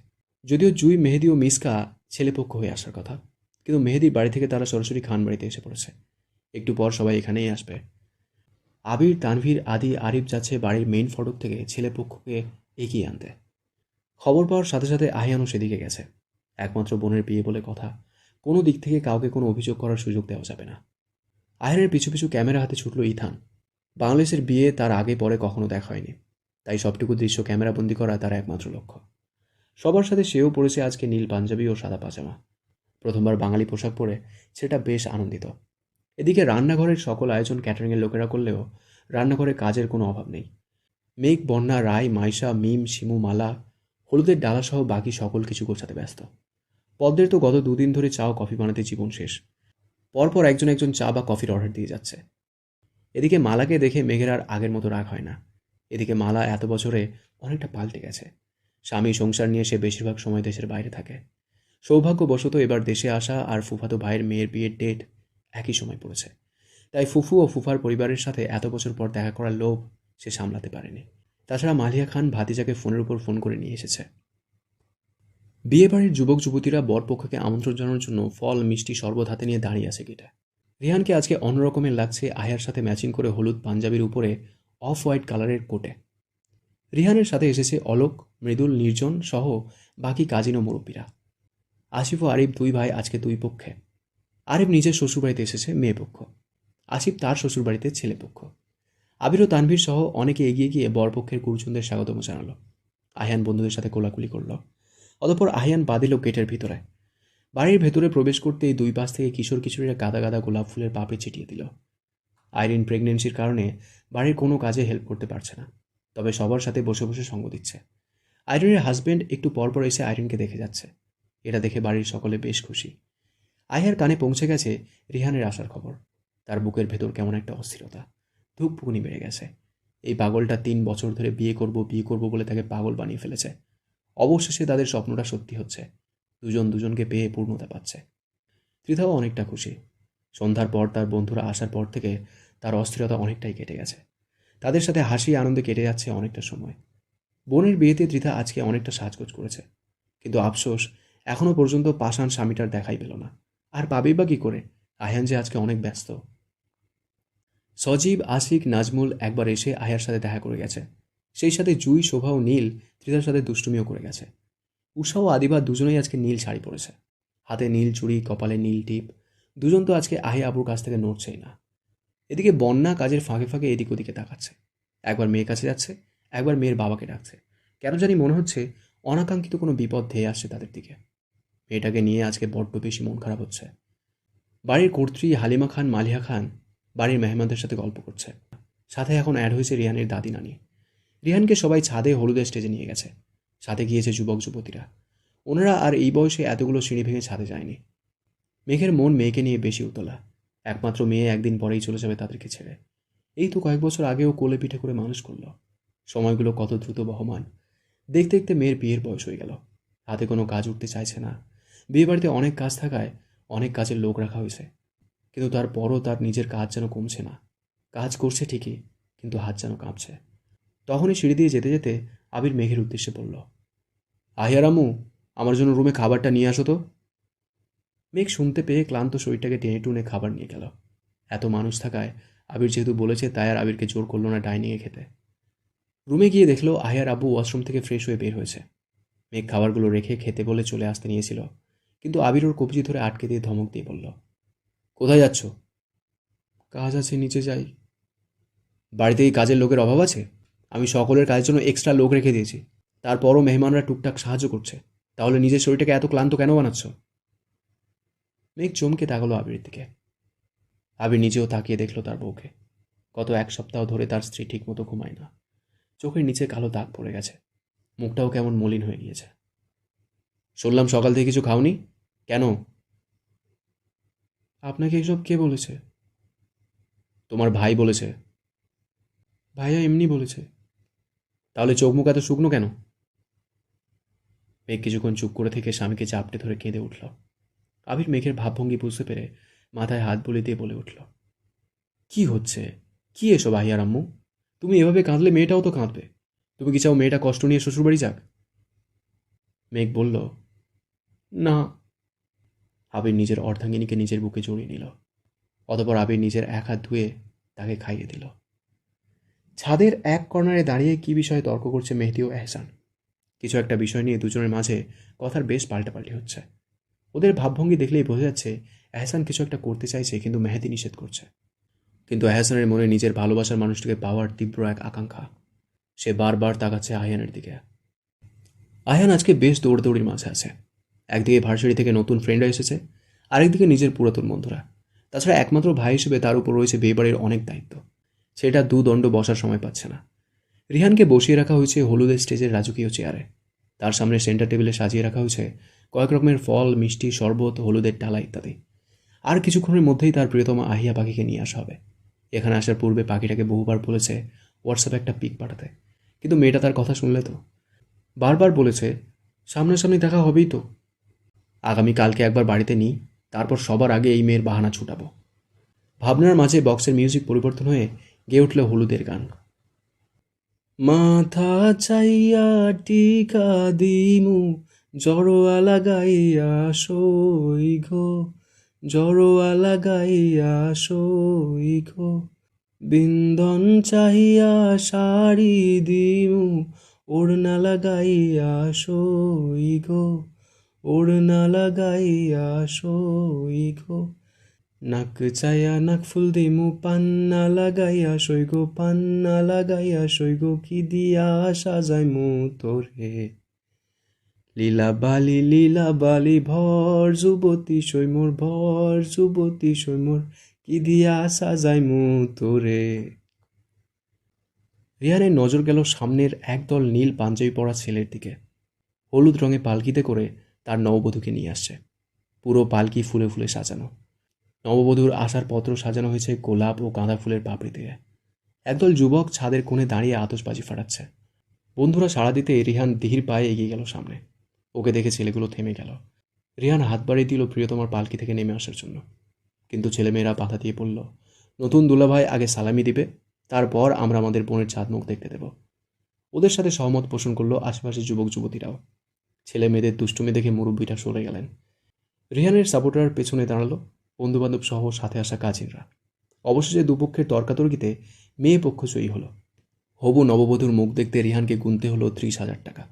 যদিও জুঁই, মেহেদি ও মিসকা ছেলেপক্ষ হয়ে আসার কথা, কিন্তু মেহেদির বাড়ি থেকে তারা সরাসরি খান বাড়িতে এসে পড়েছে। একটু পর সবাই এখানেই আসবে। আবির, তানভীর, আদি, আরিফ যাচ্ছে বাড়ির মেইন ফটক থেকে ছেলেপক্ষকে এগিয়ে আনতে। খবর পাওয়ার সাথে সাথে আহিয়ানও সেদিকে গেছে। একমাত্র বোনের বিয়ে বলে কথা, কোনো দিক থেকে কাউকে কোনো অভিযোগ করার সুযোগ দেওয়া যাবে না। আহিয়ানের পিছু পিছু ক্যামেরা হাতে ছুটল ইথান। বাংলাদেশের বিয়ে তার আগে পরে কখনো দেখা হয়নি, তাই সবটুকু দৃশ্য ক্যামেরাবন্দি করা তার একমাত্র লক্ষ্য। সবার সাথে সেও পড়েছে আজকে নীল পাঞ্জাবি ও সাদা পাজামা। প্রথমবার বাঙালি পোশাক পরে সেটা বেশ আনন্দিত। এদিকে রান্নাঘরের সকল আয়োজন ক্যাটারিংয়ের লোকেরা করলেও রান্নাঘরে কাজের কোনো অভাব নেই। মেঘ, বন্যা, রায়, মাইশা, মিম, শিমু, মালা, হলুদের ডালাসহ বাকি সকল কিছু গোছাতে ব্যস্ত। পদ্মের তো গত 2 দিন ধরে চা ও কফি বানাতে জীবন শেষ। পরপর একজন একজন চা বা কফির অর্ডার দিয়ে যাচ্ছে। এদিকে মালাকে দেখে মেঘের আর আগের মতো রাগ হয় না। এদিকে মালা এত বছরে অনেকটা পাল্টে গেছে। স্বামী সংসার নিয়ে সে বেশিরভাগ সময় দেশের বাইরে থাকে। সৌভাগ্যবশত এবার দেশে আসা আর ফুফাতো ভাইয়ের মেয়ের বিয়ের ডেট একই সময় পড়েছে। তাই ফুফু ও ফুফার পরিবারের সাথে এত বছর পর দেখা করার লোভ সে সামলাতে পারেনি। তাছাড়া মালিয়া খান ভাতিজাকে ফোনের উপর ফোন করে নিয়ে এসেছে। বিয়েবাড়ির যুবক যুবতীরা বরপক্ষকে আমন্ত্রণ জানানোর জন্য ফল, মিষ্টি, শরবত হাতে নিয়ে দাঁড়িয়ে আছে গেটে। রিহানকে আজকে অন্যরকমের লাগছে আয়ার সাথে ম্যাচিং করে হলুদ পাঞ্জাবির উপরে অফ হোয়াইট কালারের কোটে। রিহানের সাথে এসেছে অলোক, মৃদুল, নির্জন সহ বাকি কাজিন ও মুরব্বীরা। আসিফ ও আরিফ দুই ভাই আজকে দুই পক্ষে। আরিফ নিজের শ্বশুরবাড়িতে এসেছে মেয়ে পক্ষ, আসিফ তার শ্বশুরবাড়িতে ছেলে পক্ষ। আবির ও তানভীর সহ অনেকে এগিয়ে গিয়ে বরপক্ষের গুরুজনদের স্বাগতম জানালো। আহিয়ান বন্ধুদের সাথে কোলাকুলি করল। অতঃপর আহিয়ান পা দিল গেটের ভিতরে। বাড়ির ভেতরে প্রবেশ করতেই দুই পাশ থেকে কিশোর কিশোরীরা গাদা গাদা গোলাপ ফুলের পাপড়ি ছিটিয়ে দিল। আইরিন প্রেগনেন্সির কারণে বাড়ির কোনো কাজে হেল্প করতে পারছে না, তবে সবার সাথে বসে বসে সঙ্গ দিচ্ছে। আইরিনের হাজবেন্ড একটু পরপর এসে আইরিনকে দেখে যাচ্ছে। এটা দেখে বাড়ির সকলে বেশ খুশি। আহিয়ার কানে পৌঁছে গেছে রিহানের আসার খবর। তার বুকের ভেতর কেমন একটা অস্থিরতা, ধুকপুকুনি বেড়ে গেছে। এই পাগলটা 3 বছর ধরে বিয়ে করব বলে তাকে পাগল বানিয়ে ফেলেছে। অবশেষে তাদের স্বপ্নটা সত্যি হচ্ছে। দুজন দুজনকে পেয়ে পূর্ণতা পাচ্ছে। ত্রিধাও অনেকটা খুশি। সন্ধ্যার পর তার বন্ধুরা আসার পর থেকে তার অস্থিরতা অনেকটাই কেটে গেছে। তাদের সাথে হাসি আনন্দে কেটে যাচ্ছে অনেকটা সময়। বোনের বিয়েতে ত্রিধা আজকে অনেকটা সাজগোজ করেছে, কিন্তু আফসোস এখনও পর্যন্ত পাষাণ স্বামীটার দেখাই পেল না। আর পাবেই বা কী করে? আয়ান যে আজকে অনেক ব্যস্ত। সজীব, আশিক, নাজমুল একবার এসে আয়ার সাথে দেখা করে গেছে। সেই সাথে জুই, শোভা ও নীল ত্রিধার সাথে দুষ্টুমিও করে গেছে। উষা ও আদিবা দুজনেই আজকে নীল শাড়ি পরেছে, হাতে নীল চুড়ি, কপালে নীল টিপ। দুজন তো আজকে আহি আবুর কাছ থেকে নড়ছেই না। এদিকে বন্যা কাজের ফাঁকে ফাঁকে এদিক ওদিকে তাকাচ্ছে। একবার মেয়ের কাছে যাচ্ছে, একবার মেয়ের বাবাকে ডাকছে। কেন জানি মনে হচ্ছে অনাকাঙ্ক্ষিত কোনো বিপদ ধেয়ে আসছে তাদের দিকে। মেয়েটাকে নিয়ে আজকে বড্ড বেশি মন খারাপ হচ্ছে। বাড়ির কর্ত্রী হালিমা খান, মালিহা খান বাড়ির মেহমানদের সাথে গল্প করছে। সাথে এখন অ্যাড হয়েছে রিহানের দাদি নানি। রিহানকে সবাই ছাদে হলুদের স্টেজে নিয়ে গেছে। সাথে গিয়েছে যুবক যুবতীরা। ওনারা আর এই বয়সে এতগুলো সিঁড়ি ভেঙে ছাদে যায়নি। মেঘের মন মেয়েকে নিয়ে বেশি উতলা। একমাত্র মেয়ে একদিন পরেই চলে যাবে তাদেরকে ছেড়ে। এই তো কয়েক বছর আগেও কোলে পিঠে করে মানুষ করল। সময়গুলো কত দ্রুত বহমান। দেখতে দেখতে মেয়ের বিয়ের বয়স হয়ে গেল। হাতে কোনো কাজ উঠতে চাইছে না। বিয়ে বাড়িতে অনেক কাজ থাকায় অনেক কাজের লোক রাখা হয়েছে, কিন্তু তারপরও তার নিজের কাজ যেন কমছে না। কাজ করছে ঠিকই, কিন্তু হাত যেন কাঁপছে। তখনই সিঁড়ি দিয়ে যেতে যেতে আবির মেঘের উদ্দেশ্যে বলল, আহিয়া রামু, আমার জন্য রুমে খাবারটা নিয়ে আসো তো। মেঘ শুনতে পেয়ে ক্লান্ত শরীরটাকে টেনে টুনে খাবার নিয়ে গেল। এত মানুষ থাকায় আবির যেহেতু বলেছে তাই আর আবিরকে জোর করলো না ডাইনিংয়ে খেতে। রুমে গিয়ে দেখলো আহিয়ার আব্বু ওয়াশরুম থেকে ফ্রেশ হয়ে বের হয়েছে। মেঘ খাবারগুলো রেখে খেতে বলে চলে আসতে নিয়েছিল, কিন্তু আবির ওর কবজি ধরে আটকে দিয়ে ধমক দিয়ে বলল, কোথায় যাচ্ছ? কাজ আছে, নিচে যাই। বাড়িতে এই কাজের লোকের অভাব আছে? আমি সকলের কাজের জন্য এক্সট্রা লোক রেখে দিয়েছি, তারপরও মেহমানরা টুকটাক সাহায্য করছে। তাহলে নিজের শরীরটাকে এত ক্লান্ত কেন বানাচ্ছ? মেঘ চমকে তাকালো আবিরের দিকে। আবির নিজেও তাকিয়ে দেখলো তার বউকে। গত 1 সপ্তাহ ধরে তার স্ত্রী ঠিকমতো ঘুমায় না। চোখের নিচে কালো দাগ পড়ে গেছে, মুখটাও কেমন মলিন হয়ে গিয়েছে। শুনলাম সকাল থেকে কিছু খাওনি, কেন? আপনাকে এসব কে বলেছে? তোমার ভাই বলেছে। ভাইয়া এমনি বলেছে। তাহলে চোখ মুখ এত শুকনো কেন? মেঘ কিছুক্ষণ চুপ করে থেকে স্বামীকে চাপটে ধরে কেঁদে উঠল। আবির মেঘের ভাবভঙ্গি বুঝতে পেরে মাথায় হাত বুলিয়ে দিয়ে বলে উঠল, কি হচ্ছে? কি এসব আহিয়ার আম্মু? তুমি এভাবে কাঁদলে মেয়েটাও তো কাঁদবে। তুমি কি চাও মেয়েটা কষ্ট নিয়ে শ্বশুরবাড়ি যাক? মেঘ বলল, না। আবির নিজের অর্ধাঙ্গিনীকে নিজের বুকে জড়িয়ে নিল। অতপর আবির নিজের এক হাত ধুয়ে তাকে খাইয়ে দিল। ছাদের এক কর্নারে দাঁড়িয়ে কি বিষয়ে তর্ক করছে মেহেদি ও এহসান। কিছু একটা বিষয় নিয়ে দুজনের মাঝে কথার বেশ পাল্টাপাল্টি হচ্ছে। ওদের ভাবভঙ্গি দেখলেই বোঝা যাচ্ছে এহসান কিছু একটা করতে চাইছে, কিন্তু মেহেদি নিষেধ করছে। কিন্তু এহসানের মনে নিজের ভালোবাসার মানুষটিকে পাওয়ার তীব্র এক আকাঙ্ক্ষা। সে বারবার তাকাচ্ছে আয়ানের দিকে। আয়ান আজকে বেশ দৌড়দৌড়ির মাঝে আছে। একদিকে ভার্সিটি থেকে নতুন ফ্রেন্ডরা এসেছে, আরেকদিকে নিজের পুরাতন বন্ধুরা। তাছাড়া একমাত্র ভাই হিসেবে তার উপর রয়েছে বিয়েবাড়ির অনেক দায়িত্ব। সেটা দুদণ্ড বসার সময় পাচ্ছে না। রিহানকে বসিয়ে রাখা হয়েছে হলুদের স্টেজের রাজকীয় চেয়ারে। তার সামনে সেন্টার টেবিলে সাজিয়ে রাখা হয়েছে কয়েক রকমের ফল, মিষ্টি, শরবত, হলুদের ডালা ইত্যাদি। আর কিছুক্ষণের মধ্যেই তার প্রিয়তমা আহিয়া পাখিকে নিয়ে আসা হবে। এখানে আসার পূর্বে পাখিটাকে বহুবার বলেছে হোয়াটসঅ্যাপে একটা পিক পাঠাতে, কিন্তু মেয়েটা তার কথা শুনলে তো? বারবার বলেছে সামনাসামনি দেখা হবেই তো। আগামীকালকে একবার বাড়িতে নিই, তারপর সবার আগে এই মেয়ের বাহানা ছুটাবো। ভাবনার মাঝে বক্সের মিউজিক পরিবর্তন হয়ে গেয়ে উঠল হলুদের গান। মাথা চাইয়া টিকা দিমু, জড়োয়া লাগাইয়া সইঘো, জড়োয়া লাগাইয়া সইঘো, বিন্ধন চাহিয়া শাড়ি দিমু, ওড়না লাগাইয়া সইঘো, ওড়না লাগাইয়া সইঘো, নাক চায়া নাক ফুল দিমু, পান্না লাগাইয়া সইগো, পান্না লাগাইয়া সইগো, কি দিয়া সাজাইমু তোরে, লীলা বালি ভর যুবতী সৈমোর, ভর যুবতী সৈমোর, কি দিয়া সাজাইমু তোরে। রিহানের নজর গেল সামনের একদল নীল পাঞ্জাবি পরা ছেলের দিকে। হলুদ রঙে পালকিতে করে তার নববধূকে নিয়ে আসছে। পুরো পালকি ফুলে ফুলে সাজানো। নববধূর আসার পত্র সাজানো হয়েছে গোলাপ ও গাঁদা ফুলের পাপড়ি দিয়ে। একদল যুবক ছাদের কোণে দাঁড়িয়ে আতশবাজি ফাটাচ্ছে। বন্ধুরা সাড়া দিতে রিহান ধীর পায়ে এগিয়ে গেল সামনে। ওকে দেখে ছেলেগুলো থেমে গেল। রিহান হাত বাড়িয়ে দিল প্রিয়তমার পালকি থেকে নেমে আসার জন্য, কিন্তু ছেলেমেয়েরা বাধা দিয়ে বলল, নতুন দুলাভাই আগে সালামি দিবে, তারপর আমরা আমাদের বোনের চাঁদ মুখ দেখতে দেব। ওদের সাথে সহমত পোষণ করলো আশেপাশের যুবক যুবতীরাও। ছেলে মেয়েদের দুষ্টুমি দেখে মুরব্বীটা সরে গেলেন। রিহানের সাপোর্টার পেছনে দাঁড়ালো, বন্ধুবান্ধব সহ সাথে আসা কাজিনরা। অবশেষে দুপক্ষের তর্কাতর্কিতে মেয়ে পক্ষ জয়ী হলো। হবু নববধূর মুখ দেখতে রিহানকে গুনতে হলো 30,000 টাকা।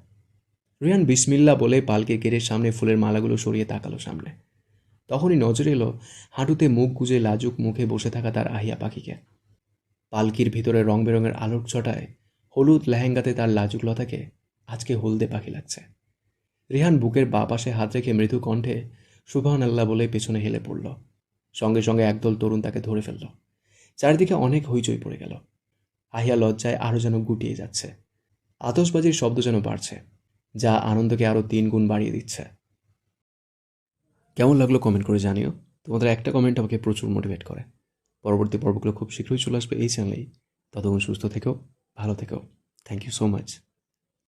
রিহান বিসমিল্লা বলে পালকির গেটের সামনে ফুলের মালাগুলো সরিয়ে তাকালো সামনে। তখনই নজর এলো হাঁটুতে মুখ গুজে লাজুক মুখে বসে থাকা তার আহিয়া পাখিকে। পালকির ভিতরে রং বেরঙের আলোক ছটায় হলুদ লেহেঙ্গাতে তার লাজুক লতাকে আজকে হলদে পাখি লাগছে। রিহান বুকের বাঁ পাশে হাত রেখে মৃদু কণ্ঠে সুবহান আল্লাহ বলে পেছনে হেলে পড়ল। সঙ্গে সঙ্গে একদল তরুণ তাকে ধরে ফেলল। চারিদিকে অনেক হইচই পড়ে গেল। আহিয়া লজ্জায় আরও যেন গুটিয়ে যাচ্ছে। আতশবাজির শব্দ যেন বাড়ছে, যা আনন্দকে আরও 3 গুণ বাড়িয়ে দিচ্ছে। কেমন লাগলো কমেন্ট করে জানিও। তোমাদের একটা কমেন্ট আমাকে প্রচুর মোটিভেট করে। পরবর্তী পর্বগুলো খুব শীঘ্রই চলে আসবে এই চ্যানেলেই। ততক্ষণ সুস্থ থেকো, ভালো থেকো। Thank you so much.